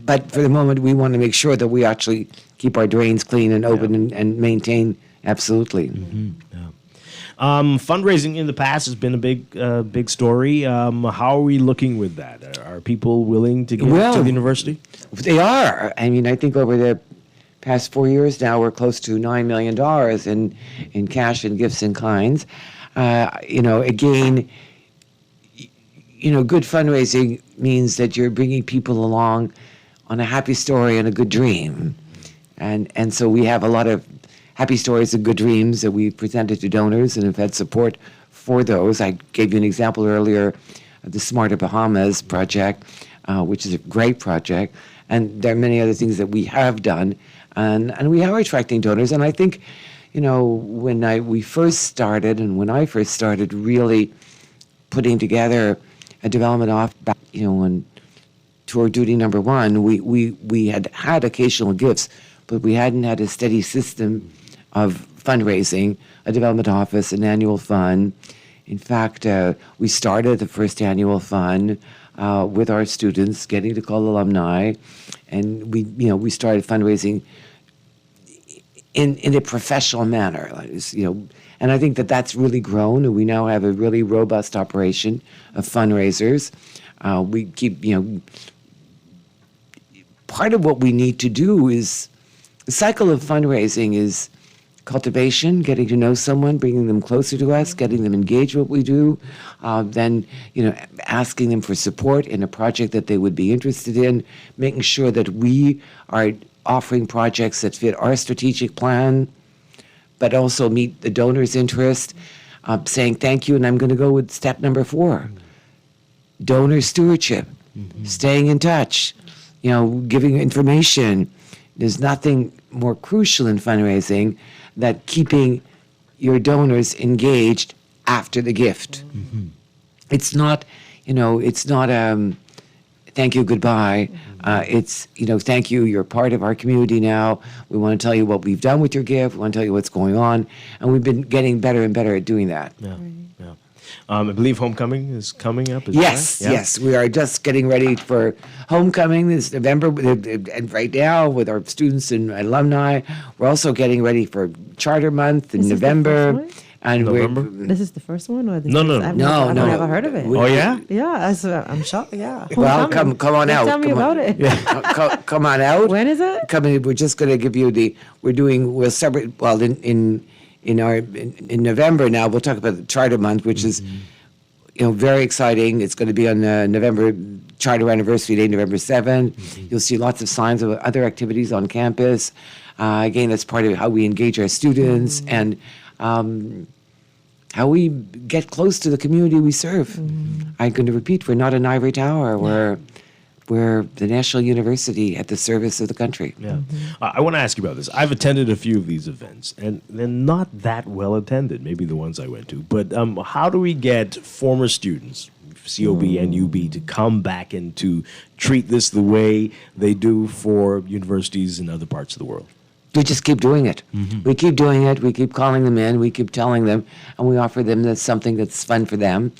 But for the moment, we want to make sure that we actually keep our drains clean and open and maintain. Absolutely. Fundraising in the past has been a big story. How are we looking with that? Are people willing to give to the university? They are. I mean, I think over the past 4 years now, we're close to $9 million in cash and gifts in kinds. Again, good fundraising means that you're bringing people along on a happy story and a good dream. And so we have a lot of happy stories and good dreams that we presented to donors and have had support for those. I gave you an example earlier of the Smarter Bahamas project, which is a great project. And there are many other things that we have done. And we are attracting donors. And I think, when we first started, and when I first started really putting together a development back, on tour duty number 1, we had occasional gifts, but we hadn't had a steady system of fundraising, a development office, an annual fund. In fact, we started the first annual fund with our students, getting to call alumni, and we started fundraising in a professional manner, and I think that that's really grown, and we now have a really robust operation of fundraisers. We keep, part of what we need to do is, the cycle of fundraising is cultivation, getting to know someone, bringing them closer to us, getting them engaged with what we do, then, asking them for support in a project that they would be interested in, making sure that we are offering projects that fit our strategic plan, but also meet the donor's interest, saying thank you, and I'm going to go with step number 4, donor stewardship, staying in touch, giving information. There's nothing more crucial in fundraising than keeping your donors engaged after the gift. It's not, thank you, goodbye. It's, thank you, you're part of our community now. We want to tell you what we've done with your gift. We want to tell you what's going on. And we've been getting better and better at doing that. Yeah. I believe homecoming is coming up. Yes. We are just getting ready for homecoming this November. And right now, with our students and alumni, we're also getting ready for Charter Month in November. And this is the first one, or No. I've never heard of it. Oh yeah, yeah. I'm shocked. Yeah. Well, come on out. Tell me about it. Come on out. When is it? We're just going to give you we'll celebrate. Well, in November now, we'll talk about the Charter Month, which is very exciting. It's going to be on November Charter Anniversary Day, November 7th. You'll see lots of signs of other activities on campus. Again, that's part of how we engage our students and how we get close to the community we serve. I'm going to repeat, we're not an ivory tower. We're the National University at the service of the country. Yeah. I want to ask you about this. I've attended a few of these events, and they're not that well attended, maybe the ones I went to. But how do we get former students, COB and UB, to come back and to treat this the way they do for universities in other parts of the world? We just keep doing it. We keep doing it. We keep calling them in. We keep telling them, and we offer them something that's fun for them.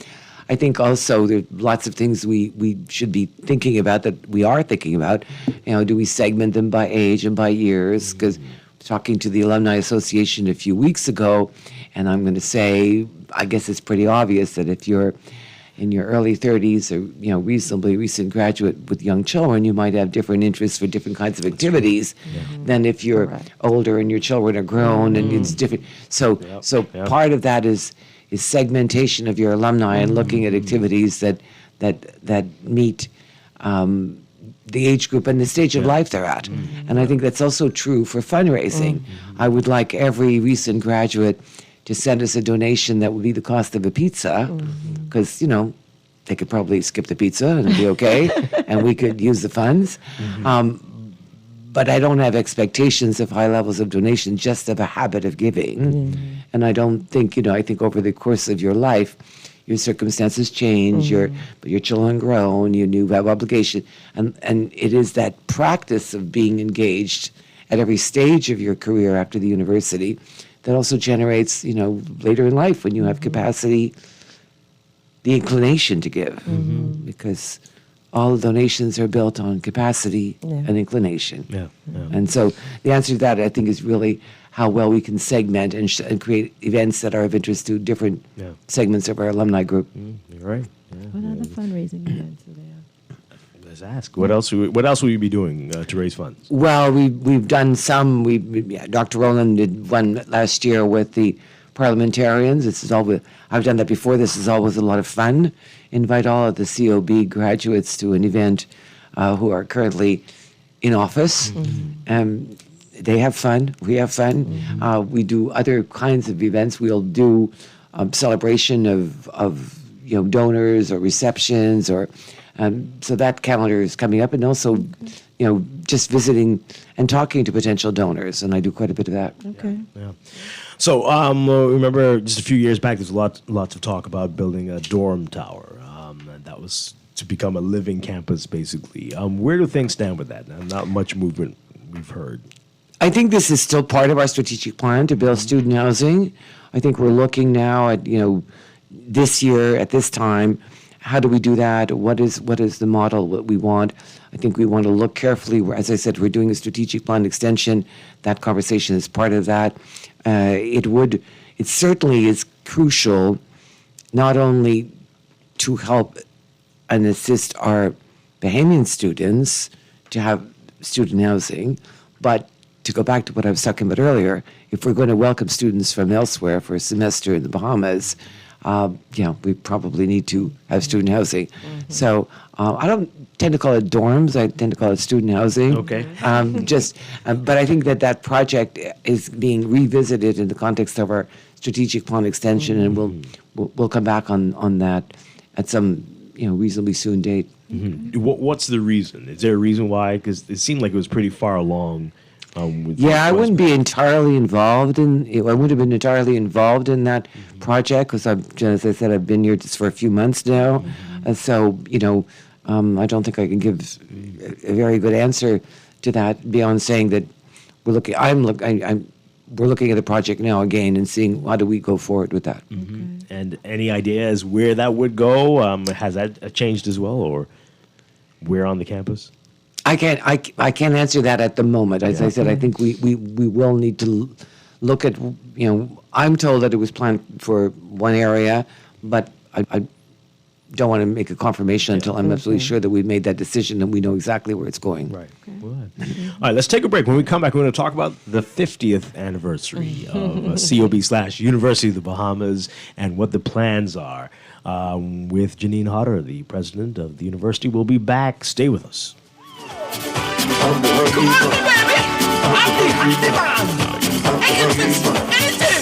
I think also there are lots of things we should be thinking about, that we are thinking about. Do we segment them by age and by years? Because talking to the Alumni Association a few weeks ago, and I'm going to say, I guess it's pretty obvious that if you're in your early 30s or reasonably recent graduate with young children, you might have different interests for different kinds of activities than if you're older and your children are grown and it's different. So part of that is segmentation of your alumni and looking at activities that meet the age group and the stage of life they're at. And I think that's also true for fundraising. I would like every recent graduate to send us a donation that would be the cost of a pizza, because, they could probably skip the pizza and it'd be okay, and we could use the funds. But I don't have expectations of high levels of donation, just of a habit of giving. And I don't think, I think over the course of your life, your circumstances change, but your children grown, you have obligation. And it is that practice of being engaged at every stage of your career after the university that also generates, later in life when you have capacity, the inclination to give. Because all donations are built on capacity and inclination. And so the answer to that, I think, is really how well we can segment and create events that are of interest to different segments of our alumni group. You're right. What other fundraising events are there? Let's ask. What else will you be doing to raise funds? Well, we've done some. Dr. Rowland did one last year with the parliamentarians. I've done that before. This is always a lot of fun. Invite all of the COB graduates to an event who are currently in office. They have fun. We have fun. We do other kinds of events. We'll do celebration of donors or receptions, or so that calendar is coming up, and also just visiting and talking to potential donors, and I do quite a bit of that. Okay. Yeah. So remember just a few years back, there's lots of talk about building a dorm tower, and that was to become a living campus, basically. Where do things stand with that? Not much movement we've heard. I think this is still part of our strategic plan to build student housing. I think we're looking now at, this year at this time, how do we do that? What is the model, what we want? I think we want to look carefully. As I said, we're doing a strategic plan extension. That conversation is part of that. It certainly is crucial not only to help and assist our Bahamian students to have student housing, but to go back to what I was talking about earlier, if we're going to welcome students from elsewhere for a semester in the Bahamas, we probably need to have student housing. Mm-hmm. So I don't tend to call it dorms. I tend to call it student housing. Okay. But I think that project is being revisited in the context of our strategic plan extension, and we'll come back on that at some reasonably soon date. Mm-hmm. What's the reason? Is there a reason why? Because it seemed like it was pretty far along. I wouldn't be entirely involved in. I wouldn't have been entirely involved in that project because, as I said, I've been here just for a few months now, and so I don't think I can give a very good answer to that beyond saying that we're looking. We're looking at the project now again and seeing how do we go forward with that. Mm-hmm. And any ideas where that would go? Has that changed as well, or where on the campus? I can't answer that at the moment. As I said, I think we will need to look at, I'm told that it was planned for one area, but I don't want to make a confirmation until I'm absolutely sure that we've made that decision and we know exactly where it's going. Right. All right, let's take a break. When we come back, we're going to talk about the 50th anniversary of COB/University of the Bahamas and what the plans are. With Janine Hodder, the president of the university. We'll be back. Stay with us. Come on, baby! I'm the man! Anything!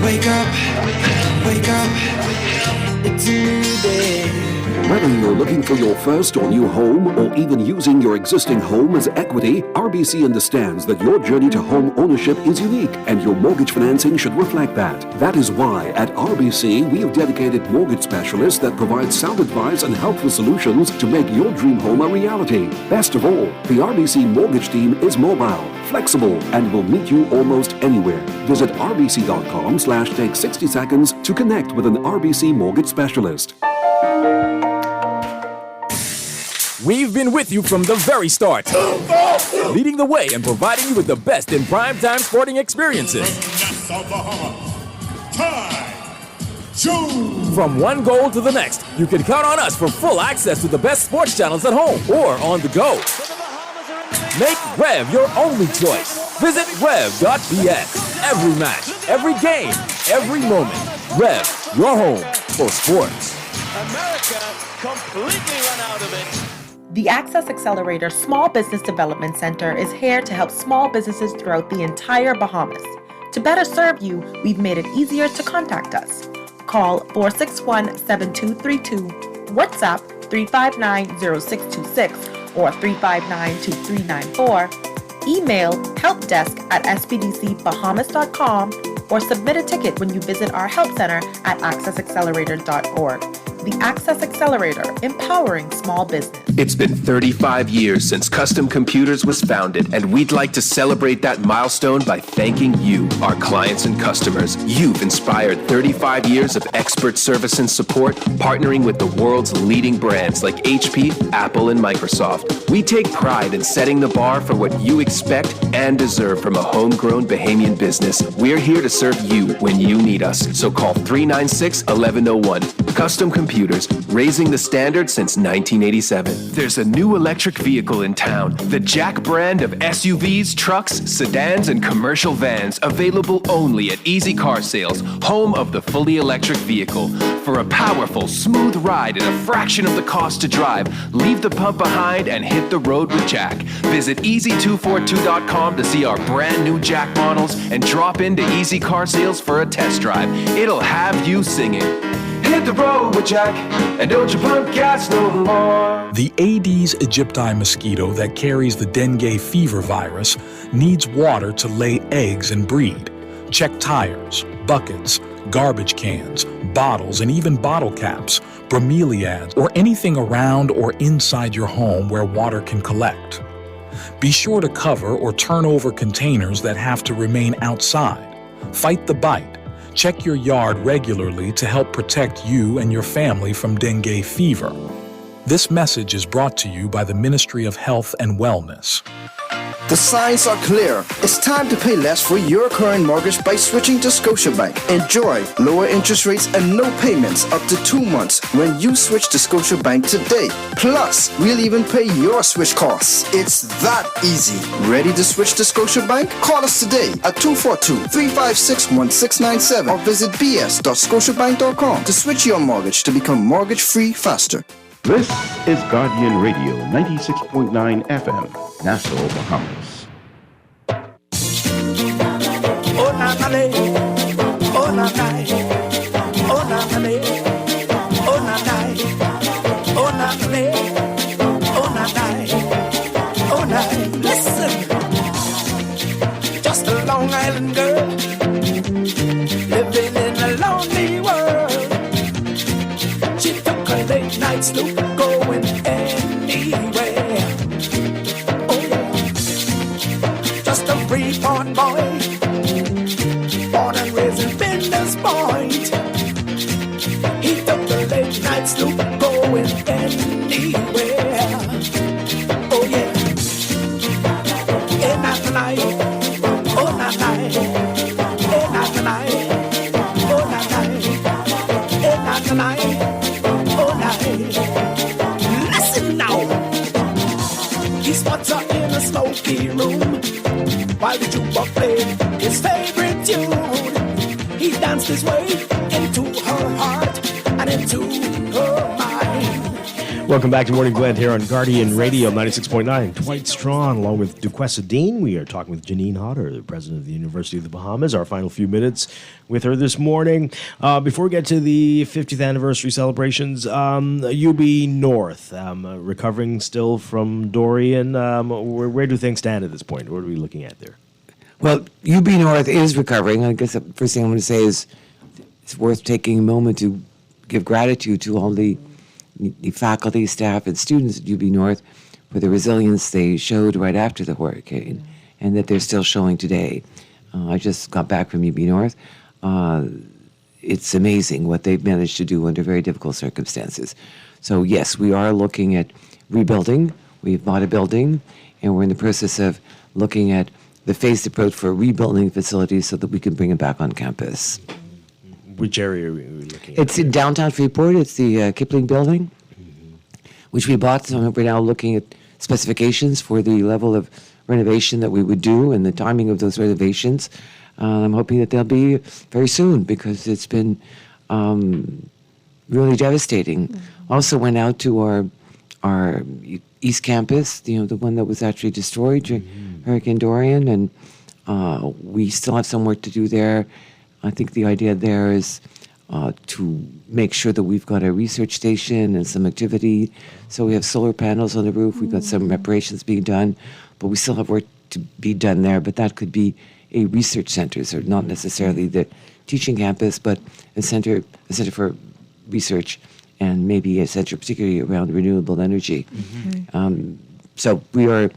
Wake up, it's a new day. Whether you're looking for your first or new home or even using your existing home as equity, RBC understands that your journey to home ownership is unique and your mortgage financing should reflect that. That is why at RBC we have dedicated mortgage specialists that provide sound advice and helpful solutions to make your dream home a reality. Best of all, the RBC mortgage team is mobile, flexible, and will meet you almost anywhere. Visit rbc.com/take 60 seconds to connect with an RBC mortgage specialist. We've been with you from the very start, leading the way and providing you with the best in primetime sporting experiences. From one goal to the next, you can count on us for full access to the best sports channels at home or on the go. Make Rev your only choice. Visit rev.bs. Every match, every game, every moment. Rev, your home for sports. America completely run out of it. The Access Accelerator Small Business Development Center is here to help small businesses throughout the entire Bahamas. To better serve you, we've made it easier to contact us. Call 461-7232, WhatsApp 359-0626 or 359-2394, email helpdesk@spdcbahamas.com, or submit a ticket when you visit our help center at accessaccelerator.org. The Access Accelerator, empowering small business. It's been 35 years since Custom Computers was founded, and we'd like to celebrate that milestone by thanking you, our clients and customers. You've inspired 35 years of expert service and support, partnering with the world's leading brands like HP, Apple, and Microsoft. We take pride in setting the bar for what you expect and deserve from a homegrown Bahamian business. We're here to serve you when you need us, so call 396-1101. custom computers, raising the standard since 1987. There's a new electric vehicle in town, the Jack brand of SUVs, trucks, sedans, and commercial vans, available only at Easy Car Sales, home of the fully electric vehicle. For a powerful, smooth ride at a fraction of the cost to drive, leave the pump behind and hit the road with Jack. Visit easy242.com to see our brand new Jack models and drop into Easy Car Sales for a test drive. It'll have you singing. Hit the road with Jack, and don't you pump gas no more. The Aedes aegypti mosquito that carries the dengue fever virus needs water to lay eggs and breed. Check tires, buckets, garbage cans, bottles, and even bottle caps, bromeliads, or anything around or inside your home where water can collect. Be sure to cover or turn over containers that have to remain outside. Fight the bite. Check your yard regularly to help protect you and your family from dengue fever. This message is brought to you by the Ministry of Health and Wellness. The signs are clear. It's time to pay less for your current mortgage by switching to Scotiabank. Enjoy lower interest rates and no payments up to 2 months when you switch to Scotiabank today. Plus, we'll even pay your switch costs. It's that easy. Ready to switch to Scotiabank? Call us today at 242-356-1697 or visit bs.scotiabank.com to switch your mortgage to become mortgage-free faster. This is Guardian Radio 96.9 FM, Nassau, Bahamas. Oh na na le, oh na na, oh na na le, oh na na, oh na na le, oh na na, oh na. Listen, just a Long Island girl living in a lonely world. She took a late night sloop going anywhere. Oh yeah, just a free-born boy, born and raised in Binders Point. He took the late night sloop going anywhere. Oh yeah, ain't that tonight? Oh na night, ain't that tonight? Oh na night, ain't that tonight? Listen now. He spots her in a smoky room while the jukebox played his favorite tune. He danced his way into her heart and into her mind. Welcome back to Morning Blend here on Guardian Radio 96.9. Dwight Strachan along with Duquesa Dean. We are talking with Janine Hodder, the president of the University of the Bahamas. Our final few minutes with her this morning. Before we get to the 50th anniversary celebrations, UB North, recovering still from Dorian. Where do things stand at this point? What are we looking at there? Well, UB North is recovering. I guess the first thing I'm going to say is it's worth taking a moment to give gratitude to all the faculty, staff, and students at UB North for the resilience they showed right after the hurricane and that they're still showing today. I just got back from UB North. It's amazing what they've managed to do under very difficult circumstances. So yes, we are looking at rebuilding. We've bought a building, and we're in the process of looking at the phased approach for rebuilding facilities so that we can bring it back on campus. Which area are we looking at? It's in downtown Freeport. It's the Kipling building, which we bought. So we're now looking at specifications for the level of renovation that we would do and the timing of those renovations. I'm hoping that they'll be very soon because it's been really devastating. Also went out to our East Campus, the one that was actually destroyed during Hurricane Dorian, and we still have some work to do there. I think the idea there is to make sure that we've got a research station and some activity. So we have solar panels on the roof. We've got some reparations being done, but we still have work to be done there. But that could be a research center, so not necessarily the teaching campus, but a center for research, and maybe a center particularly around renewable energy. So we are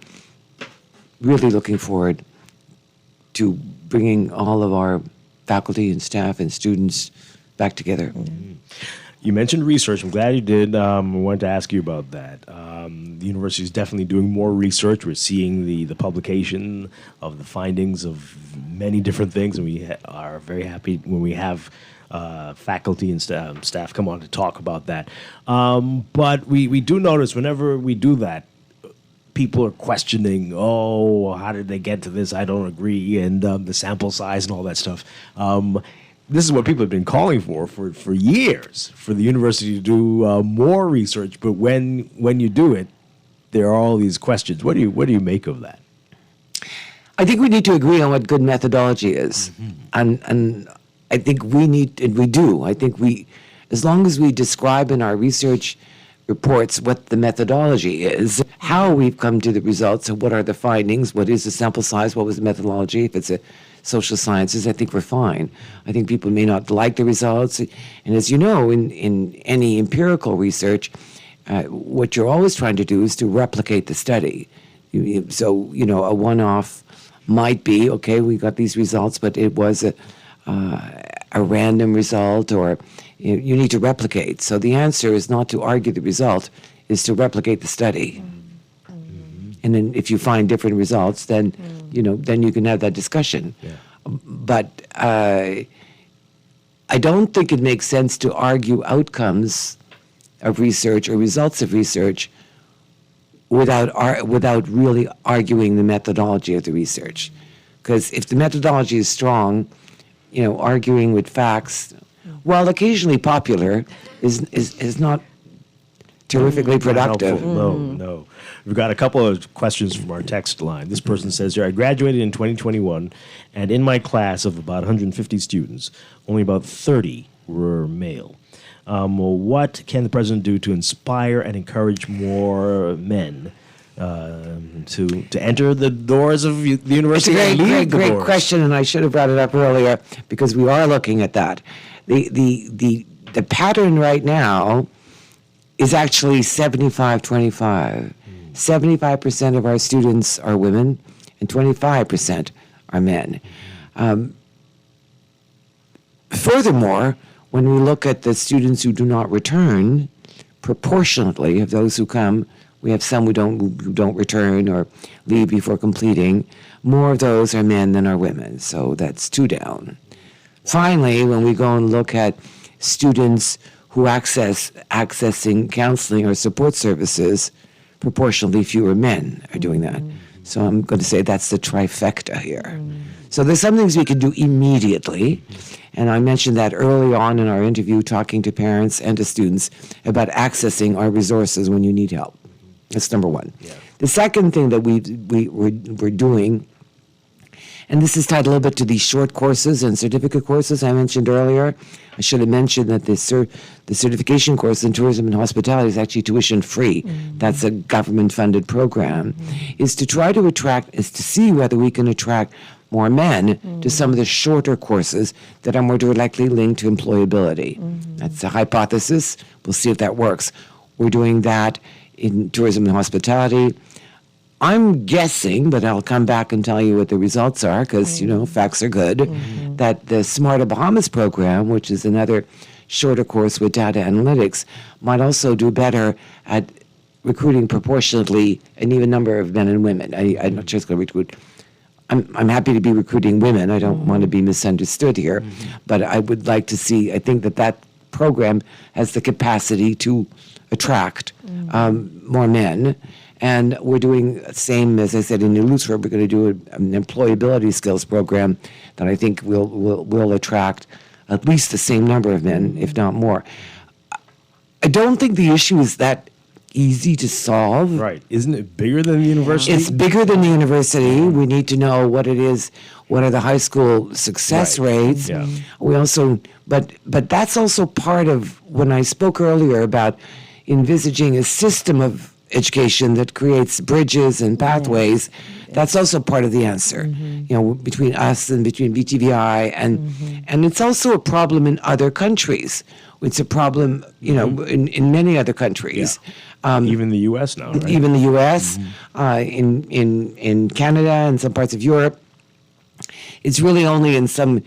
really looking forward to bringing all of our faculty and staff and students back together. You mentioned research. I'm glad you did. I wanted to ask you about that. The university is definitely doing more research. We're seeing the publication of the findings of many different things, and we are very happy when we have faculty and staff come on to talk about that. But we do notice whenever we do that, people are questioning, oh, how did they get to this? I don't agree, and the sample size and all that stuff. This is what people have been calling for years, for the university to do more research. But when you do it, there are all these questions. What do you make of that? I think we need to agree on what good methodology is, and I think we need, and we do. I think as long as we describe in our research reports what the methodology is, how we've come to the results, and what are the findings, what is the sample size, what was the methodology. If it's a social sciences, I think we're fine. I think people may not like the results, and as you know, in any empirical research, what you're always trying to do is to replicate the study. So, a one-off might be, okay, we got these results, but it was a random result, or you need to replicate. So the answer is not to argue the result, is to replicate the study. And then if you find different results, then, then you can have that discussion. Yeah. But I don't think it makes sense to argue outcomes of research or results of research without really arguing the methodology of the research. Because if the methodology is strong, arguing with facts, while occasionally popular, is not terrifically productive. No. We've got a couple of questions from our text line. This person says here, I graduated in 2021, and in my class of about 150 students, only about 30 were male. What can the president do to inspire and encourage more men to enter the doors of the university? It's a great question, and I should have brought it up earlier because we are looking at that. The pattern right now is actually 75-25. 75% of our students are women, and 25% are men. Furthermore, when we look at the students who do not return, proportionately of those who come, we have some who don't return or leave before completing. More of those are men than are women, so that's 2 down. Finally, when we go and look at students who accessing counseling or support services, proportionally fewer men are doing that. So I'm going to say that's the trifecta here. So there's some things we can do immediately, and I mentioned that early on in our interview, talking to parents and to students about accessing our resources when you need help. That's number one. Yeah. The second thing that we're doing, and this is tied a little bit to these short courses and certificate courses I mentioned earlier. I should have mentioned that the certification course in tourism and hospitality is actually tuition free. That's a government-funded program. Is to see whether we can attract more men to some of the shorter courses that are more directly linked to employability. That's a hypothesis. We'll see if that works. We're doing that in tourism and hospitality. I'm guessing, but I'll come back and tell you what the results are because, facts are good, that the Smarter Bahamas program, which is another shorter course with data analytics, might also do better at recruiting proportionately an even number of men and women. I'm not sure it's going to recruit. I'm happy to be recruiting women. I don't want to be misunderstood here, but I would like to see, I think that program has the capacity to attract more men. And we're doing the same, as I said, in New Lutheran, we're going to do an employability skills program that I think will attract at least the same number of men, if not more. I don't think the issue is that easy to solve. Right. Isn't it bigger than the university? It's bigger than the university. We need to know what it is, what are the high school success rates. Yeah. We also, but that's also part of when I spoke earlier about envisaging a system of education that creates bridges and pathways. That's also part of the answer, between us and between BTVI. And it's also a problem in other countries. It's a problem, in many other countries. Yeah. Even the U.S. now, right? Even the U.S., in Canada and some parts of Europe. It's really only in some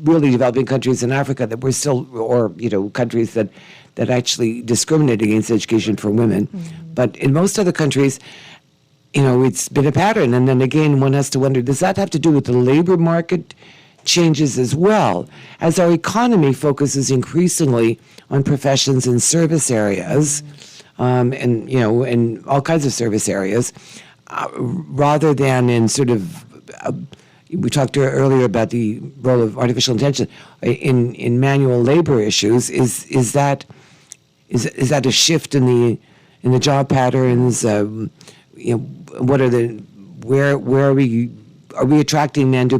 really developing countries in Africa that we're still, or, countries that actually discriminate against education for women. But in most other countries, it's been a pattern. And then again, one has to wonder, does that have to do with the labor market changes as well. As our economy focuses increasingly on professions and service areas, and in all kinds of service areas, rather than in sort of, we talked earlier about the role of artificial intelligence in manual labor issues. Is that a shift in the job patterns? What are where are we attracting men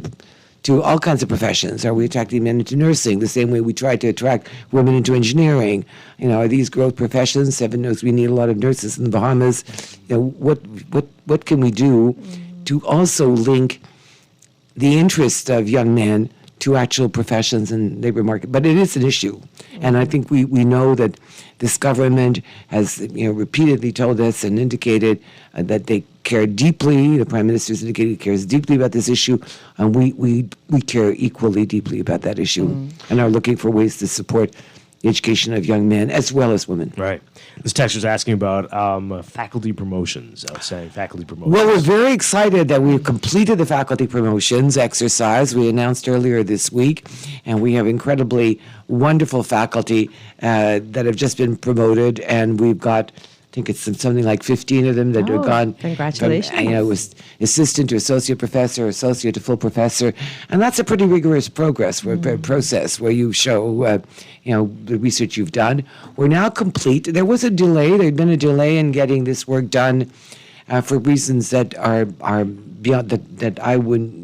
to all kinds of professions? Are we attracting men into nursing the same way we try to attract women into engineering? Are these growth professions? Heaven knows we need a lot of nurses in the Bahamas. What can we do to also link the interest of young men to actual professions and labor market? But it is an issue, and I think we know that this government has repeatedly told us and indicated that they care deeply. The Prime Minister's indicated he cares deeply about this issue, and we care equally deeply about that issue, and are looking for ways to support the education of young men as well as women. Right. This text was asking about faculty promotions, outstanding faculty promotions. Well, we're very excited that we've completed the faculty promotions exercise we announced earlier this week, and we have incredibly wonderful faculty that have just been promoted, and we've got, I think it's something like 15 of them that have gone congratulations. from assistant to associate professor, associate to full professor, and that's a pretty rigorous process where you show the research you've done. We're now complete. There was a delay. There had been a delay in getting this work done for reasons that are beyond that I wouldn't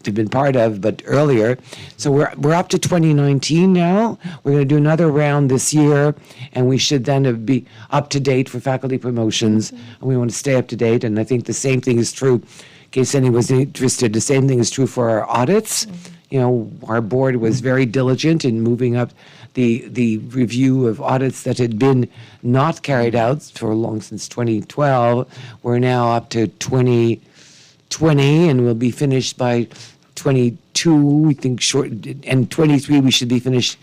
have been part of, but earlier. So we're up to 2019 now. We're going to do another round this year, and we should then be up to date for faculty promotions. And we want to stay up to date. And I think the same thing is true, in case anyone's interested, the same thing is true for our audits. Our board was very diligent in moving up the review of audits that had been not carried out for long since 2012. We're now up to 2020, and we'll be finished by 22, we think, short, and 23 we should be finished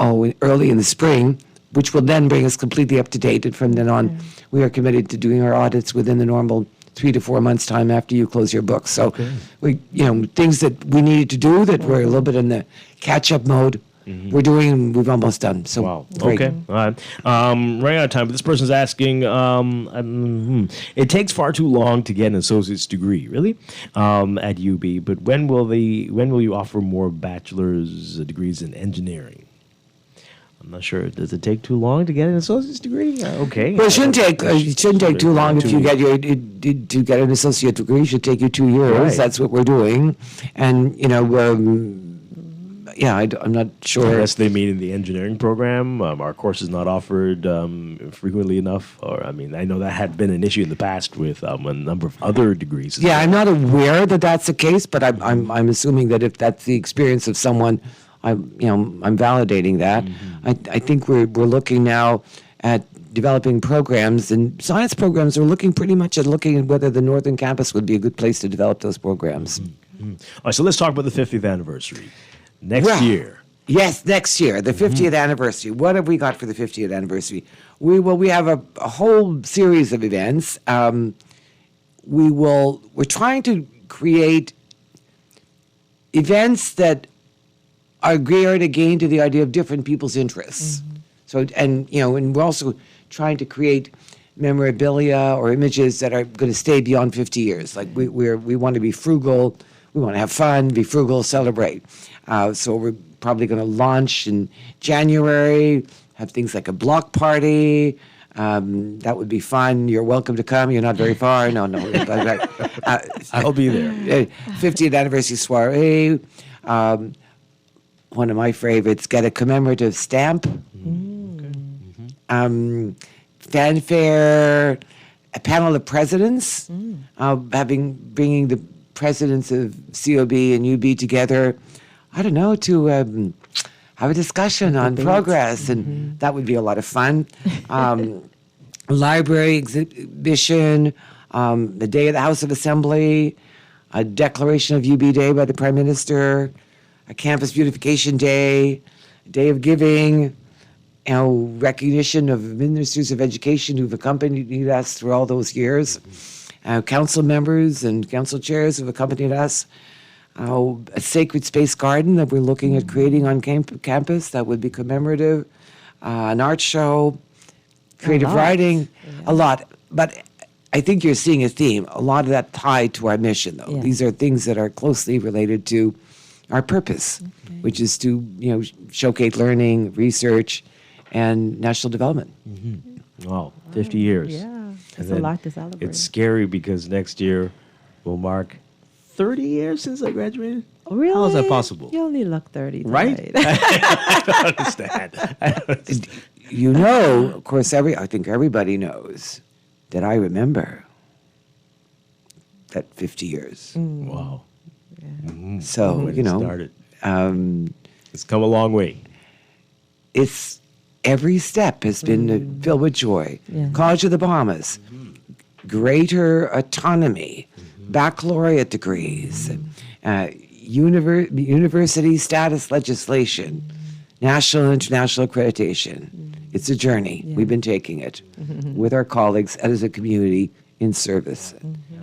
early in the spring, which will then bring us completely up to date. And from then on, we are committed to doing our audits within the normal 3 to 4 months' time after you close your books. So, things that we needed to do that we're a little bit in the catch-up mode, we're doing, and we've almost done. So, great. Okay. All right. Running out of time, but this person's asking, it takes far too long to get an associate's degree, really, at UB, but when will you offer more bachelor's degrees in engineering? I'm not sure. Does it take too long to get an associate's degree? Okay. Well, it shouldn't take too long if you get to get an associate degree. It should take you 2 years. Right. That's what we're doing, and I'm not sure. Unless they mean in the engineering program, our course is not offered frequently enough. Or I know that had been an issue in the past with a number of other degrees. Yeah, I'm not aware that that's the case, but I'm assuming that if that's the experience of someone, I'm validating that. I think we're looking now at developing programs, and science programs are looking at whether the Northern Campus would be a good place to develop those programs. All right, so let's talk about the 50th anniversary. Next year. Yes, next year, the 50th anniversary. What have we got for the 50th anniversary? We have a whole series of events. We're trying to create events that are geared again to the idea of different people's interests. So, and we're also trying to create memorabilia or images that are going to stay beyond 50 years. Like we want to be frugal, we want to have fun, be frugal, celebrate. So we're probably going to launch in January, have things like a block party. That would be fun. You're welcome to come. You're not very far. No. I'll be there. 50th anniversary soiree. One of my favorites, get a commemorative stamp. Fanfare, a panel of presidents, bringing the presidents of COB and UB together, I don't know, to have a discussion on progress, and that would be a lot of fun. Library exhibition, the day of the House of Assembly, a declaration of UB Day by the Prime Minister, a campus beautification day, a day of giving, recognition of ministers of education who've accompanied us through all those years, council members and council chairs who've accompanied us, a sacred space garden that we're looking at creating on campus that would be commemorative, an art show, creative writing, a lot. But I think you're seeing a theme. A lot of that tied to our mission, though. Yeah. These are things that are closely related to our purpose, which is to showcase learning, research, and national development. Wow, 50 years. Yeah, And it's a then lot to celebrate. It's scary because next year will mark 30 years since I graduated. Really? How is that possible? You only look 30, Right? Dwight. I don't understand. Of course, I think everybody knows that I remember that 50 years. Wow. So, When it started. It's come a long way. It's every step has been filled with joy. Yeah. College of the Bahamas, greater autonomy, baccalaureate degrees, university status legislation, national and international accreditation. It's a journey. We've been taking it with our colleagues and as a community in service.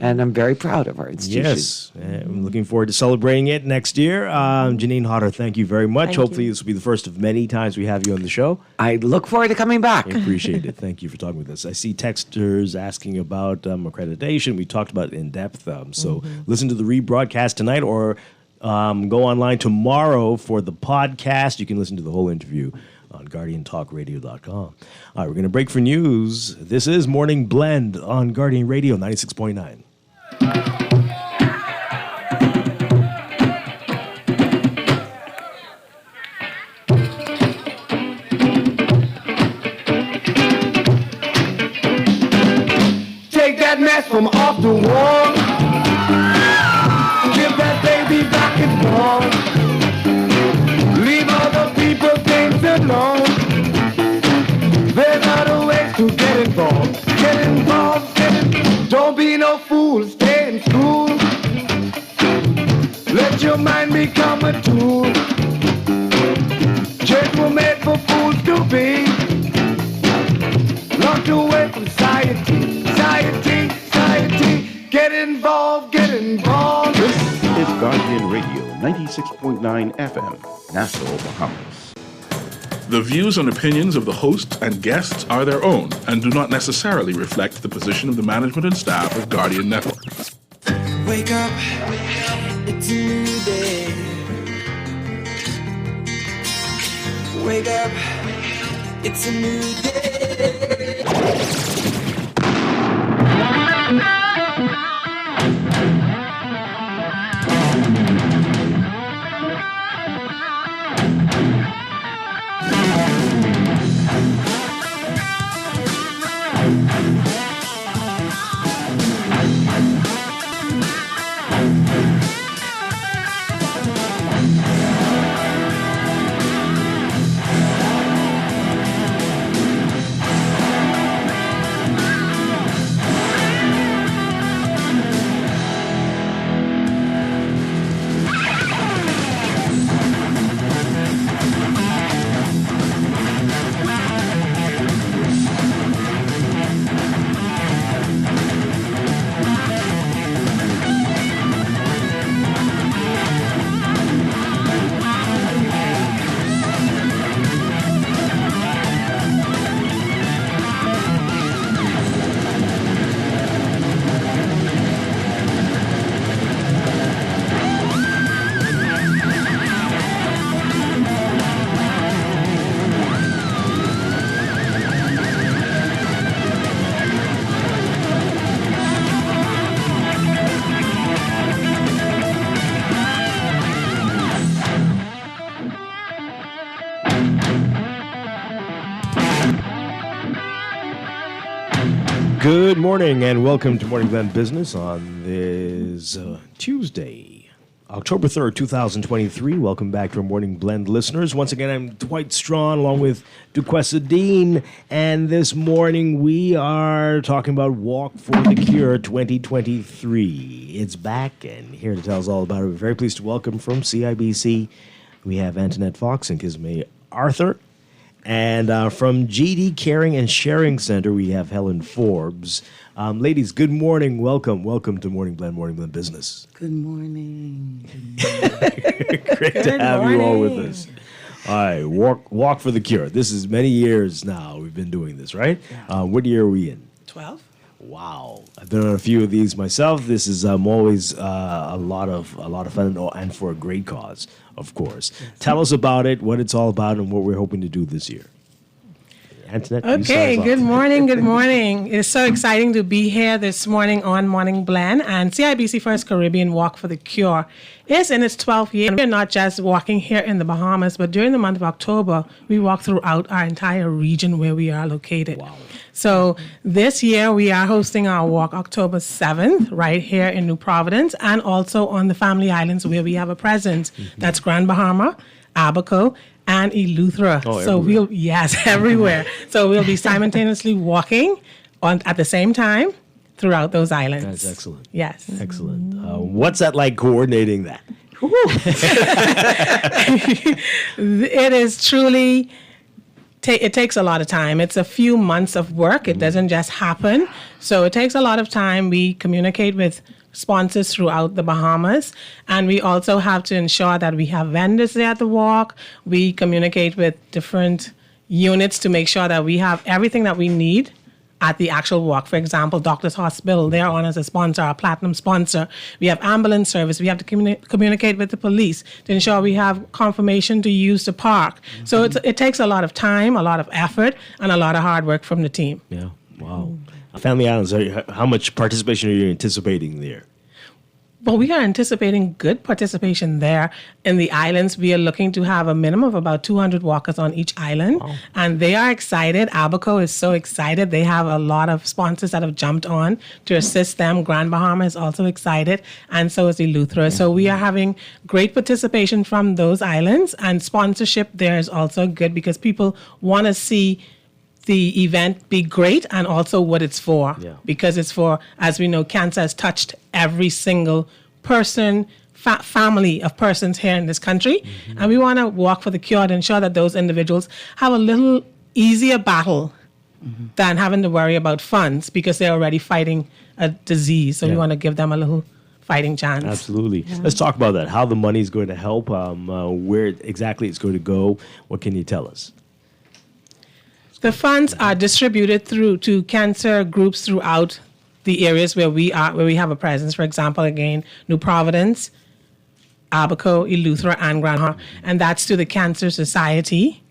And I'm very proud of our institution. Yes, I'm looking forward to celebrating it next year. Janine Hodder, thank you very much. Thank Hopefully you. this will be the first of many times we have you on the show. I look forward to coming back. I appreciate it. Thank you for talking with us. I see texters asking about accreditation. We talked about it in depth. So listen to the rebroadcast tonight or go online tomorrow for the podcast. You can listen to the whole interview on GuardianTalkRadio.com. All right, we're going to break for news. This is Morning Blend on Guardian Radio 96.9. Take that mess from off the wall. Give that baby back its ball. Leave other people things alone. There's other ways to get involved. Get involved, don't be no fool, stay in school. Let your mind become a tool. Church were made for fools to be. Locked away from society. Get involved, get involved. This is Guardian Radio 96.9 FM, Nassau, Bahamas. The views and opinions of the hosts and guests are their own and do not necessarily reflect the position of the management and staff of Guardian Network. Wake up, it's a new day. Wake up, it's a new day. Good morning and welcome to Morning Blend Business on this Tuesday, October 3rd, 2023. Welcome back to our Morning Blend listeners. Once again, I'm Dwight Strachan along with Duquesa Dean, and this morning we are talking about Walk for the Cure 2023. It's back, and here to tell us all about it, we're very pleased to welcome from CIBC, we have Antoinette Fox and Kisme Arthur. And from GD Caring and Sharing Center, we have Helen Forbes. Ladies, good morning. Welcome to Morning Blend Business. Good morning. Great to have you all with us. All right, walk for the cure. This is many years now we've been doing this, right? What year are we in? 12. Wow, I've done a few of these myself. This is always a lot of fun and for a great cause, of course. Yes. Tell us about it, what it's all about, and what we're hoping to do this year. Antoinette, okay, good morning. It's so exciting to be here this morning on Morning Blend, and CIBC First Caribbean Walk for the Cure is in its 12th year. We're not just walking here in the Bahamas, but during the month of October, we walk throughout our entire region where we are located. Wow. So this year we are hosting our walk October 7th right here in New Providence, and also on the Family Islands where we have a presence. Mm-hmm. That's Grand Bahama, Abaco, and Eleuthera. Oh, so everywhere. Everywhere. So we'll be simultaneously walking at the same time throughout those islands. That's excellent. Yes. Excellent. What's that like coordinating that? It is truly, it takes a lot of time. It's a few months of work. It doesn't just happen. So it takes a lot of time. We communicate with sponsors throughout the Bahamas, and we also have to ensure that we have vendors there at the walk. We communicate with different units to make sure that we have everything that we need at the actual walk. For example, Doctors Hospital, they're on as a sponsor, our platinum sponsor. We have ambulance service. We have to communicate with the police to ensure we have confirmation to use the park. Mm-hmm. So it takes a lot of time, a lot of effort, and a lot of hard work from the team. Yeah, wow. Family Islands, how much participation are you anticipating there? Well, we are anticipating good participation there. In the islands, we are looking to have a minimum of about 200 walkers on each island. Wow. And they are excited. Abaco is so excited. They have a lot of sponsors that have jumped on to assist them. Grand Bahama is also excited, and so is Eleuthera. So we are having great participation from those islands, and sponsorship there is also good because people want to see the event be great and also what it's for. Yeah. Because it's for, as we know, cancer has touched every single person, family of persons here in this country. Mm-hmm. And we want to walk for the cure to ensure that those individuals have a little easier battle than having to worry about funds because they're already fighting a disease. So we want to give them a little fighting chance. Absolutely. Yeah. Let's talk about that, how the money is going to help, where exactly it's going to go. What can you tell us? The funds are distributed to cancer groups throughout the areas where we have a presence. For example, again, New Providence, Abaco, Eleuthera, and Grand Bahama. And that's to the Cancer Society,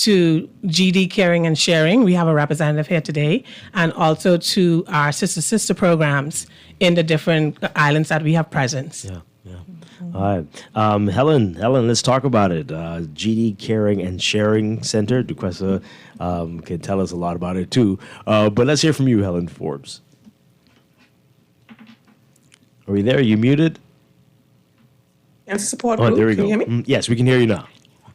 to GD Caring and Sharing. We have a representative here today. And also to our sister programs in the different islands that we have presence. Yeah. All right. Helen, let's talk about it. GD Caring and Sharing Center, Duquesa can tell us a lot about it too. But let's hear from you, Helen Forbes. Are we there? Are you muted? Cancer Support Group. There we go. Can you hear me? Yes, we can hear you now.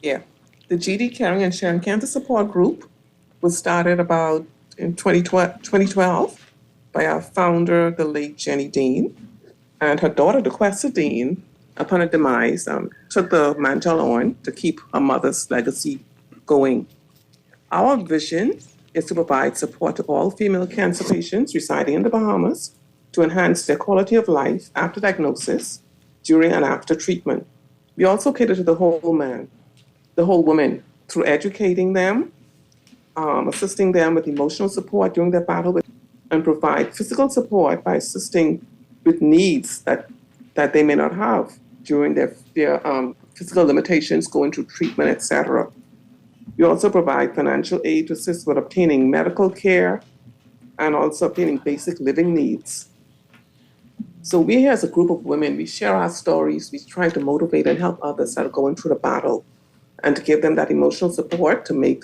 Yeah. The GD Caring and Sharing Cancer Support Group was started about in 2012 by our founder, the late Jenny Dean, and her daughter, Duquesa Dean, upon her demise, took the mantle on to keep her mother's legacy going. Our vision is to provide support to all female cancer patients residing in the Bahamas to enhance their quality of life after diagnosis, during and after treatment. We also cater to the whole man, the whole woman, through educating them, assisting them with emotional support during their battle, and provide physical support by assisting with needs that they may not have during their physical limitations, going through treatment, etc. We also provide financial aid to assist with obtaining medical care and also obtaining basic living needs. So we here as a group of women, we share our stories, we try to motivate and help others that are going through the battle and to give them that emotional support to make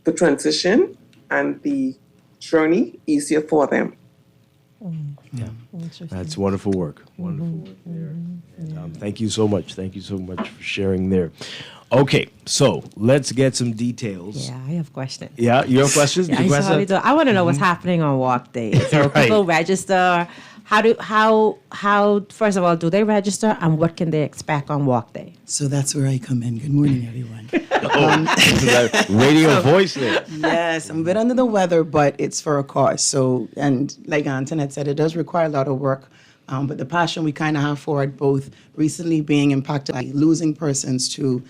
the transition and the journey easier for them. Yeah, that's wonderful work. Wonderful work there. And, thank you so much. Thank you so much for sharing there. Okay, so let's get some details. Yeah, I have questions. Yeah, you have questions? I want to know what's happening on walk day. So people register. How first of all do they register, and what can they expect on walk day? So that's where I come in. Good morning, everyone. Radio voice there. Yes, I'm a bit under the weather, but it's for a cause. So, and like Antoinette said, it does require a lot of work. But the passion we kind of have for it, both recently being impacted by losing persons to,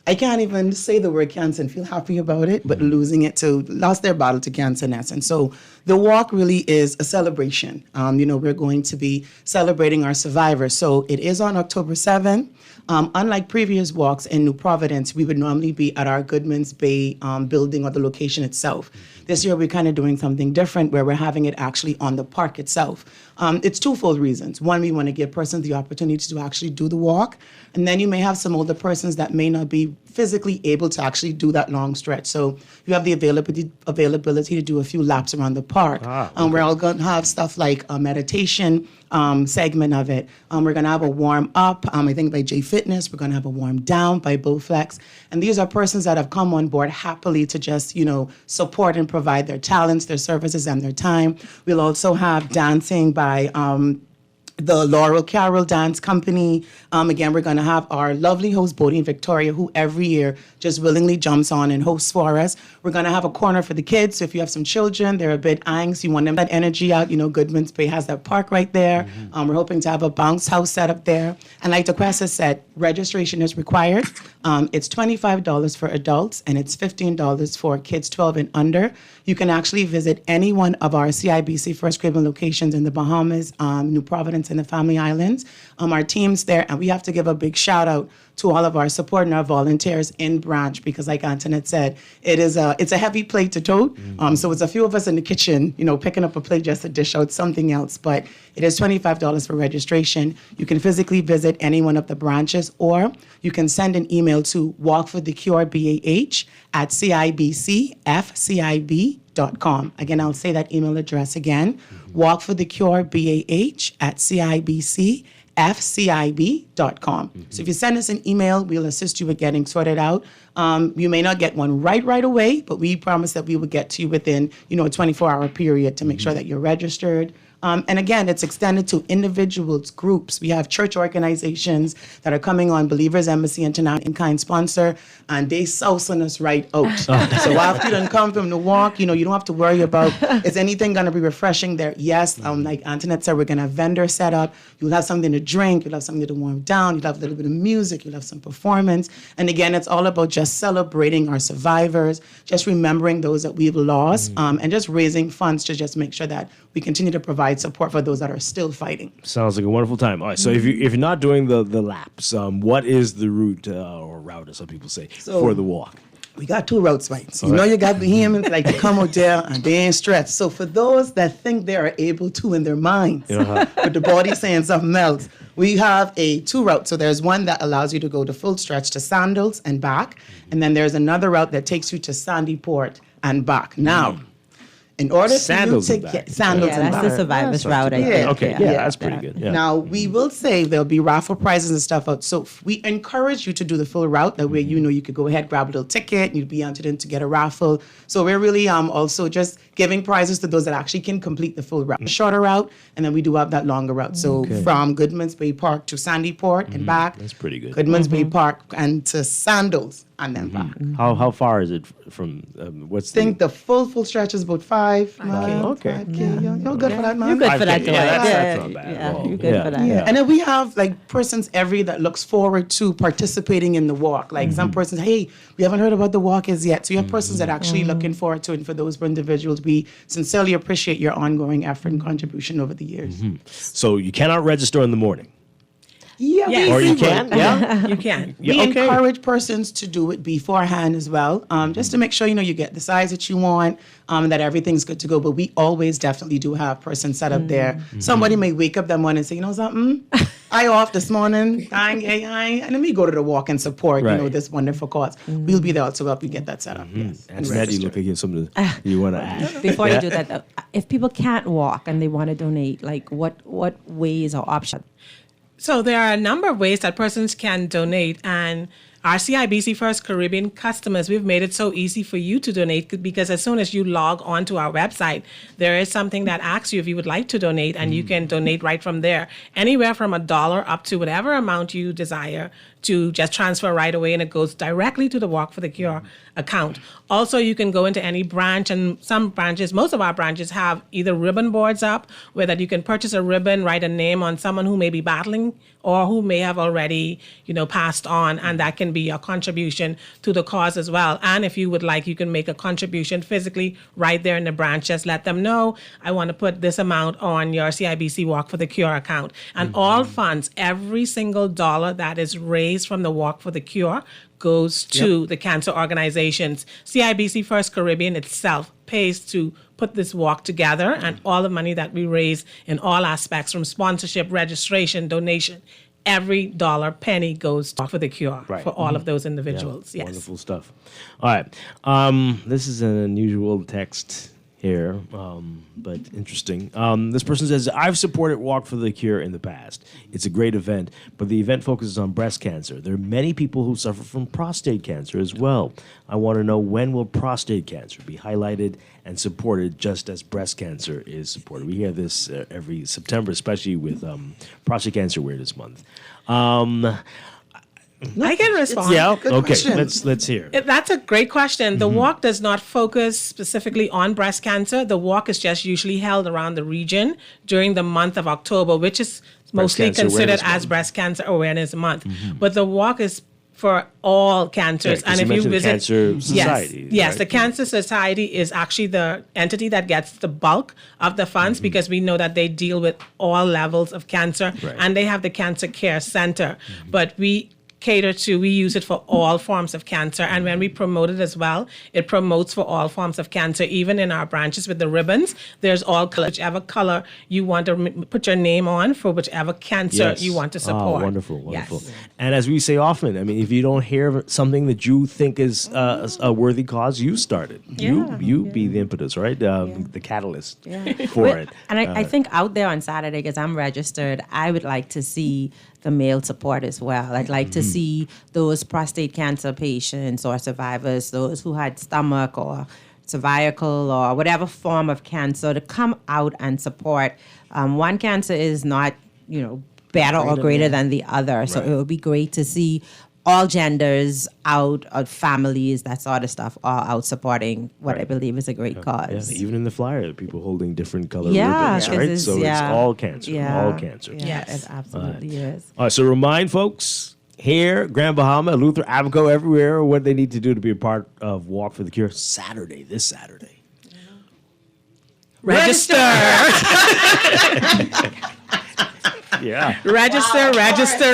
I can't even say the word cancer and feel happy about it, but losing it to, lost their battle to cancer in essence. So the walk really is a celebration. We're going to be celebrating our survivors. So it is on October 7th. Unlike previous walks in New Providence, we would normally be at our Goodman's Bay building or the location itself. This year, we're kind of doing something different where we're having it actually on the park itself. It's twofold reasons. One, we want to give persons the opportunity to actually do the walk. And then you may have some older persons that may not be physically able to actually do that long stretch. So you have the availability to do a few laps around the park. We're all going to have stuff like a meditation segment of it. We're going to have a warm up, I think by J Fitness. We're going to have a warm down by Bowflex. And these are persons that have come on board happily to just, support and provide their talents, their services, and their time. We'll also have dancing by the Laurel Carol Dance Company. Again, we're going to have our lovely host, Bodie and Victoria, who every year just willingly jumps on and hosts for us. We're going to have a corner for the kids. So if you have some children, they're a bit angst, you want them that energy out, Goodman's Bay has that park right there. We're hoping to have a bounce house set up there. And like DeQuesta said, registration is required. It's $25 for adults, and it's $15 for kids 12 and under. You can actually visit any one of our CIBC First Craven locations in the Bahamas, New Providence, and the Family Islands. Our team's there, and we have to give a big shout out to all of our support and our volunteers in branch, because like Antoinette said, it's a heavy plate to tote. So it's a few of us in the kitchen, picking up a plate just to dish out something else. But it is $25 for registration. You can physically visit any one of the branches, or you can send an email to walkforthecurebah@cibcfcib.com. Again, I'll say that email address again, walkforthecurebah@cibcfcib.com. So if you send us an email, we'll assist you with getting sorted out. You may not get one right away, but we promise that we will get to you within, a 24-hour period to make sure that you're registered. And again, it's extended to individuals, groups. We have church organizations that are coming on, Believers Embassy International in-kind sponsor, and they sousing us right out. So after you done come from the walk, you don't have to worry about, is anything going to be refreshing there? Yes, like Antoinette said, we're going to have vendor set up. You'll have something to drink. You'll have something to warm down. You'll have a little bit of music. You'll have some performance. And again, it's all about just celebrating our survivors, just remembering those that we've lost, and just raising funds to just make sure that we continue to provide support for those that are still fighting. Sounds like a wonderful time. All right, so if you're not doing the laps, what is the route or route, as some people say, for the walk? We got two routes, right? So you got Bahamians like to come out there and they ain't stretched. So for those that think they are able to in their minds, but the body saying something else, we have two routes. So there's one that allows you to go to full stretch to Sandals and back, and then there's another route that takes you to Sandy Port and back. Now, in order Sandals for you to get Sandals and that's back. the survivor's route, I think. Okay, that's pretty good. Yeah. Now, we will say there'll be raffle prizes and stuff out. So we encourage you to do the full route. That way, you could go ahead, grab a little ticket, and you'd be entered in to get a raffle. So we're really also just giving prizes to those that actually can complete the full route. Shorter route, and then we do have that longer route. So from Goodman's Bay Park to Sandy Port and back. That's pretty good. Goodman's Bay Park and to Sandals and then back. How far is it from, I think the full stretch is about 5 miles. Okay. You're good for that, man. You're good for that, Dwight. That's not bad at all. You're good for that. Yeah. And then we have persons every that looks forward to participating in the walk. Some persons, hey, we haven't heard about the walk as yet. So you have persons that are actually looking forward to it. And for those individuals, we sincerely appreciate your ongoing effort and contribution over the years. So you cannot register in the morning? Yeah, or you can? Yeah, you can. We encourage persons to do it beforehand as well, just to make sure you get the size that you want, that everything's good to go. But we always definitely do have persons set up there. Somebody may wake up that morning and say, something, I off this morning, and let me go to the walk and support this wonderful cause. We'll be there to help you get that set up. Yes, and Maddie, look like you have something you want to add. Before you do that, if people can't walk and they want to donate, what ways or options? So there are a number of ways that persons can donate, and Our CIBC First Caribbean customers, we've made it so easy for you to donate because as soon as you log on to our website, there is something that asks you if you would like to donate, and you can donate right from there. Anywhere from $1 up to whatever amount you desire to just transfer right away, and it goes directly to the Walk for the Cure account. Also, you can go into any branch, and some branches, most of our branches have either ribbon boards up where that you can purchase a ribbon, write a name on someone who may be battling or who may have already, passed on, and that can be your contribution to the cause as well. And if you would like, you can make a contribution physically right there in the branch. Just let them know, I want to put this amount on your CIBC Walk for the Cure account. And all funds, every single dollar that is raised from the Walk for the Cure goes to the cancer organizations. CIBC First Caribbean itself pays to put this walk together, and all the money that we raise in all aspects, from sponsorship, registration, donation, every dollar, penny goes for the cure for all of those individuals. Yes. Wonderful stuff. All right. This is an unusual text here, but interesting. This person says, I've supported Walk for the Cure in the past. It's a great event, but the event focuses on breast cancer. There are many people who suffer from prostate cancer as well. I want to know, when will prostate cancer be highlighted and supported just as breast cancer is supported? We hear this every September, especially with Prostate Cancer Awareness Month. I can respond. Yeah. Good Okay. question. Let's hear. That's a great question. The walk does not focus specifically on breast cancer. The walk is just usually held around the region during the month of October, which is mostly considered as Breast Cancer Awareness Month. But the walk is for all cancers. And if you visit Cancer Society, yes, the Cancer Society is actually the entity that gets the bulk of the funds because we know that they deal with all levels of cancer, and they have the Cancer Care Center. But we use it for all forms of cancer. And when we promote it as well, it promotes for all forms of cancer. Even in our branches with the ribbons, there's all color, whichever color you want to put your name on for whichever cancer you want to support. Wonderful. Yes. And as we say often, I mean, if you don't hear something that you think is a worthy cause, you start it. You be the impetus, right? The catalyst for it. And I think out there on Saturday, because I'm registered, I would like to see the male support as well. I'd like to see those prostate cancer patients or survivors, those who had stomach or cervical or whatever form of cancer, to come out and support. One cancer is not, better or greater than the other. So it would be great to see all genders out, families, that sort of stuff, all out supporting what I believe is a great cause. Yeah, even in the flyer, people holding different color ribbons, right? So it's all cancer, all cancer. Yes, it absolutely is. All right, so remind folks here, Grand Bahama, Luther, Abaco, everywhere, what they need to do to be a part of Walk for the Cure this Saturday. Register.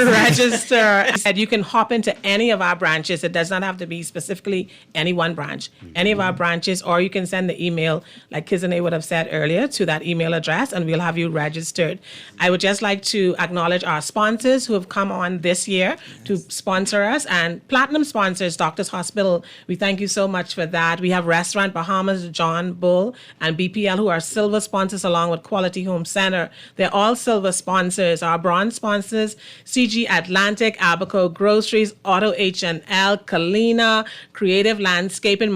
Register. And you can hop into any of our branches. It does not have to be specifically any one branch. Any of our branches, or you can send the email, like Kizane would have said earlier, to that email address, and we'll have you registered. I would just like to acknowledge our sponsors who have come on this year to sponsor us, and platinum sponsors, Doctors Hospital. We thank you so much for that. We have Restaurant Bahamas, John Bull, and BPL, who are silver sponsors, along with Quality Home Center. They're all silver sponsors. Our bronze sponsors, CG Atlantic, Abaco Groceries, Auto H&L, Kalina, Creative Landscaping,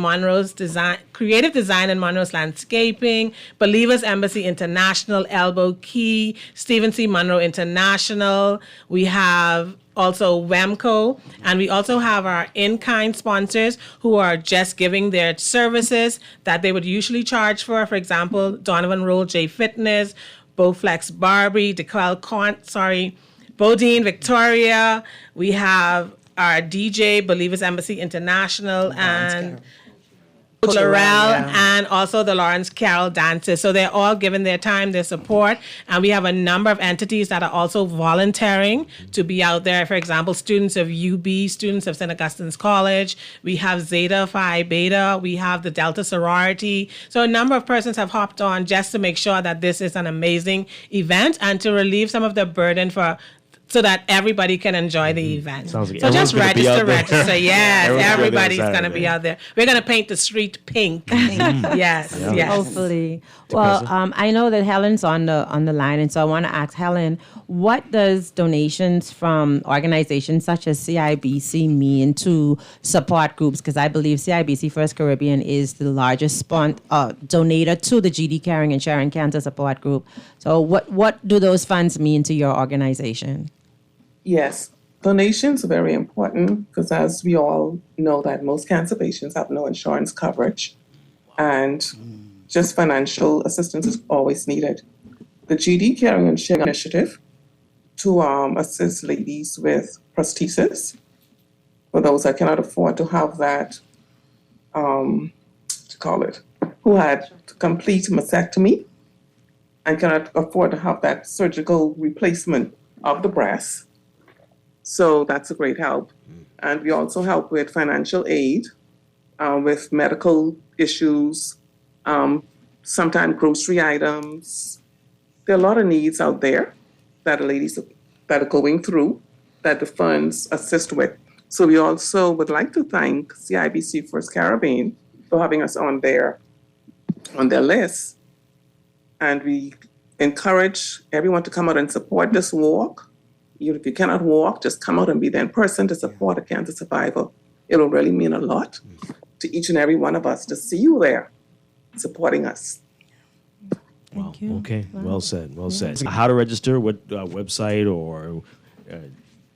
Creative Design and Monroe's Landscaping, Believers Embassy International, Elbow Key, Stephen C. Monroe International. We have also Wemco, and we also have our in-kind sponsors who are just giving their services that they would usually charge for. For example, Donovan Roll, J Fitness, Bowflex Barbie, Bodine, Victoria. We have our DJ, Believers Embassy International, and Laurel, and also the Lawrence Carroll Dancers. So they're all giving their time, their support, and we have a number of entities that are also volunteering to be out there. For example, students of UB, students of St. Augustine's College. We have Zeta Phi Beta. We have the Delta Sorority. So a number of persons have hopped on just to make sure that this is an amazing event and to relieve some of the burden for so that everybody can enjoy the event. Sounds like so just register. Yes, Everyone's everybody's going to be out there. We're going to paint the street pink. Yes. Hopefully. Well, I know that Helen's on the line, and so I want to ask Helen, what does donations from organizations such as CIBC mean to support groups? Because I believe CIBC First Caribbean is the largest donator to the GD Caring and Sharing Cancer Support Group. So what do those funds mean to your organization? Yes, donations are very important because, as we all know, that most cancer patients have no insurance coverage, and just financial assistance is always needed. The GD Caring and Sharing Initiative to assist ladies with prosthesis, for those that cannot afford to have that, who had complete mastectomy and cannot afford to have that surgical replacement of the breast. So that's a great help. And we also help with financial aid, with medical issues, sometimes grocery items. There are a lot of needs out there that the ladies that are going through that the funds assist with. So we also would like to thank CIBC First Caribbean for having us on their list. And we encourage everyone to come out and support this walk. Even if you cannot walk, just come out and be there in person to support a cancer survivor. It'll really mean a lot to each and every one of us to see you there supporting us. Thank you. Okay, well said, well said. How to register, what website or...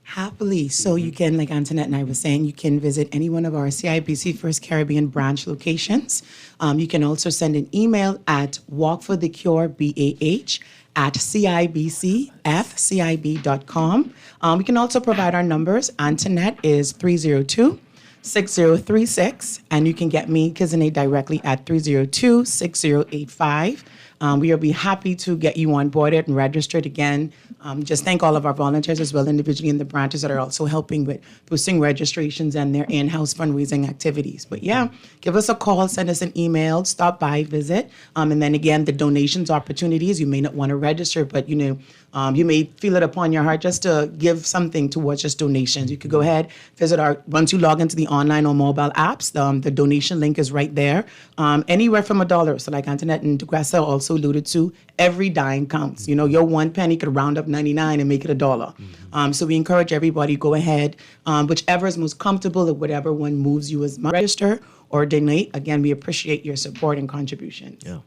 Happily. So you can, like Antoinette and I were saying, you can visit any one of our CIBC First Caribbean branch locations. You can also send an email at walkforthecure@cibcfcib.com. We can also provide our numbers. Antoinette is 302-6036, and you can get me, Kizane, directly at 302-6085. We will be happy to get you onboarded and registered again. Just thank all of our volunteers as well, individually in the branches that are also helping with boosting registrations and their in-house fundraising activities. But yeah, give us a call, send us an email, stop by, visit. And then again, the donations opportunities, you may not want to register, but you may feel it upon your heart just to give something towards just donations. You could go ahead, visit once you log into the online or mobile apps, the donation link is right there. Anywhere from $1. So like Antoinette and DeGrassa also alluded to, every dime counts. Your 1 penny could round up 99 and make it $1. So we encourage everybody, go ahead, whichever is most comfortable or whatever one moves you as much, register or donate. Again, we appreciate your support and contributions. Yeah.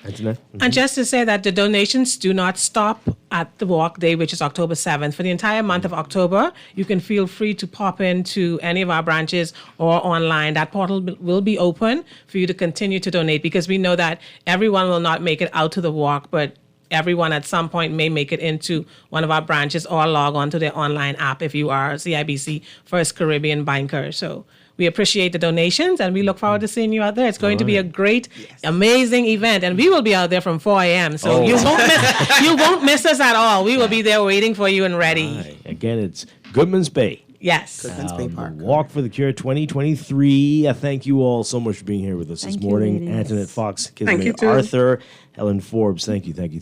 Mm-hmm. And just to say that the donations do not stop at the walk day, which is October 7th. For the entire month of October, you can feel free to pop into any of our branches or online. That portal will be open for you to continue to donate, because we know that everyone will not make it out to the walk, but everyone at some point may make it into one of our branches or log on to their online app if you are a CIBC First Caribbean banker. So we appreciate the donations, and we look forward to seeing you out there. It's going to be a great, amazing event, and we will be out there from 4 a.m. So you won't miss us at all. We will be there waiting for you and ready. Right. Again, it's Goodman's Bay. Yes. Goodman's Bay Park. Walk for the Cure 2023. Thank you all so much for being here with us this morning. Antoinette Fox, Kizane Arthur, Helen Forbes. Thank you. Thank you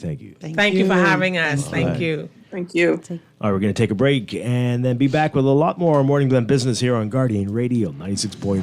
for having us. Thank you. Thank you. All right, we're going to take a break and then be back with a lot more Morning Blend business here on Guardian Radio 96.9.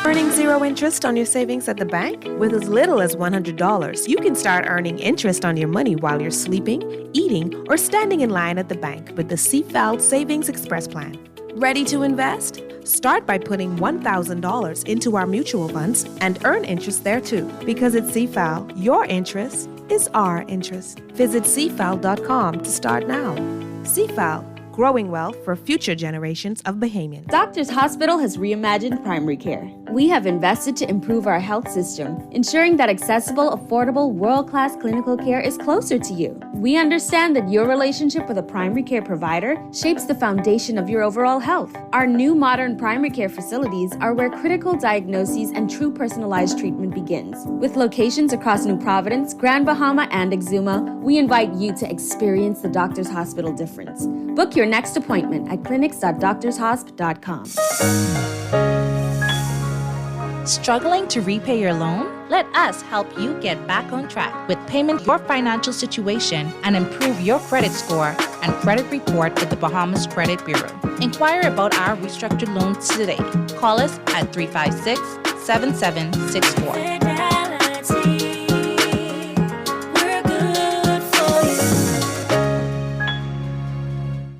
Earning zero interest on your savings at the bank? With as little as $100, you can start earning interest on your money while you're sleeping, eating, or standing in line at the bank with the CFAL Savings Express Plan. Ready to invest? Start by putting $1,000 into our mutual funds and earn interest there too. Because at CFAL, your interest is our interest. Visit CFAL.com to start now. CFAL, growing wealth for future generations of Bahamians. Doctors Hospital has reimagined primary care. We have invested to improve our health system, ensuring that accessible, affordable, world-class clinical care is closer to you. We understand that your relationship with a primary care provider shapes the foundation of your overall health. Our new modern primary care facilities are where critical diagnoses and true personalized treatment begins. With locations across New Providence, Grand Bahama, and Exuma, we invite you to experience the Doctors Hospital difference. Book your next appointment at clinics.doctorshosp.com. Struggling to repay your loan? Let us help you get back on track with payment your financial situation and improve your credit score and credit report with the Bahamas Credit Bureau. Inquire about our restructured loans today. Call us at 356-7764.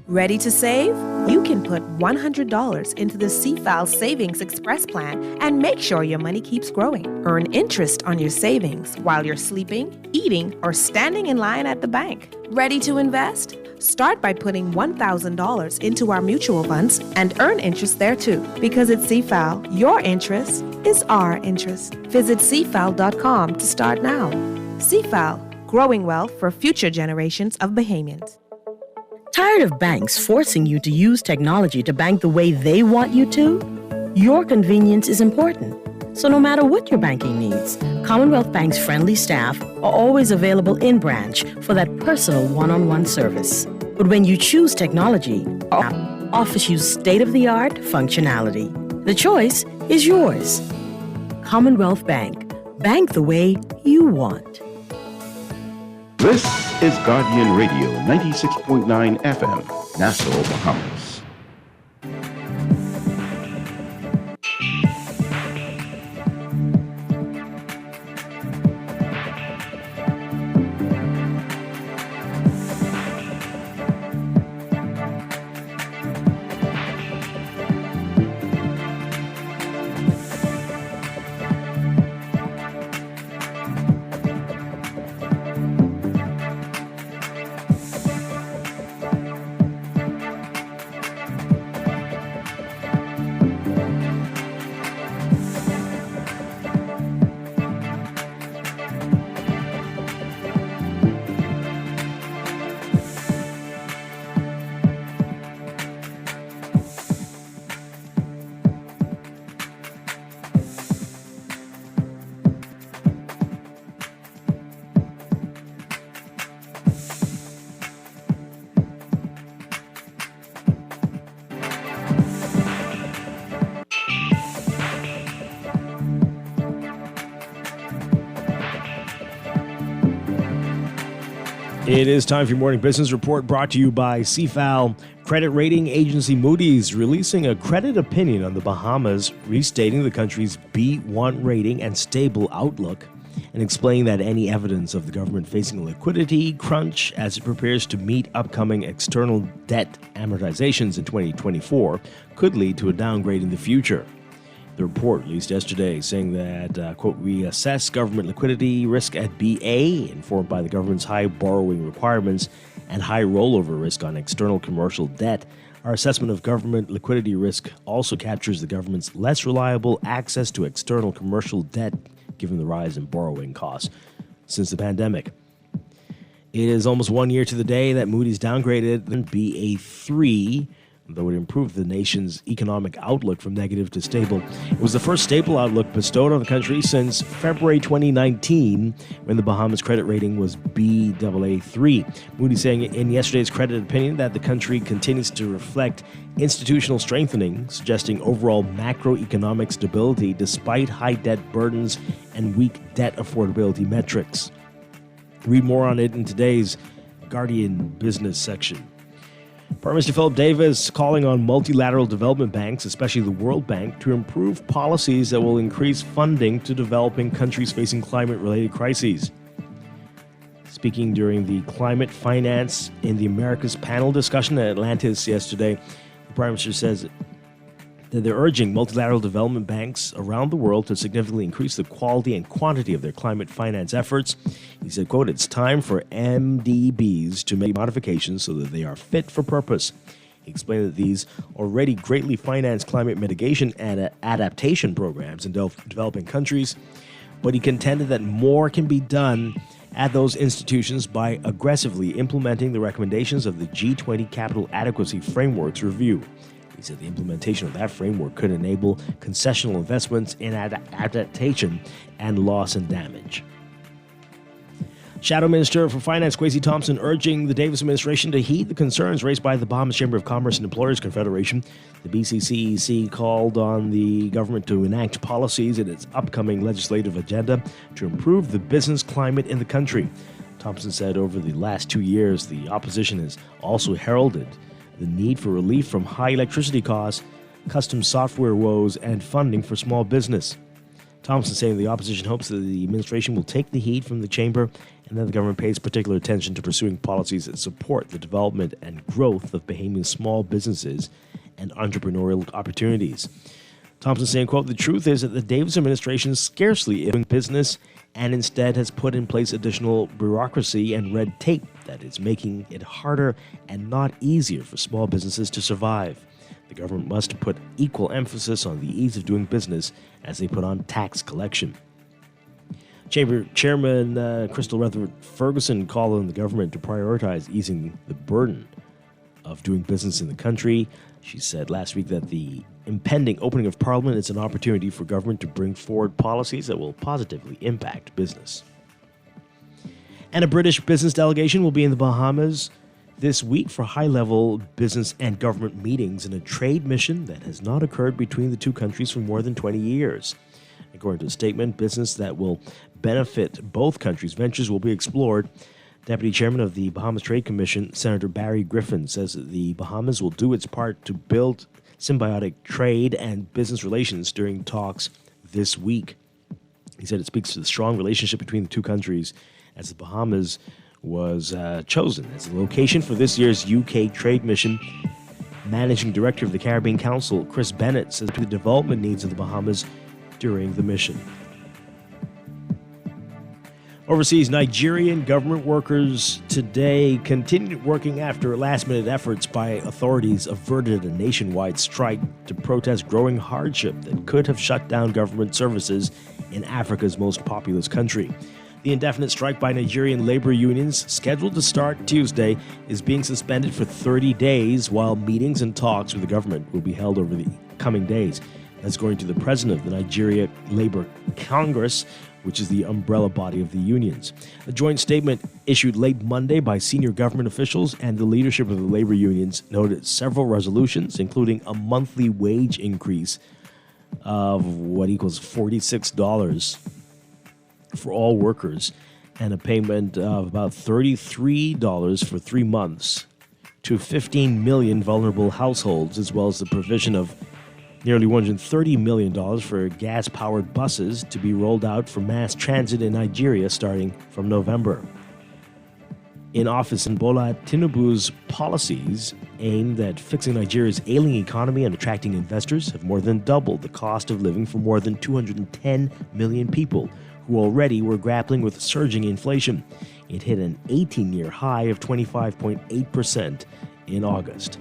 Ready to save? You can put $100 into the CFAL Savings Express Plan and make sure your money keeps growing. Earn interest on your savings while you're sleeping, eating, or standing in line at the bank. Ready to invest? Start by putting $1,000 into our mutual funds and earn interest there too. Because at CFAL, your interest is our interest. Visit CFAL.com to start now. CFAL, growing wealth for future generations of Bahamians. Tired of banks forcing you to use technology to bank the way they want you to? Your convenience is important. So no matter what your banking needs, Commonwealth Bank's friendly staff are always available in branch for that personal one-on-one service. But when you choose technology, our app offers you state-of-the-art functionality. The choice is yours. Commonwealth Bank. Bank the way you want. This is Guardian Radio 96.9 FM, Nassau, Bahamas. It is time for your morning business report brought to you by CFAL. Credit rating agency Moody's releasing a credit opinion on the Bahamas, restating the country's B1 rating and stable outlook, and explaining that any evidence of the government facing a liquidity crunch as it prepares to meet upcoming external debt amortizations in 2024 could lead to a downgrade in the future. The report released yesterday saying that, quote, we assess government liquidity risk at BA, informed by the government's high borrowing requirements and high rollover risk on external commercial debt. Our assessment of government liquidity risk also captures the government's less reliable access to external commercial debt, given the rise in borrowing costs since the pandemic. It is almost 1 year to the day that Moody's downgraded the BA3, though it improved the nation's economic outlook from negative to stable. It was the first stable outlook bestowed on the country since February 2019, when the Bahamas credit rating was Baa3. Moody's saying in yesterday's credit opinion that the country continues to reflect institutional strengthening, suggesting overall macroeconomic stability despite high debt burdens and weak debt affordability metrics. Read more on it in today's Guardian Business section. Prime Minister Philip Davis calling on multilateral development banks, especially the World Bank, to improve policies that will increase funding to developing countries facing climate-related crises. Speaking during the Climate Finance in the Americas panel discussion at Atlantis yesterday, the Prime Minister says that they're urging multilateral development banks around the world to significantly increase the quality and quantity of their climate finance efforts. He said, quote, it's time for MDBs to make modifications so that they are fit for purpose. He explained that these already greatly financed climate mitigation and adaptation programs in developing countries, but he contended that more can be done at those institutions by aggressively implementing the recommendations of the G20 Capital Adequacy Frameworks Review. He said the implementation of that framework could enable concessional investments in adaptation and loss and damage. Shadow Minister for Finance Kwesi Thompson urging the Davis administration to heed the concerns raised by the Bahamas Chamber of Commerce and Employers Confederation. The BCCEC called on the government to enact policies in its upcoming legislative agenda to improve the business climate in the country. Thompson said over the last 2 years, the opposition has also heralded the need for relief from high electricity costs, custom software woes, and funding for small business. Thompson saying the opposition hopes that the administration will take the heat from the chamber and that the government pays particular attention to pursuing policies that support the development and growth of Bahamian small businesses and entrepreneurial opportunities. Thompson saying, quote, "The truth is that the Davis administration scarcely is doing business and instead has put in place additional bureaucracy and red tape that is making it harder and not easier for small businesses to survive. The government must put equal emphasis on the ease of doing business as they put on tax collection." Chamber Chairman Crystal Rutherford Ferguson called on the government to prioritize easing the burden of doing business in the country. She said last week that the impending opening of Parliament is an opportunity for government to bring forward policies that will positively impact business. And a British business delegation will be in the Bahamas this week for high-level business and government meetings in a trade mission that has not occurred between the two countries for more than 20 years. According to a statement, business that will benefit both countries' ventures will be explored. Deputy Chairman of the Bahamas Trade Commission, Senator Barry Griffin, says that the Bahamas will do its part to build symbiotic trade and business relations during talks this week. He said it speaks to the strong relationship between the two countries as the Bahamas was chosen as the location for this year's UK trade mission. Managing Director of the Caribbean Council, Chris Bennett, says the development needs of the Bahamas during the mission. Overseas, Nigerian government workers today continued working after last-minute efforts by authorities averted a nationwide strike to protest growing hardship that could have shut down government services in Africa's most populous country. The indefinite strike by Nigerian labor unions, scheduled to start Tuesday, is being suspended for 30 days while meetings and talks with the government will be held over the coming days. That's according to the president of the Nigeria Labor Congress, which is the umbrella body of the unions. A joint statement issued late Monday by senior government officials and the leadership of the labor unions noted several resolutions, including a monthly wage increase of what equals $46 for all workers and a payment of about $33 for 3 months to 15 million vulnerable households, as well as the provision of nearly $130 million for gas-powered buses to be rolled out for mass transit in Nigeria starting from November. In office, Bola Tinubu's policies aimed at fixing Nigeria's ailing economy and attracting investors have more than doubled the cost of living for more than 210 million people who already were grappling with surging inflation. It hit an 18-year high of 25.8% in August.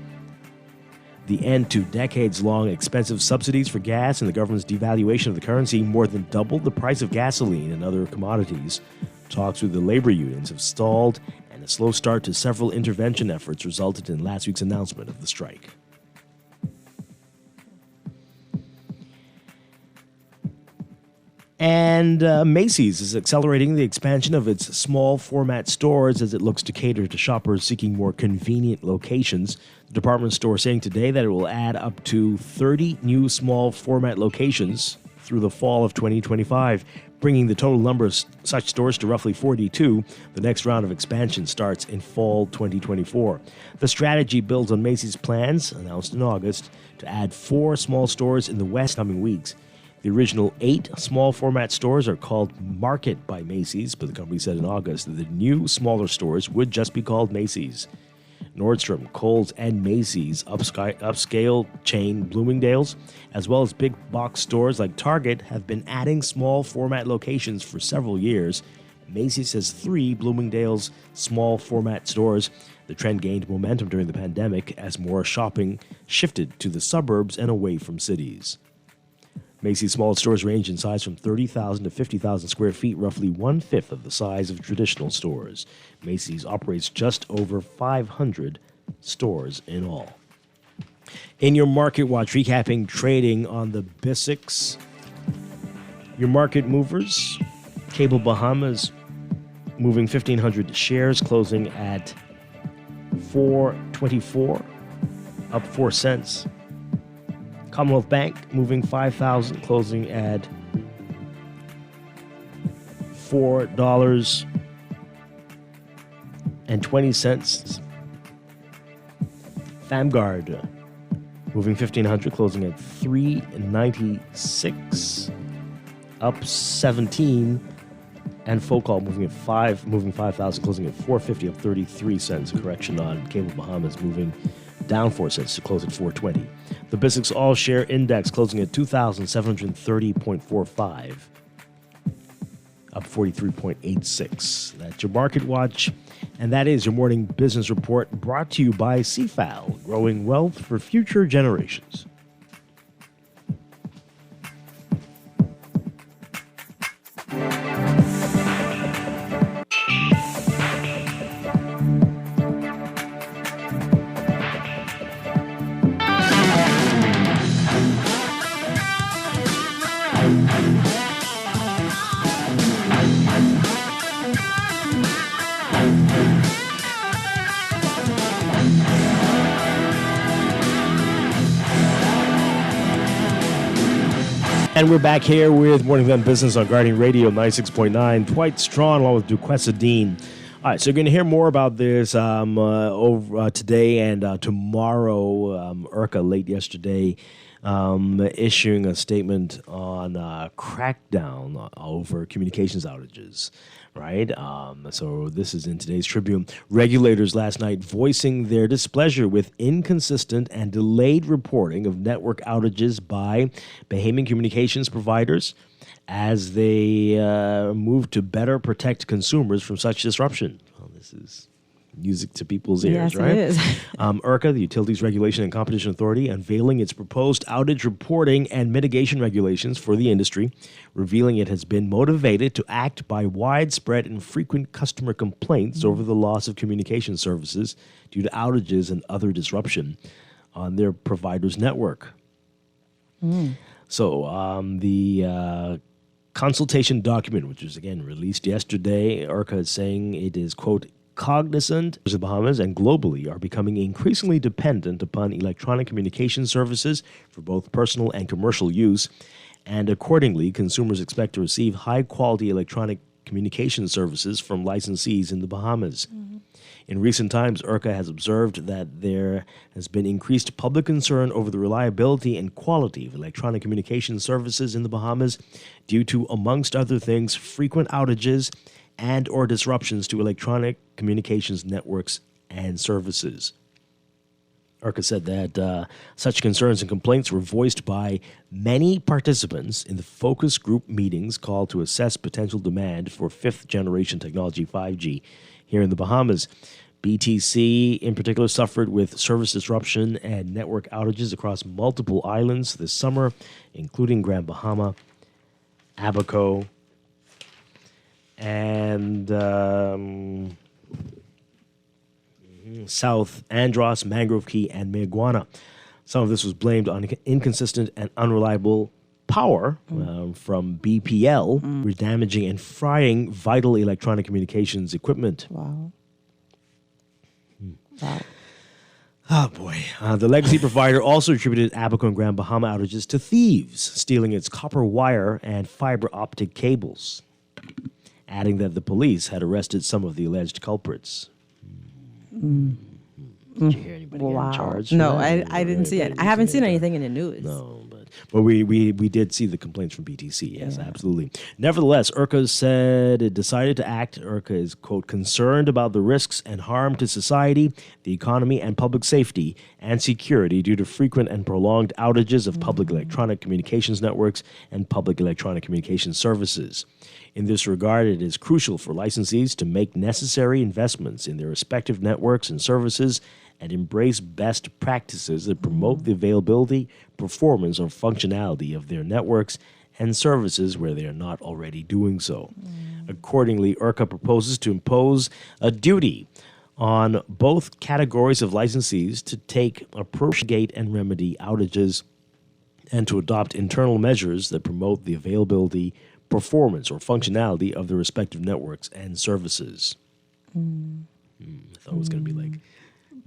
The end to decades-long expensive subsidies for gas and the government's devaluation of the currency more than doubled the price of gasoline and other commodities. Talks with the labor unions have stalled, and a slow start to several intervention efforts resulted in last week's announcement of the strike. And Macy's is accelerating the expansion of its small format stores as it looks to cater to shoppers seeking more convenient locations. The department store saying today that it will add up to 30 new small format locations through the fall of 2025, bringing the total number of such stores to roughly 42. The next round of expansion starts in fall 2024. The strategy builds on Macy's plans, announced in August, to add 4 small stores in the West coming weeks. The original 8 small format stores are called Market by Macy's, but the company said in August that the new smaller stores would just be called Macy's. Nordstrom, Kohl's, and Macy's upscale chain Bloomingdale's, as well as big box stores like Target, have been adding small format locations for several years. Macy's has 3 Bloomingdale's small format stores. The trend gained momentum during the pandemic as more shopping shifted to the suburbs and away from cities. Macy's small stores range in size from 30,000 to 50,000 square feet, roughly 1/5 of the size of traditional stores. Macy's operates just over 500 stores in all. In your Market Watch, recapping trading on the BISX. Your market movers, Cable Bahamas moving 1,500 shares, closing at $4.24, up 4 cents. Commonwealth Bank moving 5,000, closing at $4.20. Famguard moving 1,500, closing at $3.96, up 17. And Focall moving 5,000, closing at $4.50, up 33 cents. A correction on Cable Bahamas moving down 4 cents to close at $4.20. The BISX All Share Index closing at 2,730.45, up 43.86. That's your Market Watch. And that is your morning business report, brought to you by CFAL, growing wealth for future generations. And we're back here with Morning Event Business on Guardian Radio 96.9. Dwight Strachan along with Duquesa Dean. All right, so you're going to hear more about this over today and tomorrow. IRCA late yesterday issuing a statement on crackdown over communications outages. Right? So this is in today's Tribune. Regulators last night voicing their displeasure with inconsistent and delayed reporting of network outages by Bahamian communications providers as they move to better protect consumers from such disruption. Well, this is music to people's ears, yes, right? It is. IRCA, the Utilities Regulation and Competition Authority, unveiling its proposed outage reporting and mitigation regulations for the industry, revealing it has been motivated to act by widespread and frequent customer complaints over the loss of communication services due to outages and other disruption on their provider's network. So the consultation document, which was again released yesterday, IRCA is saying it is, quote, cognizant the Bahamas and globally are becoming increasingly dependent upon electronic communication services for both personal and commercial use, and accordingly, consumers expect to receive high-quality electronic communication services from licensees in the Bahamas. In recent times, IRCA has observed that there has been increased public concern over the reliability and quality of electronic communication services in the Bahamas due to, amongst other things, frequent outages and or disruptions to electronic communications networks and services. IRCA said that such concerns and complaints were voiced by many participants in the focus group meetings called to assess potential demand for fifth-generation technology 5G here in the Bahamas. BTC, in particular, suffered with service disruption and network outages across multiple islands this summer, including Grand Bahama, Abaco, and South Andros, Mangrove Key, and Mayaguana. Some of this was blamed on inconsistent and unreliable power from BPL, which damaging and frying vital electronic communications equipment. Wow. Oh, boy. The legacy provider also attributed Abaco and Grand Bahama outages to thieves, stealing its copper wire and fiber optic cables, adding that the police had arrested some of the alleged culprits. Did you hear anybody get charged? No, I didn't see it. I haven't seen anything in the news. No, but we did see the complaints from BTC. Yes, absolutely. Nevertheless, IRCA said it decided to act. IRCA is, quote, concerned about the risks and harm to society, the economy, and public safety and security due to frequent and prolonged outages of public electronic communications networks and public electronic communication services. In this regard, it is crucial for licensees to make necessary investments in their respective networks and services and embrace best practices that promote the availability, performance, or functionality of their networks and services where they are not already doing so. Accordingly, IRCA proposes to impose a duty on both categories of licensees to take appropriate and remedy outages and to adopt internal measures that promote the availability, performance or functionality of the respective networks and services. I thought it was going to be like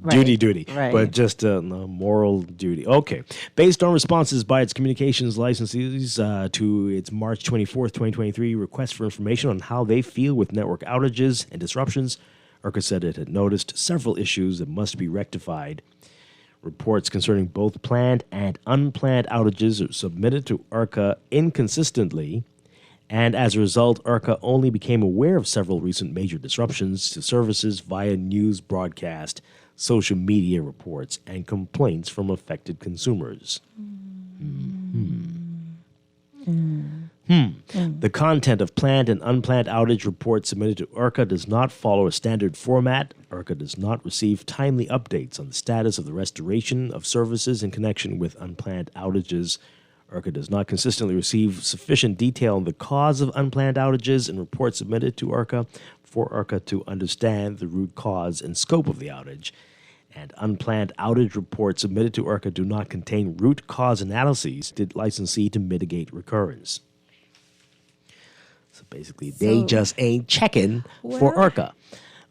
duty, but just a moral duty. Okay. Based on responses by its communications licensees to its March 24th, 2023 request for information on how they feel with network outages and disruptions, IRCA said it had noticed several issues that must be rectified. Reports concerning both planned and unplanned outages are submitted to IRCA inconsistently, and as a result, IRCA only became aware of several recent major disruptions to services via news broadcast, social media reports, and complaints from affected consumers. The content of planned and unplanned outage reports submitted to IRCA does not follow a standard format. IRCA does not receive timely updates on the status of the restoration of services in connection with unplanned outages. IRCA does not consistently receive sufficient detail on the cause of unplanned outages and reports submitted to IRCA for IRCA to understand the root cause and scope of the outage. And unplanned outage reports submitted to IRCA do not contain root cause analyses to licensee to mitigate recurrence. So basically, they just ain't checking for IRCA.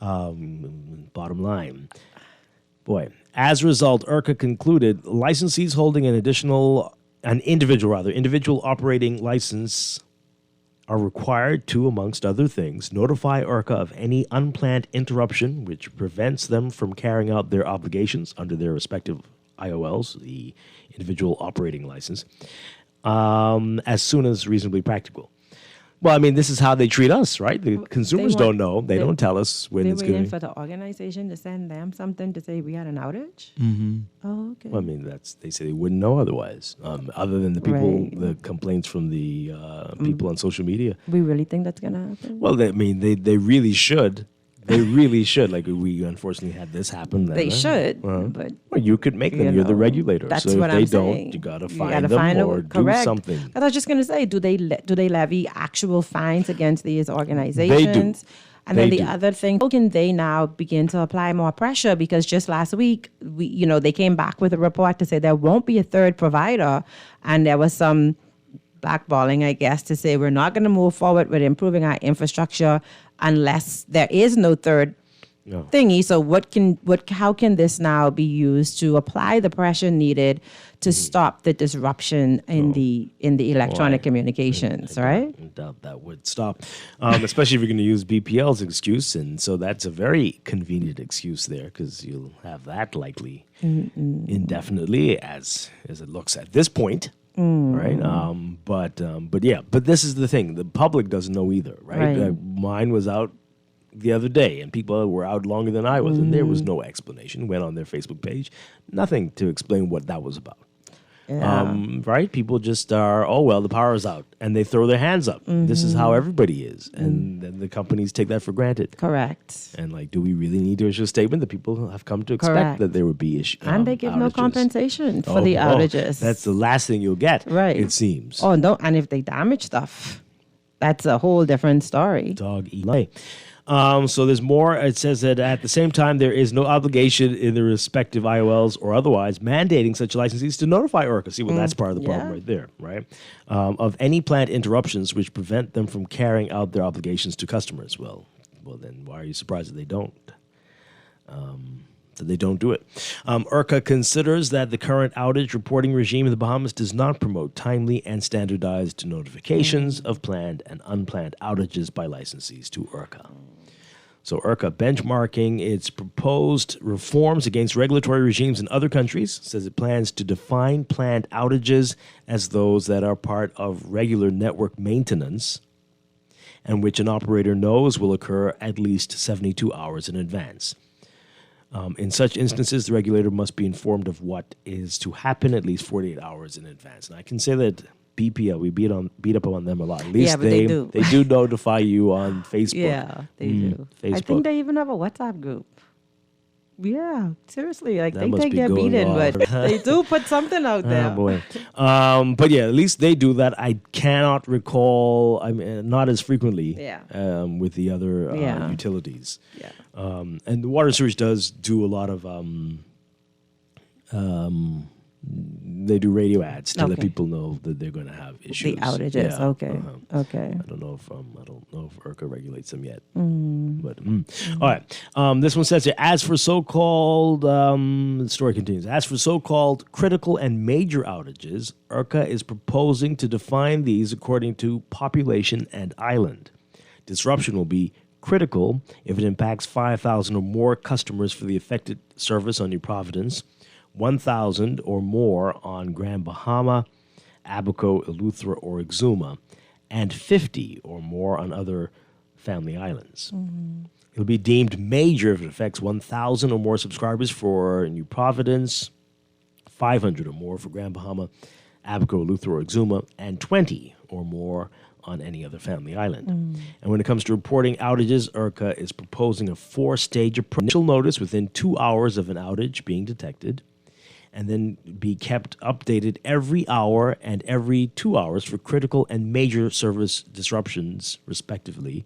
Bottom line. Boy, as a result, IRCA concluded licensees holding an individual operating license are required to, amongst other things, notify IRCA of any unplanned interruption which prevents them from carrying out their obligations under their respective IOLs, the individual operating license, as soon as reasonably practical. Well, I mean, this is how they treat us, right? The consumers don't know. They don't tell us when it's going. They're waiting for the organization to send them something to say we had an outage? Mm-hmm. Oh, okay. Well, I mean, they say they wouldn't know otherwise, other than the people, the complaints from the people on social media. We really think that's going to happen? Well, they really should. They really should. Like, we unfortunately had this happen. They should, but... Well, you could make them. You're the regulator. That's so what if I'm they don't, saying. you got to find them or do something. I was just going to say, do they levy actual fines against these organizations? They do. And then the other thing, how can they now begin to apply more pressure? Because just last week, they came back with a report to say there won't be a third provider, and there was some blackballing, I guess, to say we're not going to move forward with improving our infrastructure unless there is no third thingy. So how can this now be used to apply the pressure needed to stop the disruption in the electronic communications, right? I doubt that would stop, especially if you're going to use BPL's excuse. And so that's a very convenient excuse there, because you'll have that likely indefinitely as it looks at this point. Right. But this is the thing. The public doesn't know either, right? Mine was out the other day, and people were out longer than I was, and there was no explanation. Went on their Facebook page, nothing to explain what that was about. Right? People just are, the power is out, and they throw their hands up. This is how everybody is, and then the companies take that for granted. Correct. And do we really need to issue a statement that people have come to expect that there would be issues? And they give no compensation for the outages. That's the last thing you'll get, right? It seems. Oh no! And if they damage stuff, that's a whole different story. Dog eat. So there's more. It says that at the same time, there is no obligation in the respective IOLs or otherwise mandating such licensees to notify IRCA. See, that's part of the problem right there, right? Of any planned interruptions which prevent them from carrying out their obligations to customers. Well, then why are you surprised that they don't? Do it. IRCA considers that the current outage reporting regime in the Bahamas does not promote timely and standardized notifications of planned and unplanned outages by licensees to IRCA. So IRCA, benchmarking its proposed reforms against regulatory regimes in other countries, says it plans to define planned outages as those that are part of regular network maintenance and which an operator knows will occur at least 72 hours in advance. In such instances, the regulator must be informed of what is to happen at least 48 hours in advance. And I can say that BPL, we beat up on them a lot. At least they do. They do notify you on Facebook. Yeah, they do. Facebook. I think they even have a WhatsApp group. Yeah, seriously, they take their beating, but they do put something out there. Oh boy, but yeah, at least they do that. I cannot recall. I mean, not as frequently. With the other utilities. Yeah. And the water and sewage does do a lot of They do radio ads to let Okay. people know that they're going to have issues. The outages. Yeah, Okay. Okay. I don't know if IRCA regulates them yet. Mm. But all right. This one says here, as for so-called the story continues. As for so-called critical and major outages, IRCA is proposing to define these according to population and island. Disruption will be critical if it impacts 5,000 or more customers for the affected service on New Providence, 1,000 or more on Grand Bahama, Abaco, Eleuthera, or Exuma, and 50 or more on other family islands. It'll be deemed major if it affects 1,000 or more subscribers for New Providence, 500 or more for Grand Bahama, Abaco, Eleuthera, or Exuma, and 20 or more on any other family island. And when it comes to reporting outages, IRCA is proposing a 4-stage approach. Initial notice within 2 hours of an outage being detected, and then be kept updated every hour and every 2 hours for critical and major service disruptions, respectively.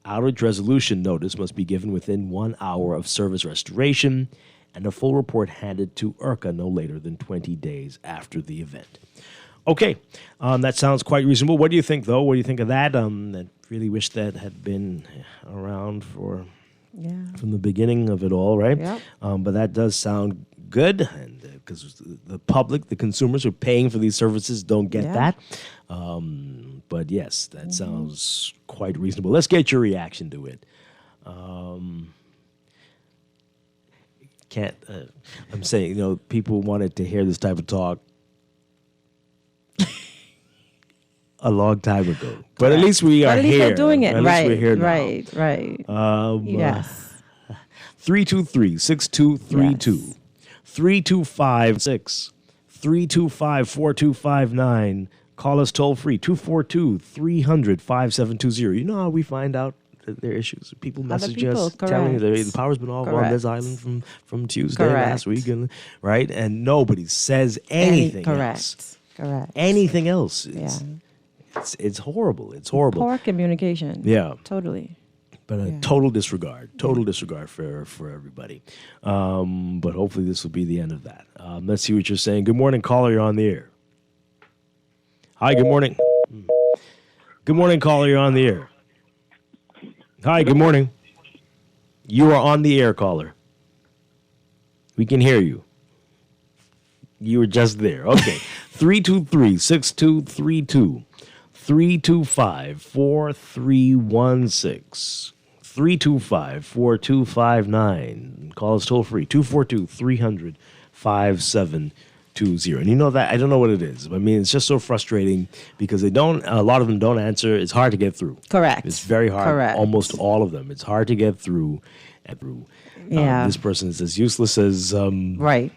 Outage resolution notice must be given within 1 hour of service restoration, and a full report handed to IRCA no later than 20 days after the event. Okay, that sounds quite reasonable. What do you think, though? What do you think of that? I really wish that had been around from the beginning of it all, right? Yep. But that does sound good, and because the public, the consumers who are paying for these services don't get that. But yes, that sounds quite reasonable. Let's get your reaction to it. I'm saying, people wanted to hear this type of talk a long time ago. But at least we are at least here. they're doing it. At least we're here now. Right. Yes. 323-6232. 325-6. 325-4259. Call us toll free, 242-300-5720. You know how we find out that there are issues? People message us telling us the power's been off on this island from Tuesday last week, right? And nobody says anything else. Correct. Anything else. It's horrible. It's horrible. Poor communication. Yeah. Totally. But total disregard for everybody. But hopefully this will be the end of that. Let's see what you're saying. Good morning, caller. You're on the air. Hi, good morning. Good morning, caller. You're on the air. Hi, good morning. You are on the air, caller. We can hear you. You were just there. Okay. 323-6232. 325-4316. 325-4259. Call us toll free. 242-300-5720. And you know that, I don't know what it is. I mean, it's just so frustrating because a lot of them don't answer. It's hard to get through. Correct. It's very hard. Correct. Almost all of them. It's hard to get through. This person is as useless as right.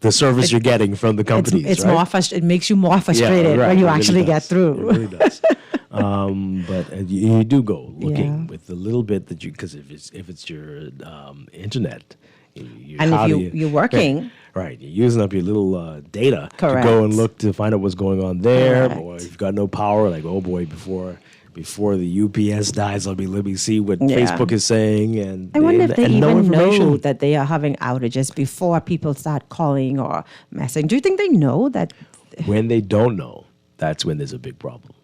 The service you're getting from the companies. It's right? more it makes you more frustrated when you actually get through. It really does. But you do go looking with the little bit that because if it's your internet, you're working, right? You're using up your little data to Correct. go and look to find out what's going on there, Correct. or if you've got no power, like oh boy, before the UPS dies, let me see what Facebook is saying, and I wonder if they and even no know that they are having outages before people start calling or messaging. Do you think they know that? When they don't know, that's when there's a big problem.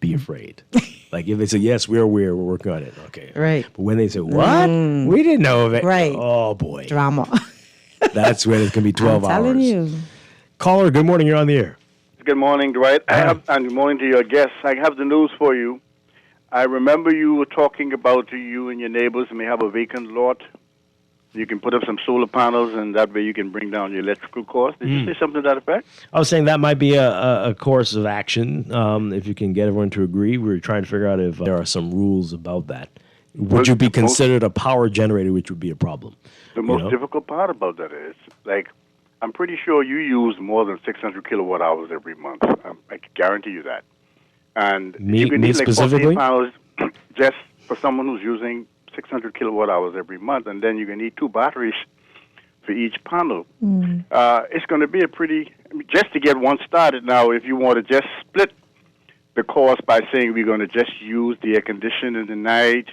Be afraid. Like if they say, yes, we're working on it. Okay. Right. But when they say, what? We didn't know of it. Right. Oh, boy. Drama. That's when it's going to be 12 I'm hours. telling you. Caller, good morning. You're on the air. Good morning, Dwight. And good morning to your guests. I have the news for you. I remember you were talking about you and your neighbors may have a vacant lot. You can put up some solar panels, and that way you can bring down your electrical costs. Did you say something to that effect? I was saying that might be a course of action if you can get everyone to agree. We were trying to figure out if there are some rules about that. Would you be considered a power generator, which would be a problem? The most difficult part about that is, like, I'm pretty sure you use more than 600 kilowatt hours every month. I can guarantee you that. And you can need like 14 panels just for someone who's using 600 kilowatt hours every month, and then you can need 2 batteries for each panel. It's going to be just to get one started now, if you want to just split the cost by saying we're going to just use the air conditioning in the night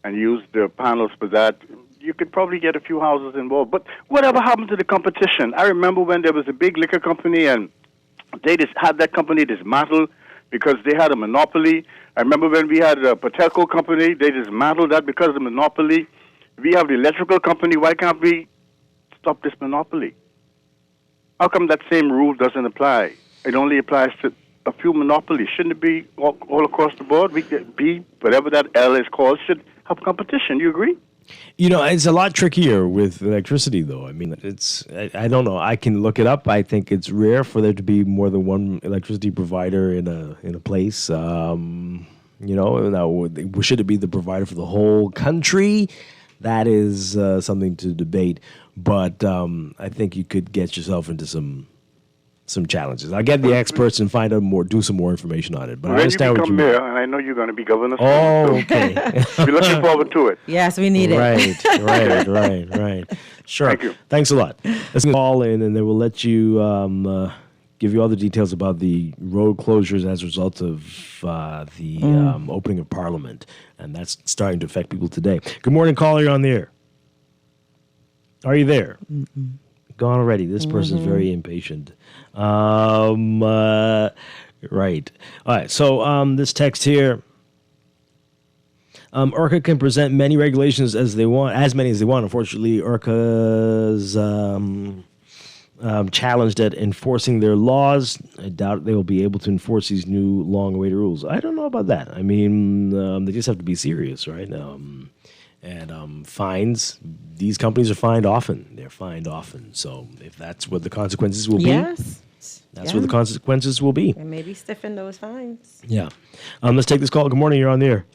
and use the panels for that, you could probably get a few houses involved. But whatever happened to the competition? I remember when there was a big liquor company and they just had that company dismantled because they had a monopoly. I remember when we had a Patelco company, they dismantled that because of the monopoly. We have the electrical company. Why can't we stop this monopoly? How come that same rule doesn't apply? It only applies to a few monopolies. Shouldn't it be all across the board? We could be, whatever that L is called, should have competition. You agree? You know, it's a lot trickier with electricity, though. I mean, I don't know. I can look it up. I think it's rare for there to be more than one electricity provider in a place. You know, now, should it be the provider for the whole country? That is something to debate. But I think you could get yourself into some challenges. I'll get the experts and find out more, do some more information on it. But I understand you what you become mean. mayor, and I know you're going to be governor. Oh, okay. We're looking forward to it. Yes, we need it. Right. Sure. Thank you. Thanks a lot. Let's call in, and then we'll let you give you all the details about the road closures as a result of the opening of Parliament, and that's starting to affect people today. Good morning, caller. You're on the air. Are you there? Mm-mm. Gone already. This person's very impatient. Right. All right. So this text here. IRCA can present many regulations as many as they want. Unfortunately, IRCA's challenged at enforcing their laws. I doubt they will be able to enforce these new long-awaited rules. I don't know about that. I mean, they just have to be serious, right? And fines, these companies are fined often. They're fined often. So if that's what the consequences will be, that's what the consequences will be. And maybe stiffen those fines. Yeah. Let's take this call. Good morning. You're on the air.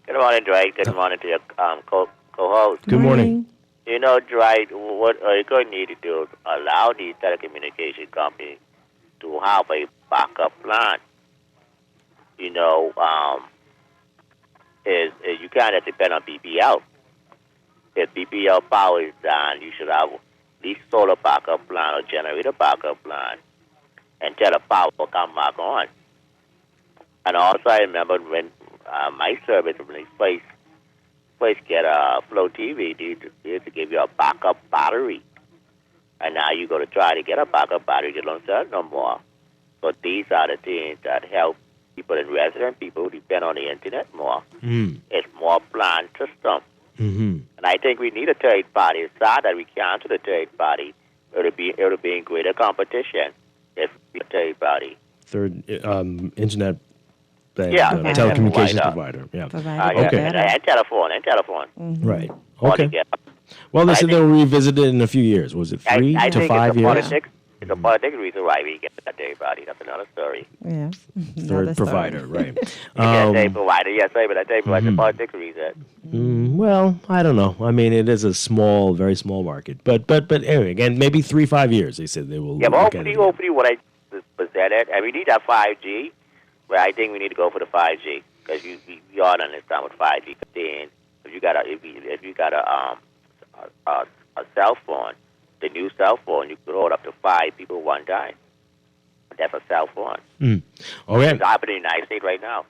Good morning, Dwight. Good morning to your co-host. Good morning. You know, Dwight, what are you going to need to do to allow these telecommunication companies to have a backup plan? You know, is you can't depend on BPL. If BPL power is down, you should have at least solar backup plan or generator backup plan until the power will come back on. And also, I remember when my service, when they first get a Flow TV, they used to give you a backup battery. And now you go to try to get a backup battery, you don't sell it no more. So these are the things that help people in resident people who depend on the internet more. It's more planned system. And I think we need a third party. It's sad that we can't do the third party. It would be in greater competition if we had a third party. Third internet telecommunications provider. Yeah. Okay. And telephone. Right. Okay. Well, they said they'll revisit it in a few years. Was it 3 to 5 years? It's a political reason why we get that third party. That's another story. Yeah. Third provider, right. Third provider, yes, but that third provider is a political reason. Well, I don't know. I mean, it is a small, very small market. But anyway, again, maybe 3-5 years, they said they will. Yeah, but hopefully what I presented, and we need that 5G, but I think we need to go for the 5G because we all understand what 5G contains. If you got a cell phone, the new cell phone, you could hold up to 5 people one time. That's a cell phone. Okay. It's happening in the United States right now.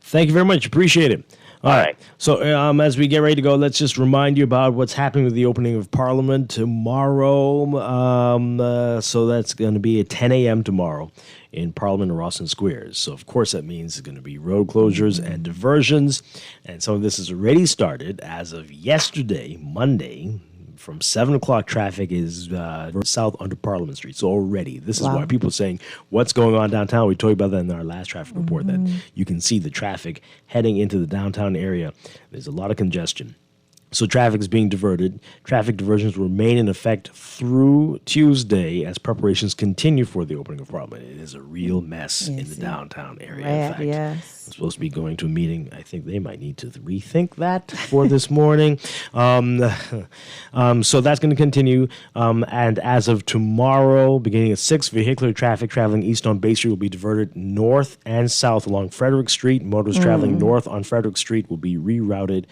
Thank you very much. Appreciate it. All right. So as we get ready to go, let's just remind you about what's happening with the opening of Parliament tomorrow. So that's going to be at 10 a.m. tomorrow in Parliament and Rawson Squares. So, of course, that means it's going to be road closures and diversions. And some of this has already started as of yesterday, Monday. From 7 o'clock, traffic is south onto Parliament Street. So already, this is why people are saying, what's going on downtown? We told you about that in our last traffic report, that you can see the traffic heading into the downtown area. There's a lot of congestion. So traffic is being diverted. Traffic diversions will remain in effect through Tuesday as preparations continue for the opening of Parliament. It is a real mess in the downtown area. In fact, I'm supposed to be going to a meeting. I think they might need to rethink that for this morning. So that's going to continue. And as of tomorrow, beginning at 6, vehicular traffic traveling east on Bay Street will be diverted north and south along Frederick Street. Motorists traveling north on Frederick Street will be rerouted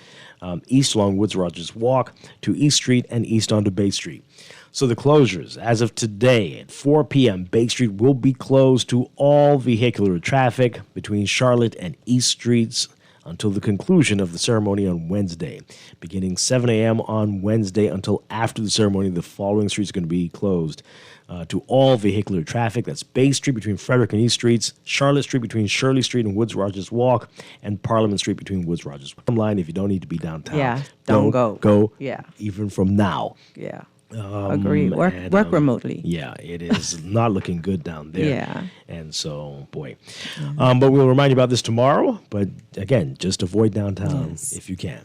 east along Woods Rogers Walk to East Street and east onto Bay Street. So the closures, as of today at 4 p.m., Bay Street will be closed to all vehicular traffic between Charlotte and East Streets until the conclusion of the ceremony on Wednesday. Beginning 7 a.m. on Wednesday until after the ceremony, the following streets are going to be closed to all vehicular traffic. That's Bay Street between Frederick and East Streets, Charlotte Street between Shirley Street and Woods Rogers Walk, and Parliament Street between Woods Rogers. Bottom line, if you don't need to be downtown, Yeah, don't go. Go. Yeah. Even from now. Yeah. Agree. Work remotely. Yeah, it is not looking good down there. Yeah. And so, boy. But we'll remind you about this tomorrow. But again, just avoid downtown if you can.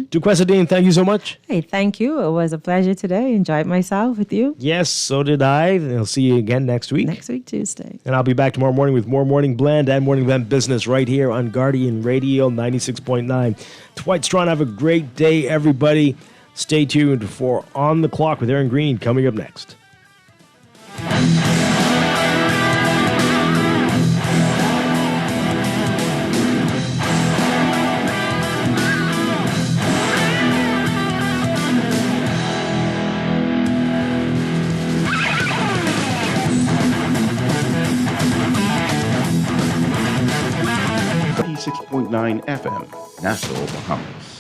Duquesa Dean, thank you so much. Hey, thank you. It was a pleasure today. Enjoyed myself with you. Yes, so did I. And I'll see you again next week. Next week, Tuesday. And I'll be back tomorrow morning with more Morning Blend and Morning Blend Business right here on Guardian Radio 96.9. Dwight Strachan, have a great day, everybody. Stay tuned for On the Clock with Aaron Green coming up next. .9 FM, Nassau, Bahamas.